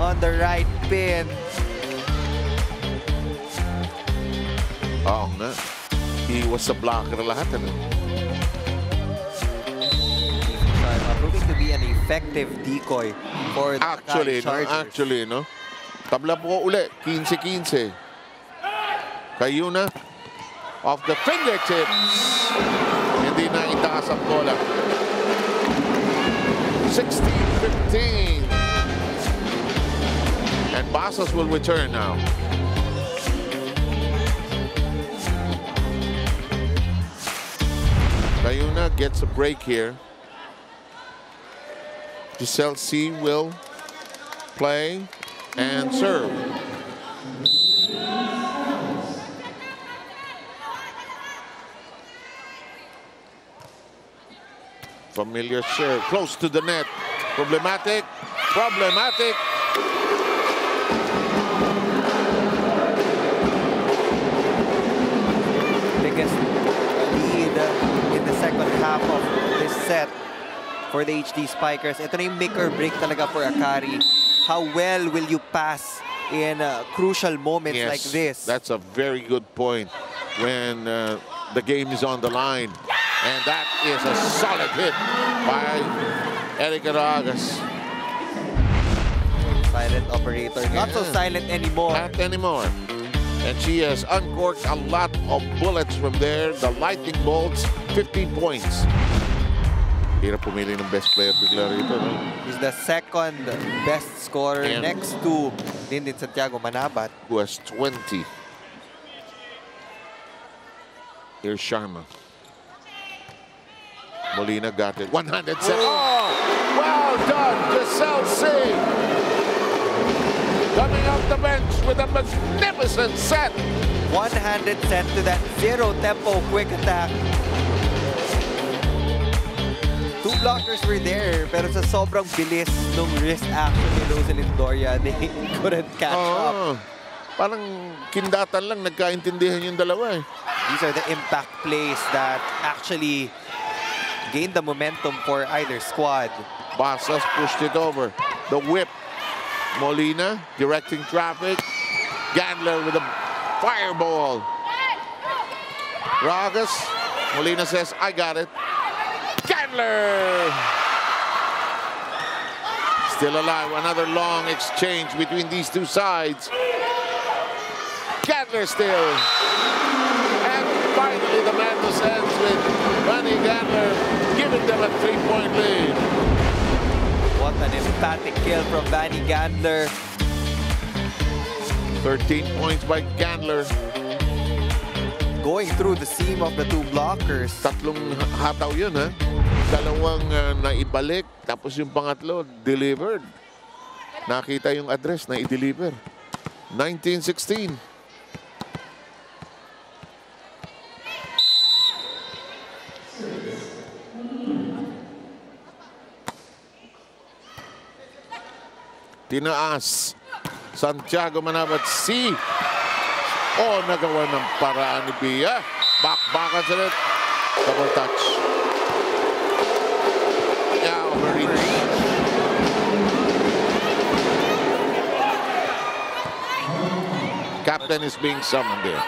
on the right pin. Oo nga. He was a blocker lahat, ano? Proving to be an effective decoy for the Akari Chargers. Actually, no? Tabla po uli, 15-15. Cayuna off the fingertips. Hindi na itaas ang bola. 16-15. And Basas will return now. Cayuna gets a break here. Giselle C will play and serve. Familiar serve, close to the net. Problematic, problematic. Biggest lead in the second half of this set for the HD Spikers. Ito na yung make or break talaga for Akari. How well will you pass in crucial moments like this? That's a very good point when the game is on the line. And that is a solid hit by Erica Ragas. Silent operator. Not so silent anymore. Not anymore. And she has uncorked a lot of bullets from there. The lightning bolts, 15 points. Hirap pumili ng best player bigla rito, no? He's the second best scorer next to Dindin Santiago Manabat, who has 20. Here's Sharma. Molina got it. 100 set. Oh, well done, Giselle C. Coming off the bench with a magnificent set. one-handed set to that zero-tempo quick attack. Two blockers were there, pero sa sobrang bilis nung wrist action ni Rosalind Doria, they couldn't catch up. Parang kindatan lang, nagkaintindihan yung dalawa eh. These are the impact plays that actually gained the momentum for either squad. Basas pushed it over. The whip. Molina directing traffic. Gandler with a fireball. Ragas. Molina says, I got it. Gandler! Still alive. Another long exchange between these two sides. Gandler still. And finally the madness ends with Vanny Gandler giving them a 3-point lead. What an emphatic kill from Vanny Gandler. 13 points by Gandler. Going through the seam of the two blockers. Tatlong hataw yun, ha? Dalawang naibalik, tapos yung pangatlo, delivered. Nakita yung address na i-deliver. 19-16. Tinaas. Santiago Manabat C. Oh, nagawa ng paraan ni Bia. Back-backan sa net. Double touch. Yeah, overreach. Captain is being summoned there.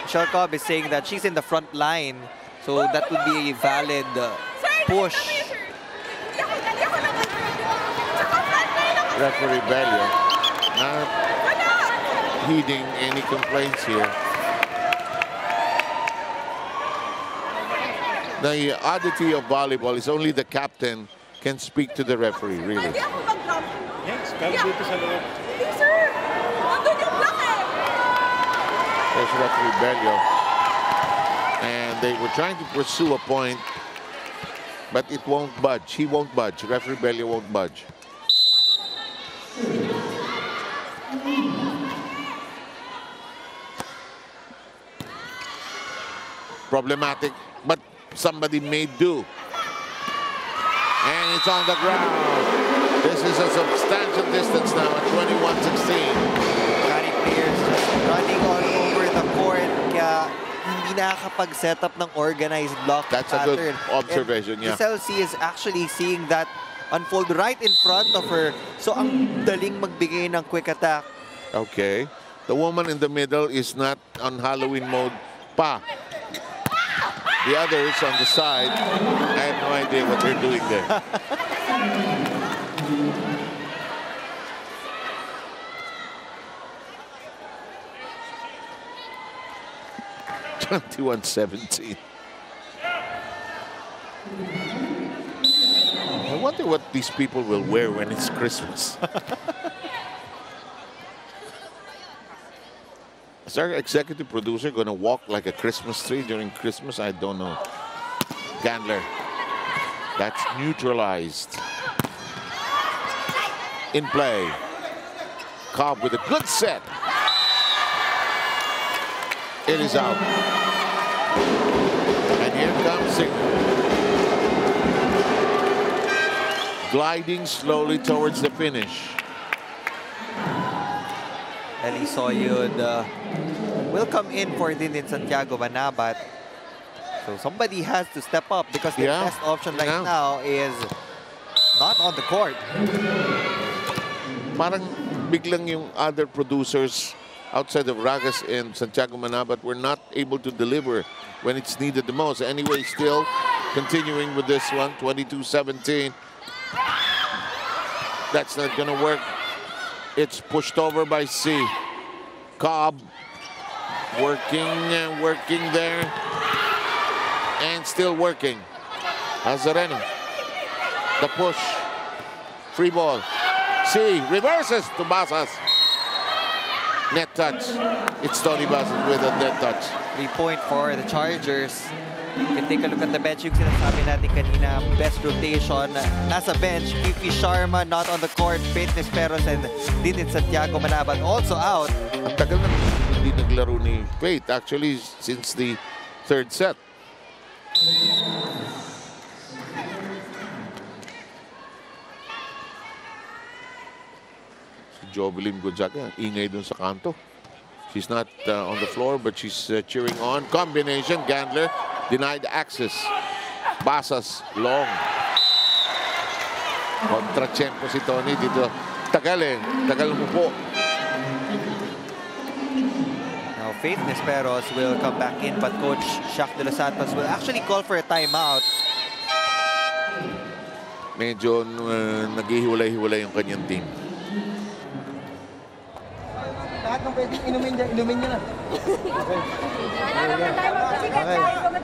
Michelle Cobb is saying that she's in the front line, so that would be a valid push. Referee Bello not heeding any complaints here. The oddity of volleyball is only the captain can speak to the referee, really. Yes, dito sa loob. There's referee Bello. And they were trying to pursue a point, but it won't budge. He won't budge. Referee Bello won't budge. Problematic, but somebody may do. And it's on the ground. This is a substantial distance now at 21-16. Akari players just running all over the court. Kaya hindi nakakapag-set up ng organized block That's pattern. a good observation, And yeah. SLC is actually seeing that unfold right in front of her. So ang daling magbigay ng quick attack. Okay. The woman in the middle is not on Halloween mode pa. The others on the side, I have no idea what they're doing there. (21-17). I wonder what these people will wear when it's Christmas. Is our executive producer going to walk like a Christmas tree during Christmas? I don't know. Gandler. That's neutralized. In play. Cobb with a good set. It is out. And here comes Cignal. Gliding slowly towards the finish. Eli Soyud will come in for Dindin Santiago Manabat. So somebody has to step up because the best option right now is not on the court. Parang biglang yung other producers outside of Ragas and Santiago Manabat were not able to deliver when it's needed the most. Anyway, still continuing with this one, 22-17. That's not going to work. It's pushed over by C. Cobb working and working there. And still working. Azareno. The push. Free ball. C reverses to Basas. Net touch. It's Tony Basas with a net touch. 3-point for the Chargers. You can take a look at the bench. Yung sinasabi natin kanina, best rotation. Nasa bench, Fifi Sharma not on the court. Faith Nesperos and Dindin Santiago Manabat also out. Ang tagal na hindi naglaro ni Faith. Actually, since the third set. Si Jovelyn Gonzaga, ingay dun sa kanto. She's not on the floor, but she's cheering on. Combination, Gandler denied access. Basas, long. Kontra-tiyempo si Tony dito. Tagal eh. Tagal mo po. Now, Faith Nesperos will come back in, but Coach Shaq de los Santos will actually call for a timeout. Medyo naghihiwalay-hiwalay yung kanyang team. Lahat ng pwedeng inumin niya na. Okay.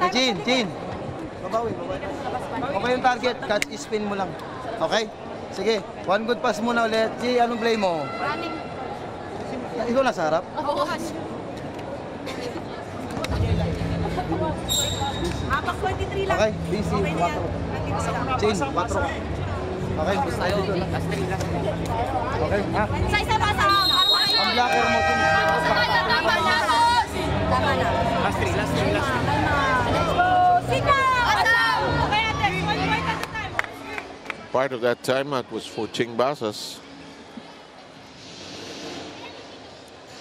Okay. Chin. Babawi. Okay yung target, catch spin mo lang. Okay? Sige, one good pass muna ulit. G, anong play mo? Running. Ikaw na sa harap? Apak 23 lang. Okay, busy. Okay na yan. 4. Chin, 4. Okay, gusto tayo dito. Okay, ha? Isa-isa pa sa Ang blocker mo, Chin. Tama na. Last three. Let's go. Signal! Okay, ate. 1 point at a time. Part of that timeout was for Ching Basas.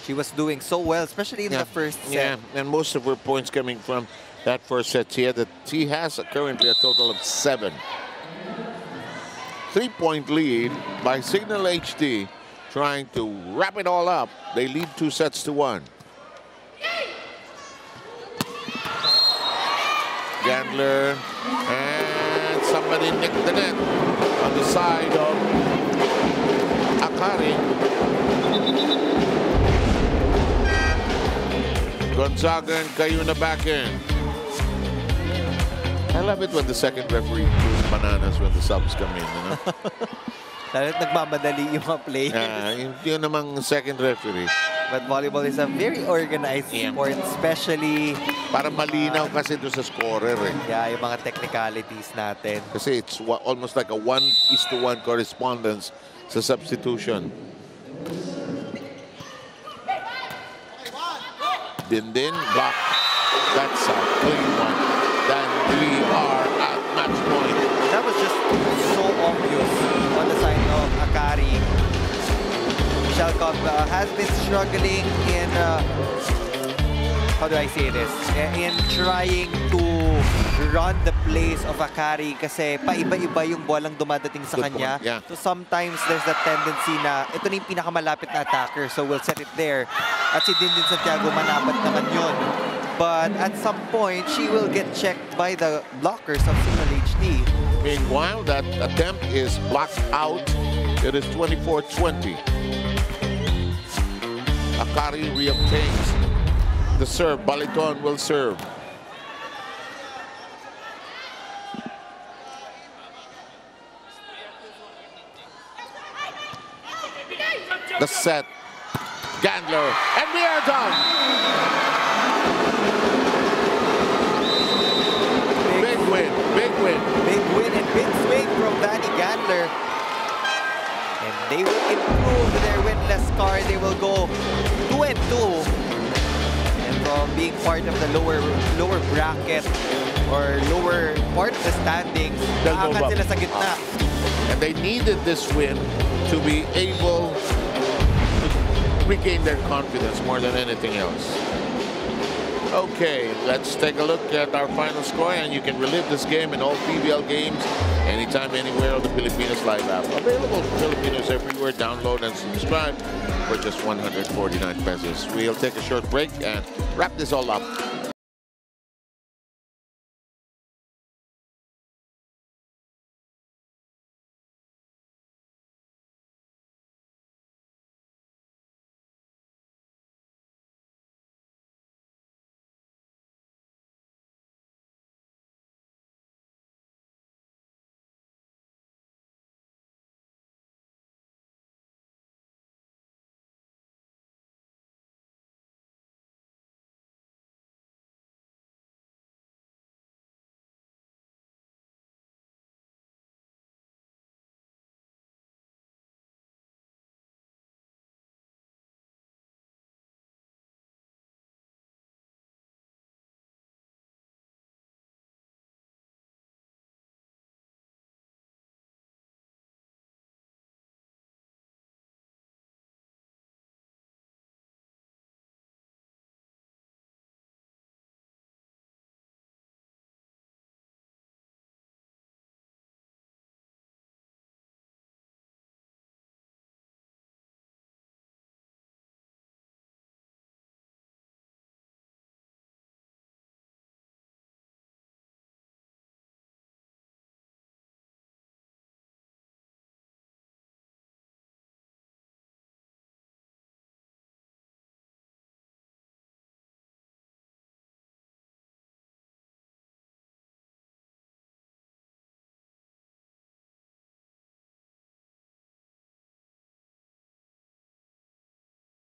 She was doing so well, especially in the first set. Yeah, and most of her points coming from that first set. She has currently a total of 7. 3-point lead by Cignal HD, trying to wrap it all up. They lead 2-1. Gandler, and somebody nicked the net on the side of Akari. Gonzaga and Cayuna back in. I love it when the second referee throws bananas when the subs come in, you know? Lalo't nagmamadali yung mga play. Yun namang second referee. But volleyball is a very organized sport, especially para malinaw kasi doon sa scorer eh. Yeah, yung mga technicalities natin. Kasi it's almost like a 1:1 correspondence sa substitution. Din, block. That's a clean one. Then we are at match point. That was just so obvious on the side of Akari. Michelle Cobb has been struggling in, how do I say this? In trying to run the plays of Akari kasi paiba-iba yung bolang dumadating sa kanya. Yeah. So sometimes there's that tendency na ito na yung pinakamalapit na attacker, so we'll set it there. At si Dindin Santiago manapat naman yun. But at some point, she will get checked by the blockers of Cignal HD. Meanwhile, that attempt is blocked out. It is 24-20. Akari reobtains the serve. Baliton will serve. The set. Gandler. And we are done. Big win. Big win. Big win and big swing from Danny Gandler. And they will improve their winless score. They will go 2-2. And from being part of the lower bracket or lower part of the standings, aangat sila sa gitna. And they needed this win to be able to regain their confidence more than anything else. Okay, let's take a look at our final score, and you can relive this game and all PVL games anytime, anywhere on the Filipinos Live app. Available for Filipinos everywhere. Download and subscribe for just 149 pesos. We'll take a short break and wrap this all up.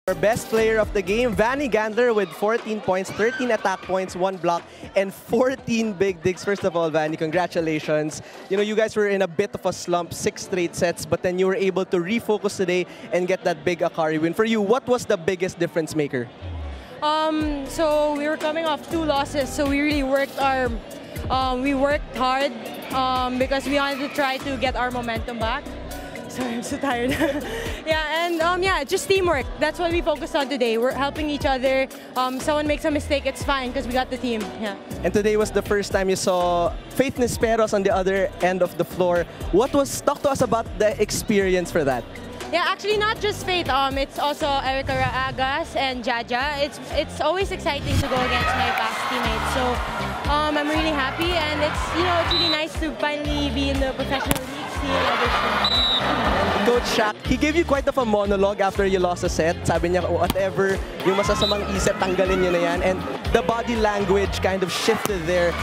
Our best player of the game, Vanny Gandler with 14 points, 13 attack points, 1 block, and 14 big digs. First of all, Vanny, congratulations. You know, you guys were in a bit of a slump, 6 straight sets, but then you were able to refocus today and get that big Akari win. For you, what was the biggest difference maker? So we were coming off 2 losses, so we really worked hard because we wanted to try to get our momentum back. Sorry, I'm so tired. Yeah, and yeah, just teamwork. That's what we focused on today. We're helping each other. Someone makes a mistake, it's fine because we got the team. Yeah. And today was the first time you saw Faith Nisperos on the other end of the floor. Talk to us about the experience for that. Yeah, actually not just Faith. It's also Erica Raagas and Jaja. It's always exciting to go against my past teammates. So I'm really happy, and it's really nice to finally be in the professional league. Coach Shaq, he gave you quite of a monologue after you lost a set. Sabi niya, whatever yung masasamang isip, tanggalin niyo na yan. And the body language kind of shifted there.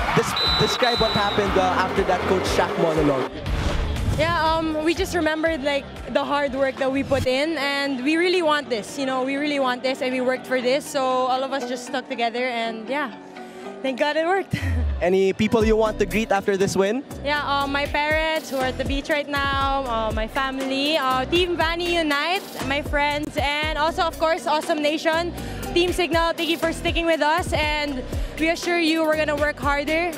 Describe what happened after that Coach Shaq monologue. Yeah, we just remembered like the hard work that we put in, and we really want this. We really want this, and we worked for this. So all of us just stuck together, and yeah, thank God it worked. Any people you want to greet after this win? Yeah, my parents who are at the beach right now, my family, Team Vanny Unite, my friends, and also of course Awesome Nation, Team Cignal. Thank you for sticking with us, and we assure you we're gonna work harder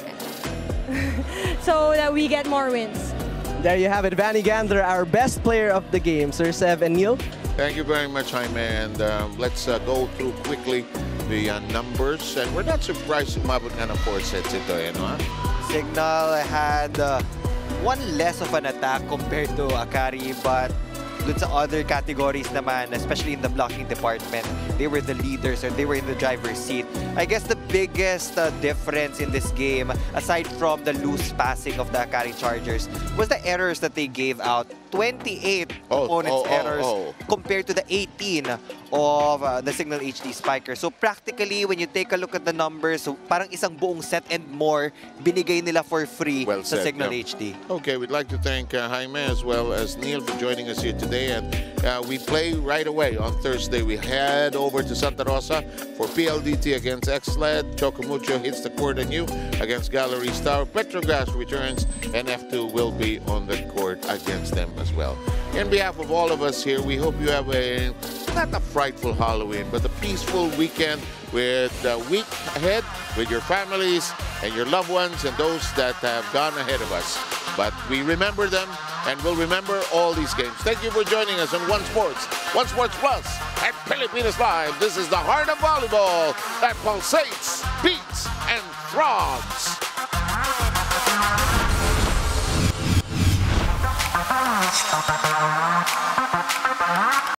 so that we get more wins. There you have it, Vanny Gandler, our best player of the game. Sir Sev and Neil. Thank you very much, Jaime. And let's go through quickly the numbers. And we're not surprised umabot nga ng 4 sets ito, no? Cignal had one less of an attack compared to Akari, but dun sa other categories naman, especially in the blocking department, they were the leaders or they were in the driver's seat. I guess the biggest difference in this game, aside from the loose passing of the Akari Chargers, was the errors that they gave out. 28 opponents' errors compared to the 18 of the Cignal HD Spikers. So practically, when you take a look at the numbers, so parang isang buong set and more binigay nila for free sa Cignal HD. Okay, we'd like to thank Jaime as well as Neil for joining us here today. And we play right away on Thursday. We head over to Santa Rosa for PLDT against XLED. Chocomucho hits the court anew against Gallery Star. Petrogas returns, and F2 will be on the court against them as well. In behalf of all of us here, we hope you have not a frightful Halloween, but a peaceful weekend with a week ahead with your families and your loved ones and those that have gone ahead of us. But we remember them, and we'll remember all these games. Thank you for joining us on One Sports Plus at Pilipinas Live. This is the heart of volleyball that pulsates, beats, and throbs. Stop.